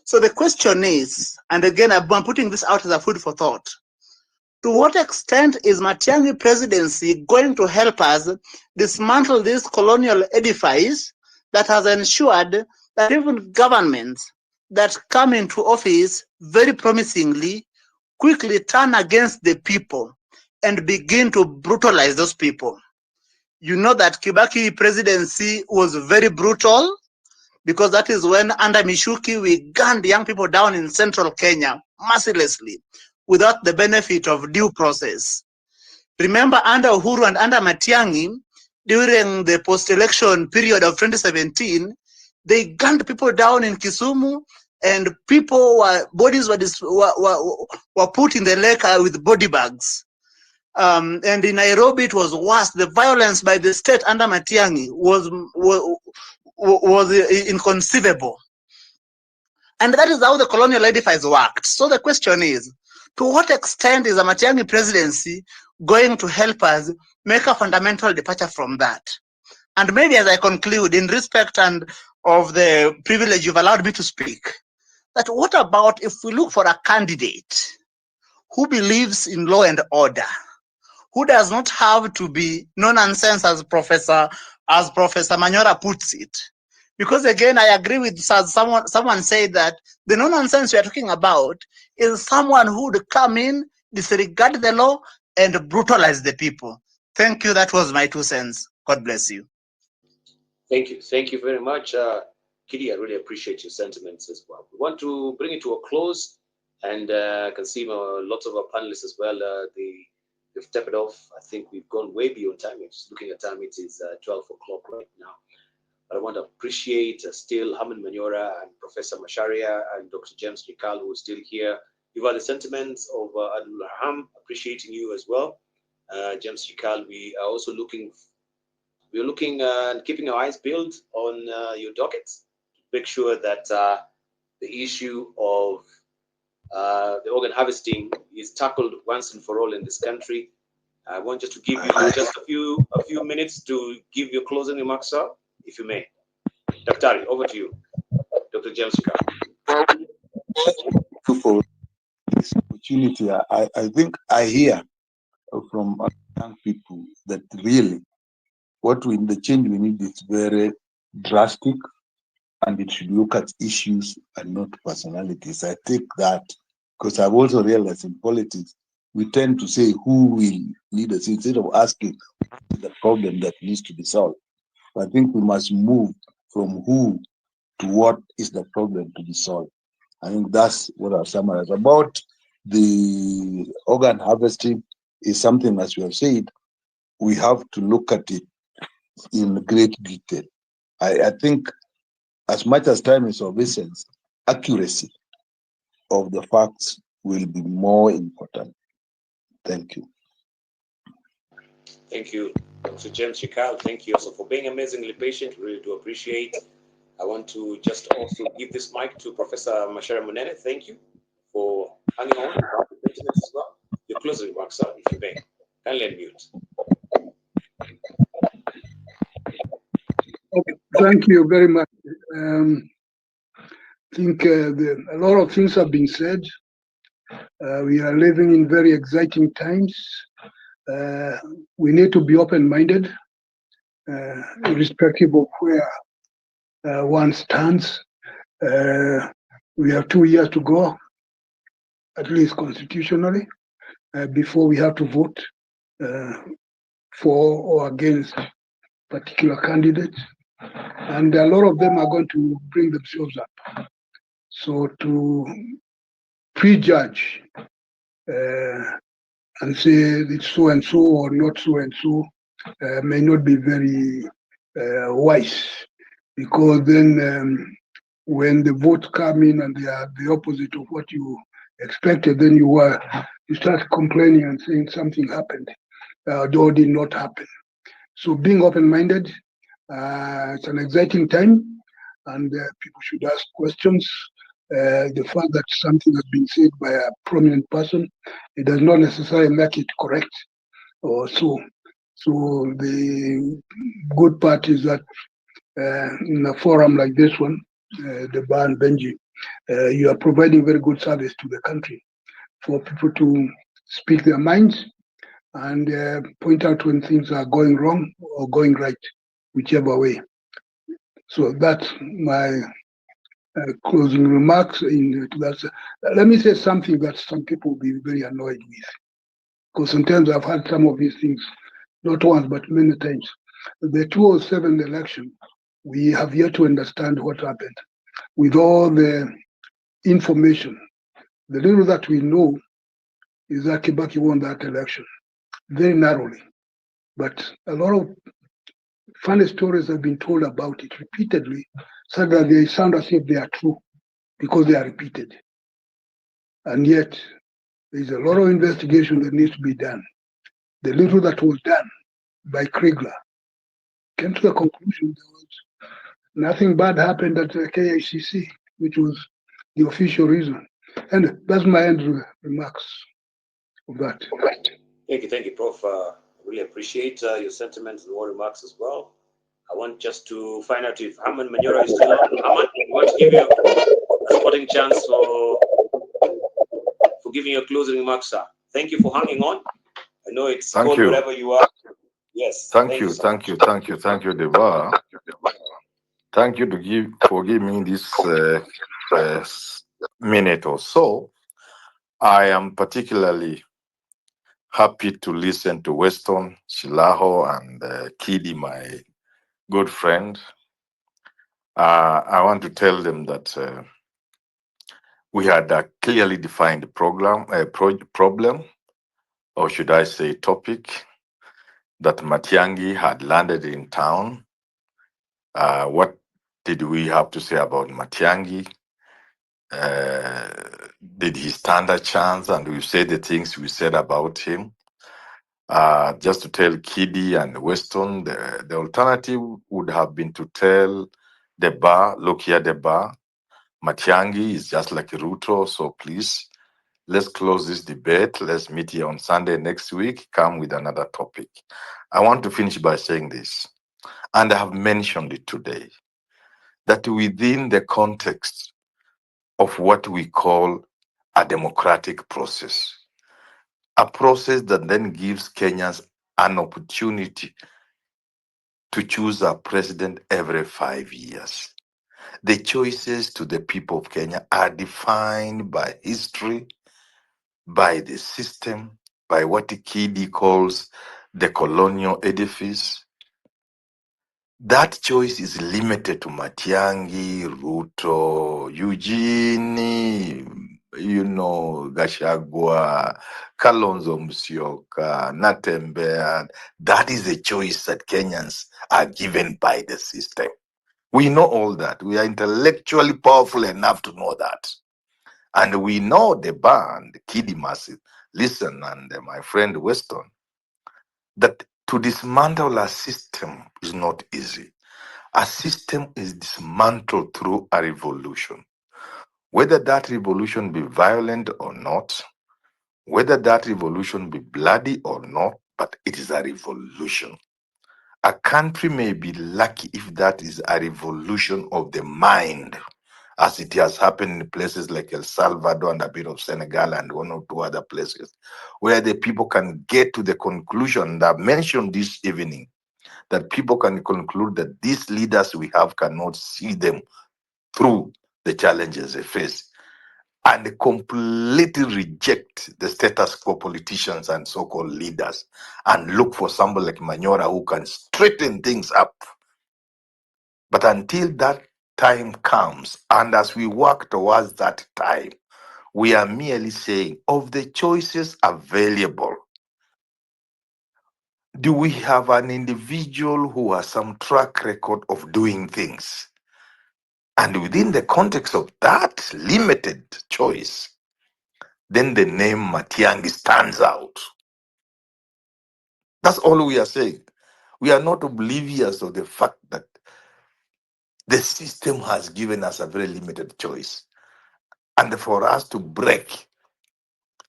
So the question is, and again, I'm putting this out as a food for thought, to what extent is Matiang'I presidency going to help us dismantle this colonial edifice that has ensured that even governments that come into office very promisingly quickly turn against the people and begin to brutalize those people? You know that Kibaki presidency was very brutal, because that is when under Mishuki we gunned young people down in central Kenya mercilessly without the benefit of due process. Remember, under Uhuru and under Matiang'I, during the post-election period of 2017, they gunned people down in Kisumu, and bodies were put in the lake with body bags. And in Nairobi, it was worse. The violence by the state under Matiang'I was inconceivable. And that is how the colonial edifice worked. So the question is, to what extent is a Matiang'I presidency going to help us make a fundamental departure from that? And maybe as I conclude, in respect and of the privilege you've allowed me to speak, that what about if we look for a candidate who believes in law and order, who does not have to be no-nonsense, as Professor Manyora puts it? Because again, I agree with someone said that the no-nonsense we are talking about is someone who would come in, disregard the law, and brutalize the people. Thank you. That was my 2 cents. God bless you. Thank you very much, Kitty. I really appreciate your sentiments as well. We want to bring it to a close, and I can see lots of our panelists as well. They've stepped it off. I think we've gone way beyond time. We're just looking at time. It is 12 o'clock right now. But I want to appreciate still Haman Manyora and Professor Masharia and Dr. James Rikal, who is still here. You've had the sentiments of Adul Raham, appreciating you as well. James Chikal, we are also looking and keeping our eyes peeled on your dockets to make sure that the issue of the organ harvesting is tackled once and for all in this country. I want just to give you just a few minutes to give your closing remarks, sir, if you may. Daktari, over to you. Dr. James Chikal. For this opportunity, I think I hear from young people that really the change we need is very drastic, and it should look at issues and not personalities. I take that because I've also realized in politics, we tend to say who will lead us instead of asking the problem that needs to be solved. I think we must move from who to what is the problem to be solved. I think that's what I'll summarize. About the organ harvesting is something, as we have said, we have to look at it in great detail. I think as much as time is of essence, accuracy of the facts will be more important. Thank you. Thank you, Dr. James Chikal. Thank you also for being amazingly patient. Really do appreciate. I want to just also give this mic to Professor Macharia Munene. Thank you for hanging on about the sentiments as well. Your closing remarks, sir, if you may. Kindly unmute. Okay, thank you very much. I think a lot of things have been said. We are living in very exciting times. We need to be open-minded, irrespective of where one stands. We have 2 years to go, at least constitutionally, before we have to vote for or against particular candidates. And a lot of them are going to bring themselves up. So to prejudge and say it's so and so or not so and so may not be very wise, because then when the votes come in and they are the opposite of what you expected, then you start complaining and saying something happened or did not happen. So being open-minded, it's an exciting time, and people should ask questions. The fact that something has been said by a prominent person, it does not necessarily make it correct or so. So the good part is that in a forum like this one, the Bar and Benji, you are providing very good service to the country for people to speak their minds and point out when things are going wrong or going right, whichever way. So that's my closing remarks. Let me say something that some people will be very annoyed with, because sometimes I've had some of these things, not once but many times. The 2007 election, we have yet to understand what happened. With all the information, the little that we know is that Kibaki won that election very narrowly. But a lot of funny stories have been told about it repeatedly, so that they sound as if they are true because they are repeated. And yet, there's a lot of investigation that needs to be done. The little that was done by Kriegler came to the conclusion there was nothing bad happened at the KICC, which was the official reason. And that's my end remarks of that. Thank you, Prof. Really appreciate your sentiments and more remarks as well. I want just to find out if Haman Manyora is still on. Haman, we want to give you a spotting chance for giving your closing remarks, sir. Thank you for hanging on. I know it's Thank cold you. wherever you are. Yes. Thank you, Deva. Thank you for giving me this minute or so. I am particularly happy to listen to Weston, Shilaho, and Kidi, my good friend. I want to tell them that we had a clearly defined problem, or should I say topic, that Matiang'I had landed in town. What did we have to say about Matiang'I? Did he stand a chance? And we said the things we said about him. Just to tell Kiddy and Weston, the alternative would have been to tell the bar, look here, the bar, Matiang'I is just like Ruto, so please, let's close this debate. Let's meet here on Sunday next week, come with another topic. I want to finish by saying this, and I have mentioned it today, that within the context of what we call a democratic process, a process that then gives Kenyans an opportunity to choose a president every 5 years. The choices to the people of Kenya are defined by history, by the system, by what Kidi calls the colonial edifice. That choice is limited to Matiang'I, Ruto, Eugene, Gashagwa, Kalonzo Musyoka, Natembean. That is a choice that Kenyans are given by the system. We know all that. We are intellectually powerful enough to know that. And we know the band, Kiddy Massive, listen, and my friend Weston, that to dismantle a system is not easy. A system is dismantled through a revolution. Whether that revolution be violent or not, whether that revolution be bloody or not, but it is a revolution. A country may be lucky if that is a revolution of the mind, as it has happened in places like El Salvador and a bit of Senegal and one or two other places, where the people can get to the conclusion that I've mentioned this evening, that people can conclude that these leaders we have cannot see them through the challenges they face, and completely reject the status quo politicians and so-called leaders and look for somebody like Manyora who can straighten things up. But until that time comes, and as we work towards that time, we are merely saying, of the choices available, do we have an individual who has some track record of doing things? And within the context of that limited choice, then the name Matiang'I stands out. That's all we are saying. We are not oblivious of the fact that the system has given us a very limited choice. And for us to break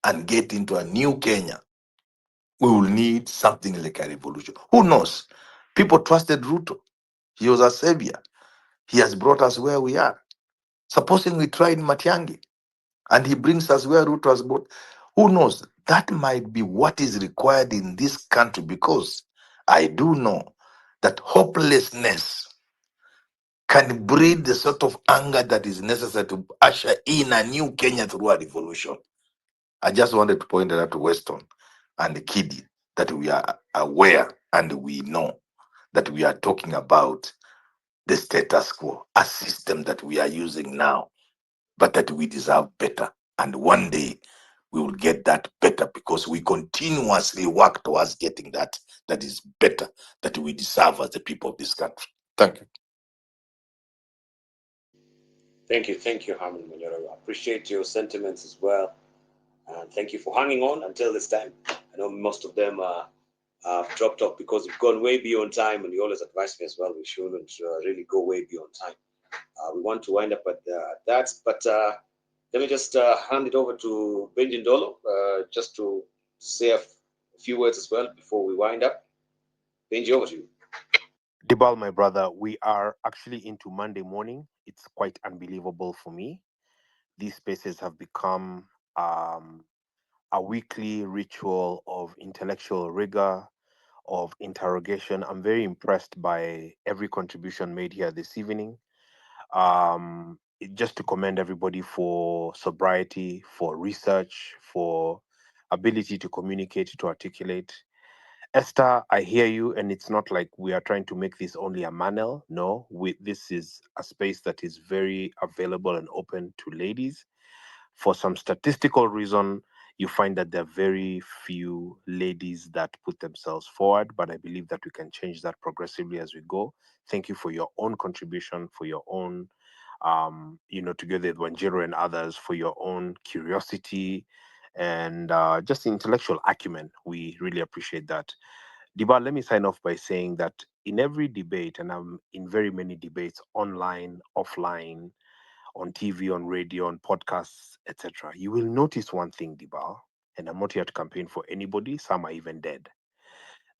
and get into a new Kenya, we will need something like a revolution. Who knows? People trusted Ruto. He was a savior. He has brought us where we are. Supposing we tried Matiang'I and he brings us where Ruto has brought, who knows? That might be what is required in this country, because I do know that hopelessness can breed the sort of anger that is necessary to usher in a new Kenya through a revolution. I just wanted to point out to Weston and the Kiddy that we are aware and we know that we are talking about the status quo, a system that we are using now, but that we deserve better. And one day we will get that better, because we continuously work towards getting that is better, that we deserve as the people of this country. Thank you. Thank you, Harmon Manyora. I appreciate your sentiments as well. And thank you for hanging on until this time. I know most of them have dropped off because we've gone way beyond time, and you always advise me as well, we shouldn't really go way beyond time. We want to wind up at that, but let me just hand it over to Benjin Dolo just to say a few words as well before we wind up. Benji, over to you. Dibal, my brother, we are actually into Monday morning. It's quite unbelievable for me. These spaces have become a weekly ritual of intellectual rigor, of interrogation. I'm very impressed by every contribution made here this evening. Just to commend everybody for sobriety, for research, for ability to communicate, to articulate. Esther, I hear you, and it's not like we are trying to make this only a manel. No, this is a space that is very available and open to ladies. For some statistical reason, you find that there are very few ladies that put themselves forward, but I believe that we can change that progressively as we go. Thank you for your own contribution, for your own, together with Wanjiro and others, for your own curiosity and just intellectual acumen. We really appreciate that. Diba, let me sign off by saying that in every debate, and I'm in very many debates, online, offline, on TV, on radio, on podcasts, etc., you will notice one thing, Diba, and I'm not here to campaign for anybody, some are even dead,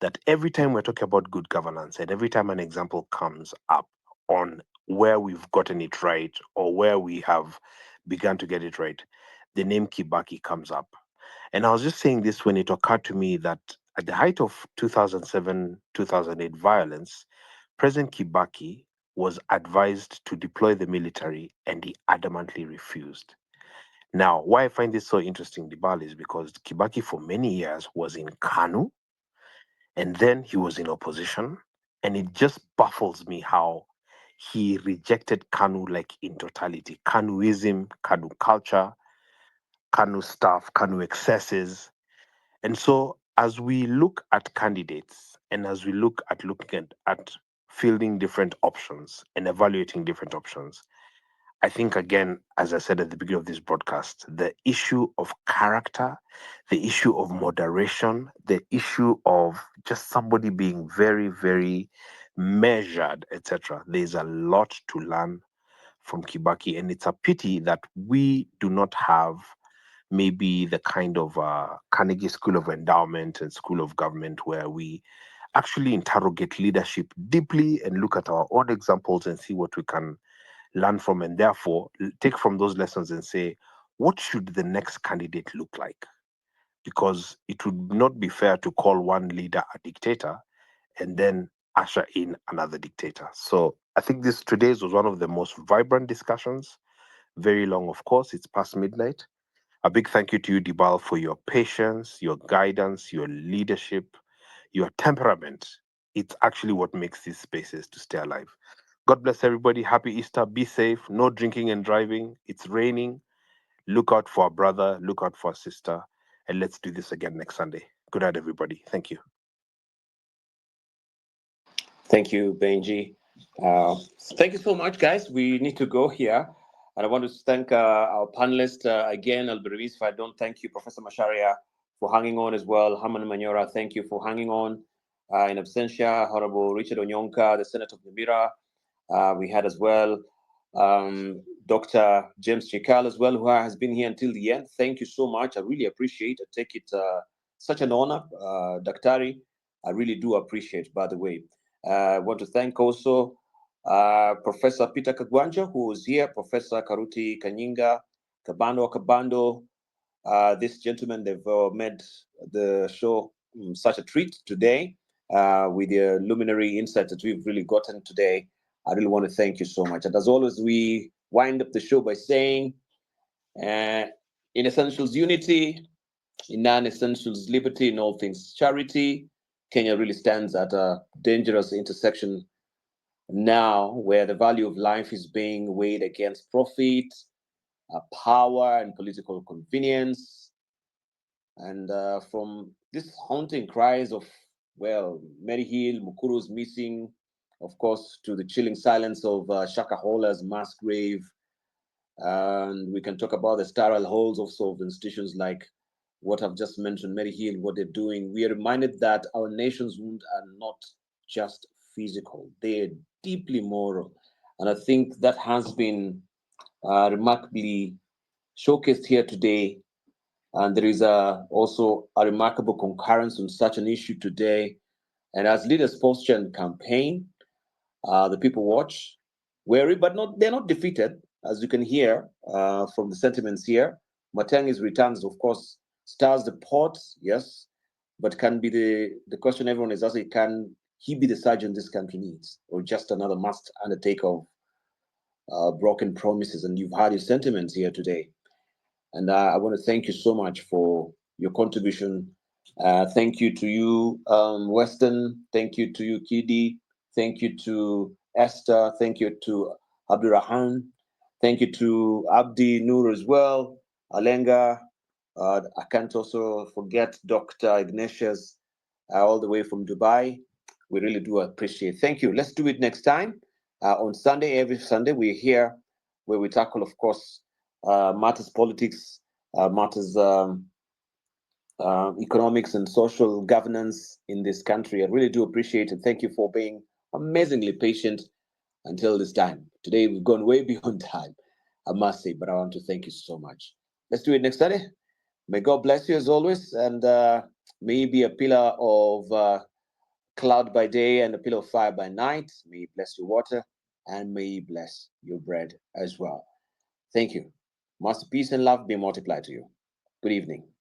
that every time we're talking about good governance and every time an example comes up on where we've gotten it right or where we have begun to get it right, the name Kibaki comes up. And I was just saying this when it occurred to me that at the height of 2007 2008 violence, President Kibaki was advised to deploy the military and he adamantly refused. Now, why I find this so interesting, Dibali, is because Kibaki for many years was in Kanu and then he was in opposition. And it just baffles me how he rejected Kanu like in totality. Kanuism, Kanu culture, Kanu stuff, Kanu excesses. And so as we look at candidates and as we look at looking at fielding different options and evaluating different options, I think, again, as I said at the beginning of this broadcast, the issue of character, the issue of moderation, the issue of just somebody being very, very measured, etc. There's a lot to learn from Kibaki, and it's a pity that we do not have maybe the kind of Carnegie School of Endowment and School of Government where we actually interrogate leadership deeply and look at our own examples and see what we can learn from, and therefore take from those lessons and say, what should the next candidate look like? Because it would not be fair to call one leader a dictator and then usher in another dictator. So I think today's was one of the most vibrant discussions. Very long, of course. It's past midnight. A big thank you to you, Dibal, for your patience, your guidance, your leadership, your temperament. It's actually what makes these spaces to stay alive. God bless everybody. Happy Easter. Be safe. No drinking and driving. It's raining. Look out for a brother. Look out for a sister. And let's do this again next Sunday. Good night, everybody. Thank you. Thank you, Benji. Thank you so much, guys. We need to go here. And I want to thank our panelists again. I'll be released if I don't thank you, Professor Masharia, for hanging on as well. Haman Manyora, thank you for hanging on. In absentia, Honorable Richard Onyonka, the Senator of Namira. We had as well Dr. James Chikal as well, who has been here until the end. Thank you so much. I really appreciate it. I take it such an honor, Daktari. I really do appreciate, by the way. I want to thank also Professor Peter Kagwanja, who is here, Professor Karuti Kanyinga, Kabando. This gentleman, they've made the show such a treat today with the luminary insight that we've really gotten today. I really want to thank you so much. And as always, we wind up the show by saying, in essentials, unity, in non-essentials, liberty, in all things, charity. Kenya really stands at a dangerous intersection now where the value of life is being weighed against profit, power, and political convenience. And from this haunting cries of, well, Mary Hill, Mukuru's missing, of course, to the chilling silence of Shakahola's mass grave. And we can talk about the sterile holes also of institutions like what I've just mentioned, Mary Hill, what they're doing. We are reminded that our nation's wounds are not just physical, they're deeply moral. And I think that has been remarkably showcased here today. And there is also a remarkable concurrence on such an issue today. And as leaders posture and campaign, the people watch, wary, but they're not defeated, as you can hear from the sentiments here. Matiang'i's returns, of course, stirs the pot, yes, but can be the question everyone is asking, can he be the surgeon this country needs, or just another must undertake of broken promises? And you've heard his sentiments here today. And I want to thank you so much for your contribution. Thank you to you, Weston. Thank you to you, Kidi. Thank you to Esther. Thank you to Abdurrahman. Thank you to Abdi Nur as well, Alenga. I can't also forget Dr. Ignatius, all the way from Dubai. We really do appreciate it. Thank you. Let's do it next time. On Sunday, every Sunday, we're here where we tackle, of course, matters politics, matters economics and social governance in this country. I really do appreciate it. Thank you for being amazingly patient until this time. Today we've gone way beyond time, I must say, but I want to thank you so much. Let's do it next Sunday. May God bless you as always, and may you be a pillar of cloud by day and a pillar of fire by night. May He bless your water, and may He bless your bread as well. Thank you. Master, peace and love be multiplied to you. Good evening.